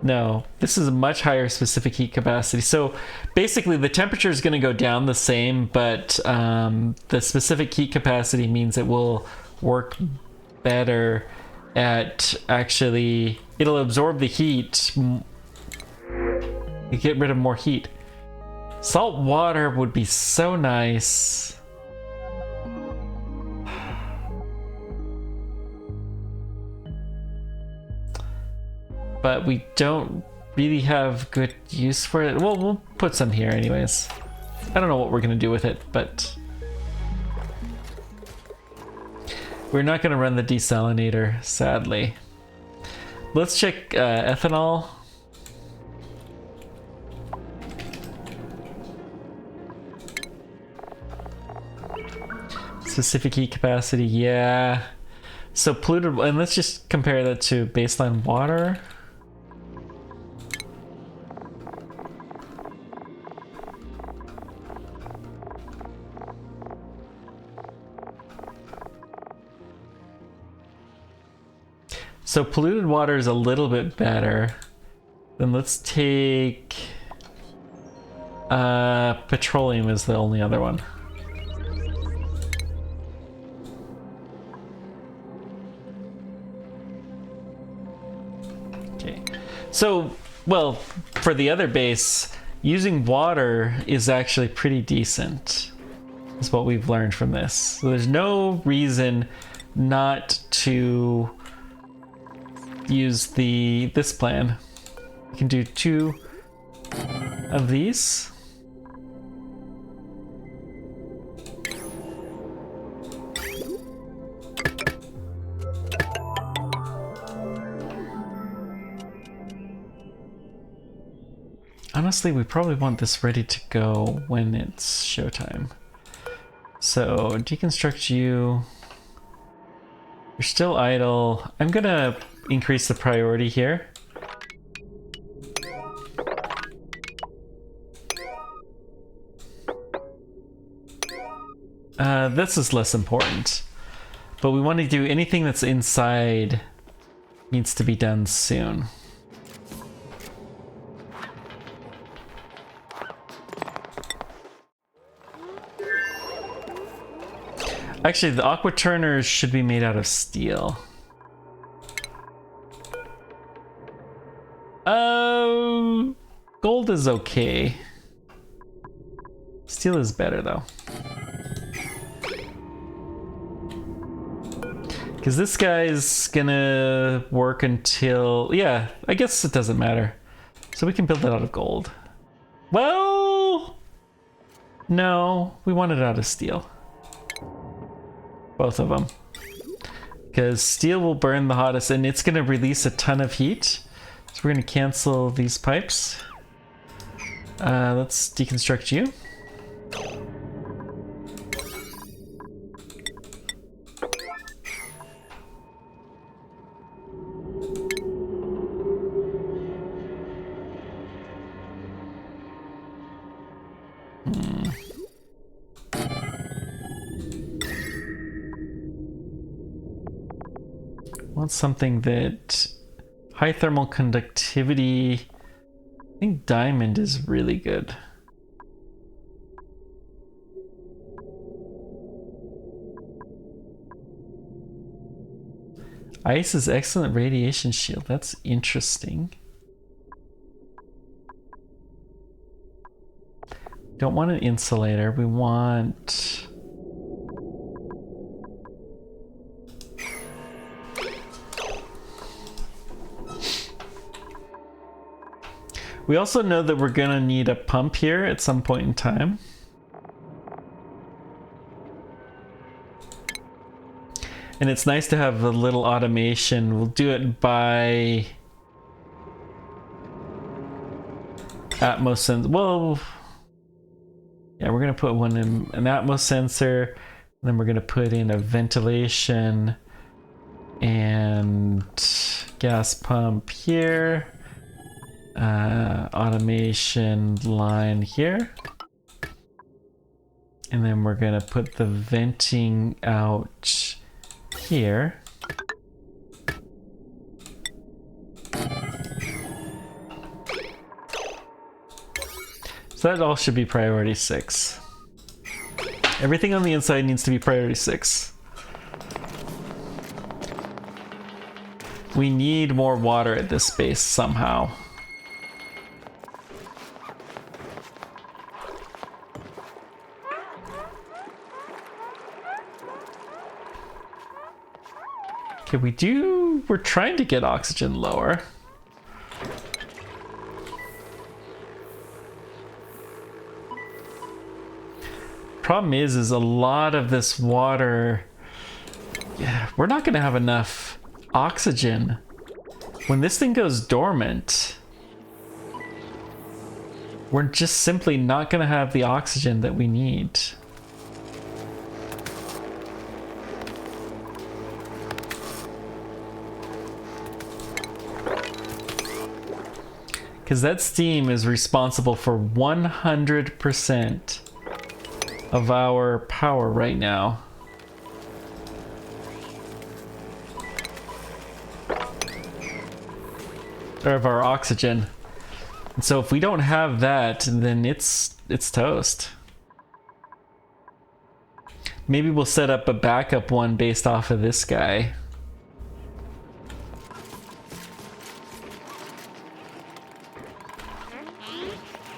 No, this is a much higher specific heat capacity. So basically the temperature is going to go down the same, but the specific heat capacity means it will work better at actually, it'll absorb the heat, you get rid of more heat. Salt water would be so nice. But we don't really have good use for it. Well, we'll put some here anyways. I don't know what we're gonna do with it, but we're not gonna run the desalinator, sadly. Let's check ethanol. Specific heat capacity, yeah. So polluted, and let's just compare that to baseline water. So polluted water is a little bit better. Then let's take petroleum is the only other one. Okay. So, well, for the other base, using water is actually pretty decent. Is what we've learned from this. So there's no reason not to use this plan. We can do 2 of these. Honestly, we probably want this ready to go when it's showtime. So deconstruct you. You're still idle. I'm gonna increase the priority here. This is less important, but we want to do anything that's inside needs to be done soon. Actually, the aqua turners should be made out of steel. Gold is okay. Steel is better though. Because this guy's gonna work until, yeah, I guess it doesn't matter. So we can build it out of gold. Well, no, we want it out of steel. Both of them. Because steel will burn the hottest and it's gonna release a ton of heat. So we're gonna cancel these pipes. Let's deconstruct you. want something that high thermal conductivity. I think diamond is really good. Ice is excellent radiation shield. That's interesting. Don't want an insulator. We want... We also know that we're gonna need a pump here at some point in time. And it's nice to have a little automation. We'll do it by Atmos sensor. Well, yeah, we're gonna put one in an Atmos sensor, and then we're gonna put in a ventilation and gas pump here, automation line here, and then we're gonna put the venting out here. So that all should be priority 6. Everything on the inside needs to be priority 6. We need more water at this space somehow. Okay, we're trying to get oxygen lower. Problem is a lot of this water, yeah, we're not gonna have enough oxygen. When this thing goes dormant, we're just simply not gonna have the oxygen that we need. Because that steam is responsible for 100% of our power right now. Or of our oxygen. And so if we don't have that, then it's toast. Maybe we'll set up a backup one based off of this guy.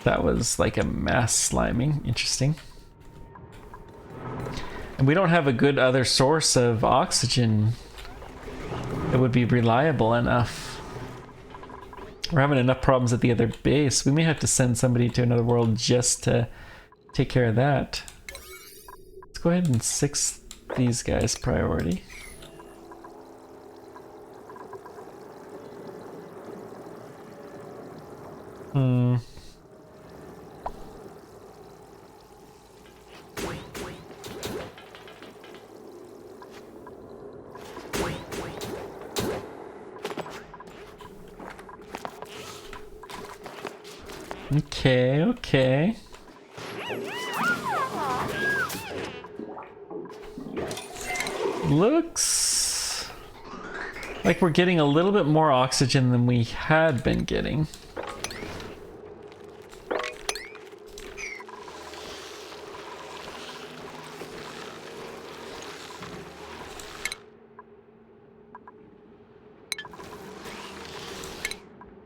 That was like a mass sliming. Interesting. And we don't have a good other source of oxygen that would be reliable enough. We're having enough problems at the other base. We may have to send somebody to another world just to take care of that. Let's go ahead and 6 these guys priority. Okay. Looks like we're getting a little bit more oxygen than we had been getting.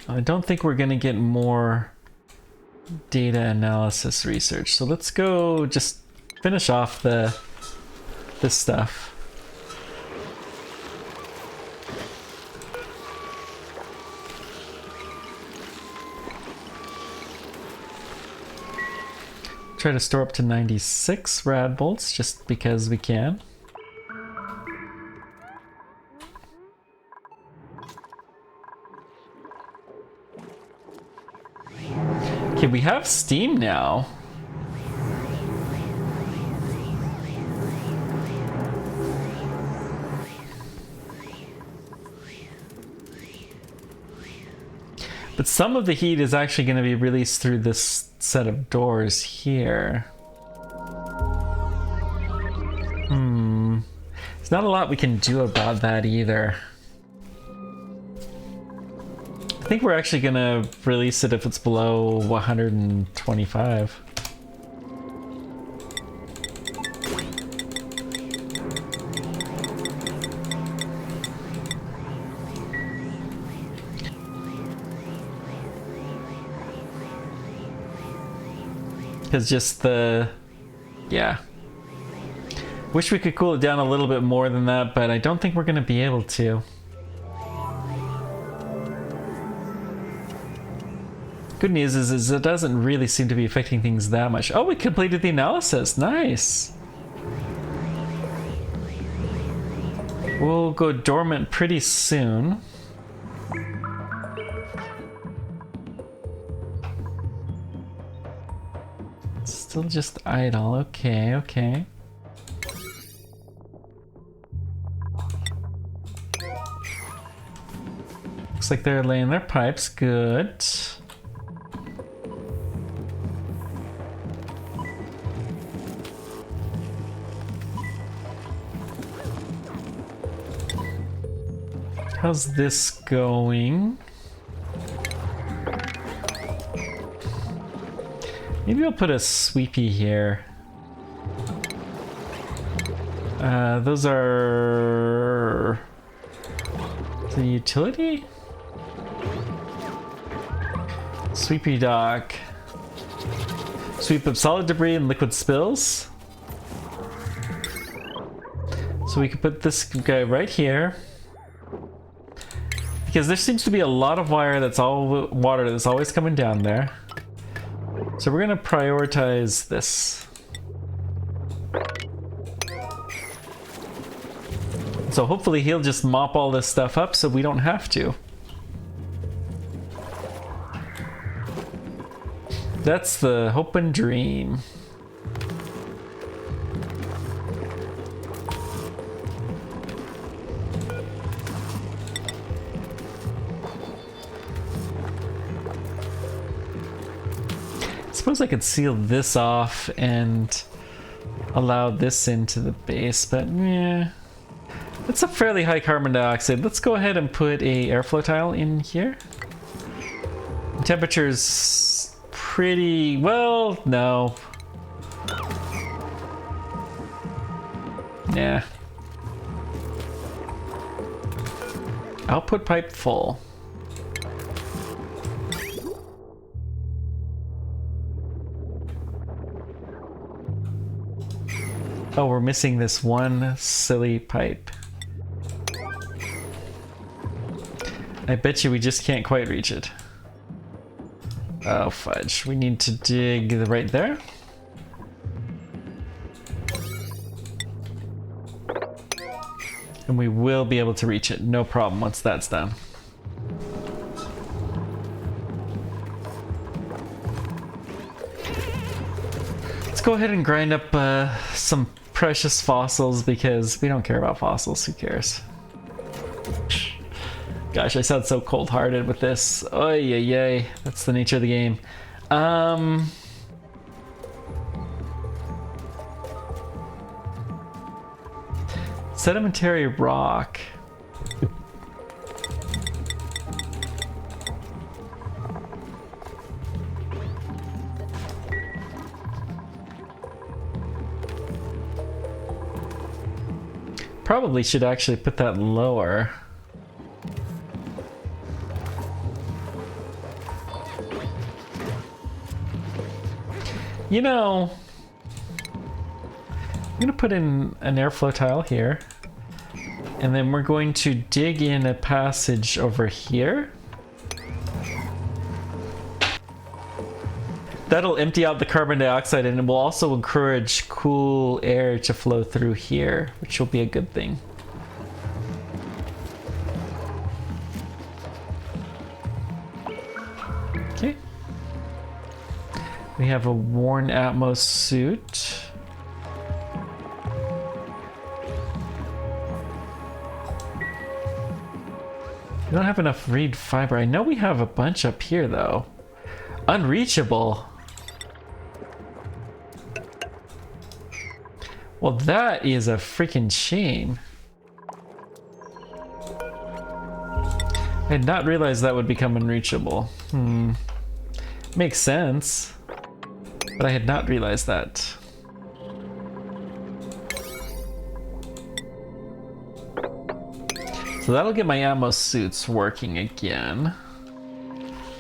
I don't think we're gonna get more data analysis research. So let's go just finish off this stuff. Try to store up to 96 rad bolts just because we can. Okay, we have steam now. But some of the heat is actually going to be released through this set of doors here. There's not a lot we can do about that either. think we're actually gonna release it if it's below 125. Because just the... yeah. Wish we could cool it down a little bit more than that, but I don't think we're gonna be able to. Good news is it doesn't really seem to be affecting things that much. Oh, we completed the analysis. Nice. We'll go dormant pretty soon. Still just idle. Okay, okay. Looks like they're laying their pipes. Good. How's this going? Maybe I'll put a sweepy here. Those are the utility? Sweepy dock. Sweep up solid debris and liquid spills. So we could put this guy right here. Because there seems to be a lot of water that's always coming down there. So we're gonna prioritize this. So hopefully he'll just mop all this stuff up so we don't have to. That's the hope and dream. I suppose I could seal this off and allow this into the base, but yeah. It's a fairly high carbon dioxide. Let's go ahead and put a airflow tile in here. Temperature's pretty, well, no. Yeah. Output pipe full. Oh, we're missing this one silly pipe. I bet you we just can't quite reach it. Oh, fudge. We need to dig right there. And we will be able to reach it. No problem once that's done. Let's go ahead and grind up some precious fossils because we don't care about fossils. Who cares? Gosh, I sound so cold-hearted with this. Oy, yay, yay. That's the nature of the game. Sedimentary rock. Probably should actually put that lower. You know, I'm gonna put in an airflow tile here, and then we're going to dig in a passage over here. That'll empty out the carbon dioxide, and it will also encourage cool air to flow through here, which will be a good thing. Okay. We have a worn Atmos suit. We don't have enough reed fiber. I know we have a bunch up here, though. Unreachable. Well, that is a freaking shame. I had not realized that would become unreachable. Makes sense. But I had not realized that. So that'll get my ammo suits working again.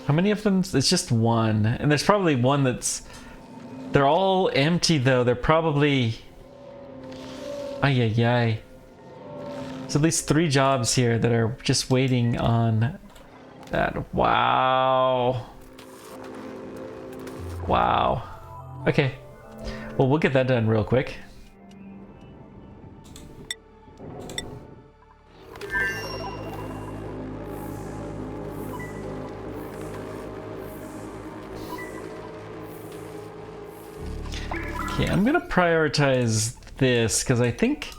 How many of them? It's just one. And there's probably one that's... They're all empty though. They're probably... Ay, ay, ay. There's at least 3 jobs here that are just waiting on that. Wow. Wow. Okay. Well, we'll get that done real quick. Okay, I'm gonna prioritize this because I think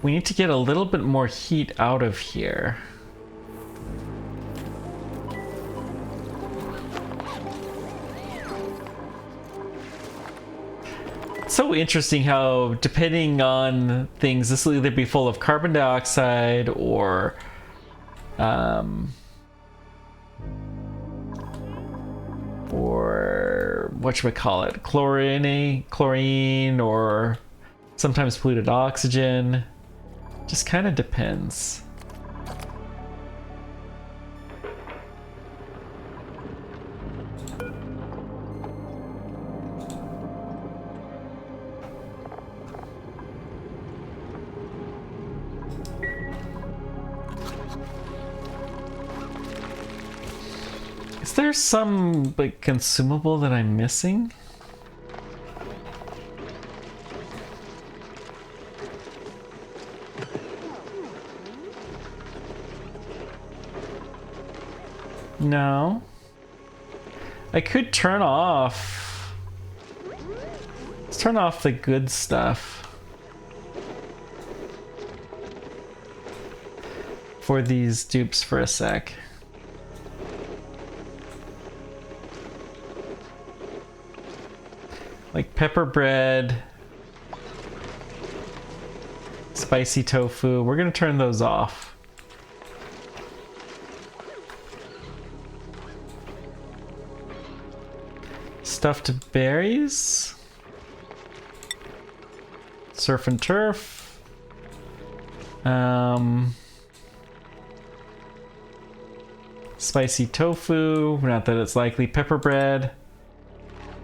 we need to get a little bit more heat out of here. It's so interesting how, depending on things, this will either be full of carbon dioxide or whatchamacallit, chlorine, or sometimes polluted oxygen. Just kind of depends. Is there some like consumable that I'm missing? No. I could turn off. Let's turn off the good stuff for these dupes for a sec. Like pepper bread, spicy tofu. We're gonna turn those off. Stuffed berries, surf and turf, spicy tofu, not that it's likely, pepper bread,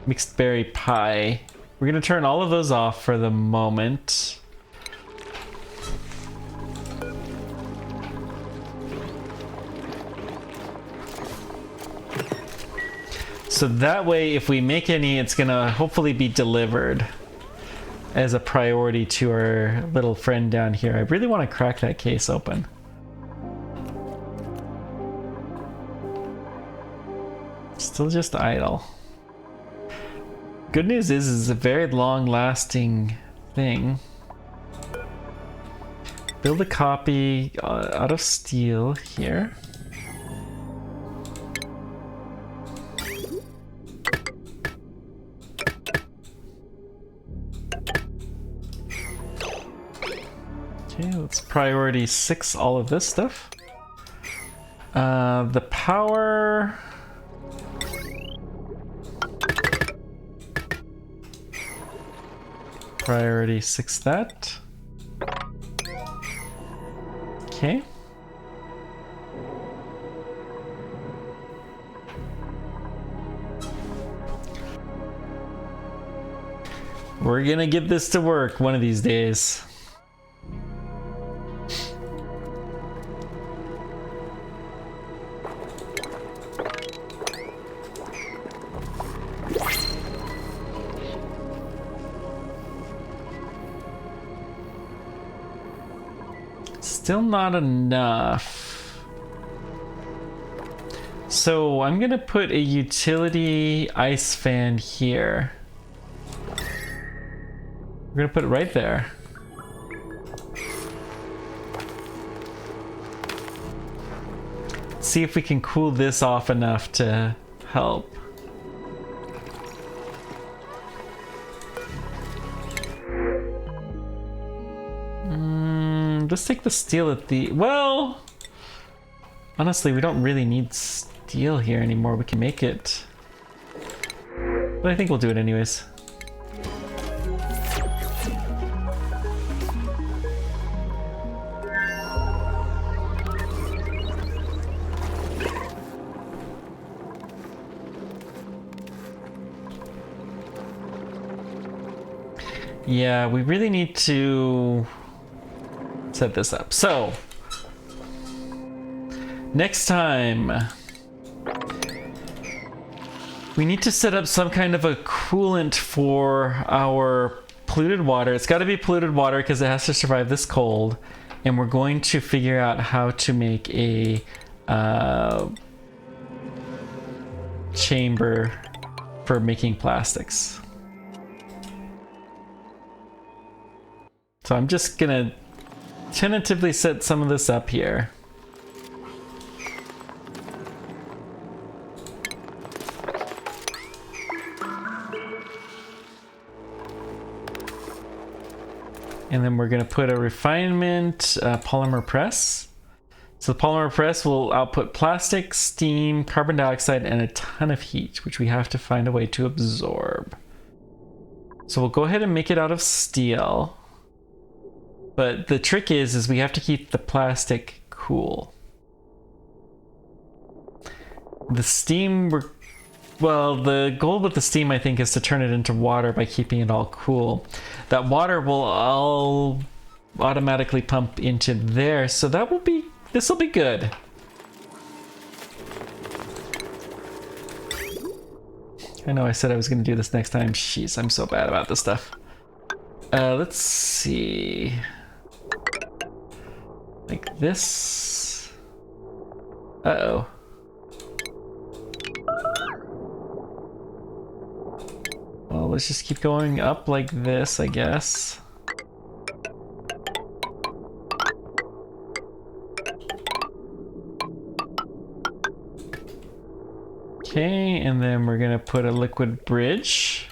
mixed berry pie. We're gonna turn all of those off for the moment. So that way, if we make any, it's gonna hopefully be delivered as a priority to our little friend down here. I really want to crack that case open. Still just idle. Good news is it's a very long-lasting thing. Build a copy out of steel here. Okay, let's priority 6 all of this stuff. The power... Priority 6 that. Okay. We're gonna get this to work one of these days. Still not enough. So I'm gonna put a utility ice fan here. We're gonna put it right there. See if we can cool this off enough to help. Let's take the steel at the... Well... Honestly, we don't really need steel here anymore. We can make it. But I think we'll do it anyways. Yeah, we really need to set this up. So, next time, we need to set up some kind of a coolant for our polluted water. It's got to be polluted water because it has to survive this cold. And we're going to figure out how to make a chamber for making plastics. So I'm just gonna tentatively set some of this up here. And then we're gonna put a refinement polymer press. So the polymer press will output plastic, steam, carbon dioxide, and a ton of heat, which we have to find a way to absorb. So we'll go ahead and make it out of steel. But the trick is we have to keep the plastic cool. The steam, well, the goal with the steam, I think, is to turn it into water by keeping it all cool. That water will all automatically pump into there, so that will be, this will be good. I know I said I was going to do this next time. Jeez, I'm so bad about this stuff. Let's see. Like this. Uh-oh. Well, let's just keep going up like this, I guess. Okay, and then we're gonna put a liquid bridge.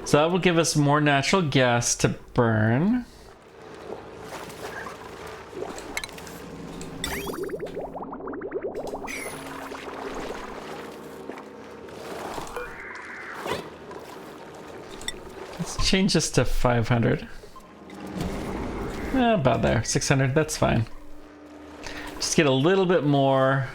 So that will give us more natural gas to burn. Let's change this to 500. About there, 600, that's fine. Just get a little bit more.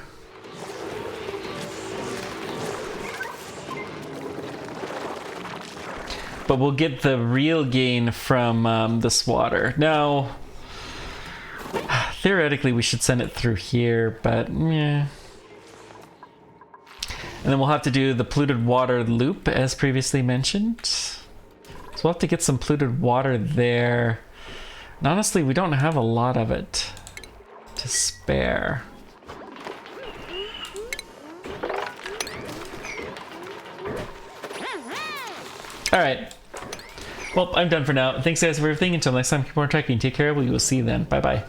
But we'll get the real gain from this water. Now, theoretically we should send it through here, but yeah. And then we'll have to do the polluted water loop as previously mentioned. So we'll have to get some polluted water there. And honestly, we don't have a lot of it to spare. All right. Well, I'm done for now. Thanks guys for everything. Until next time, keep on tracking. Take care. We will see you then. Bye bye.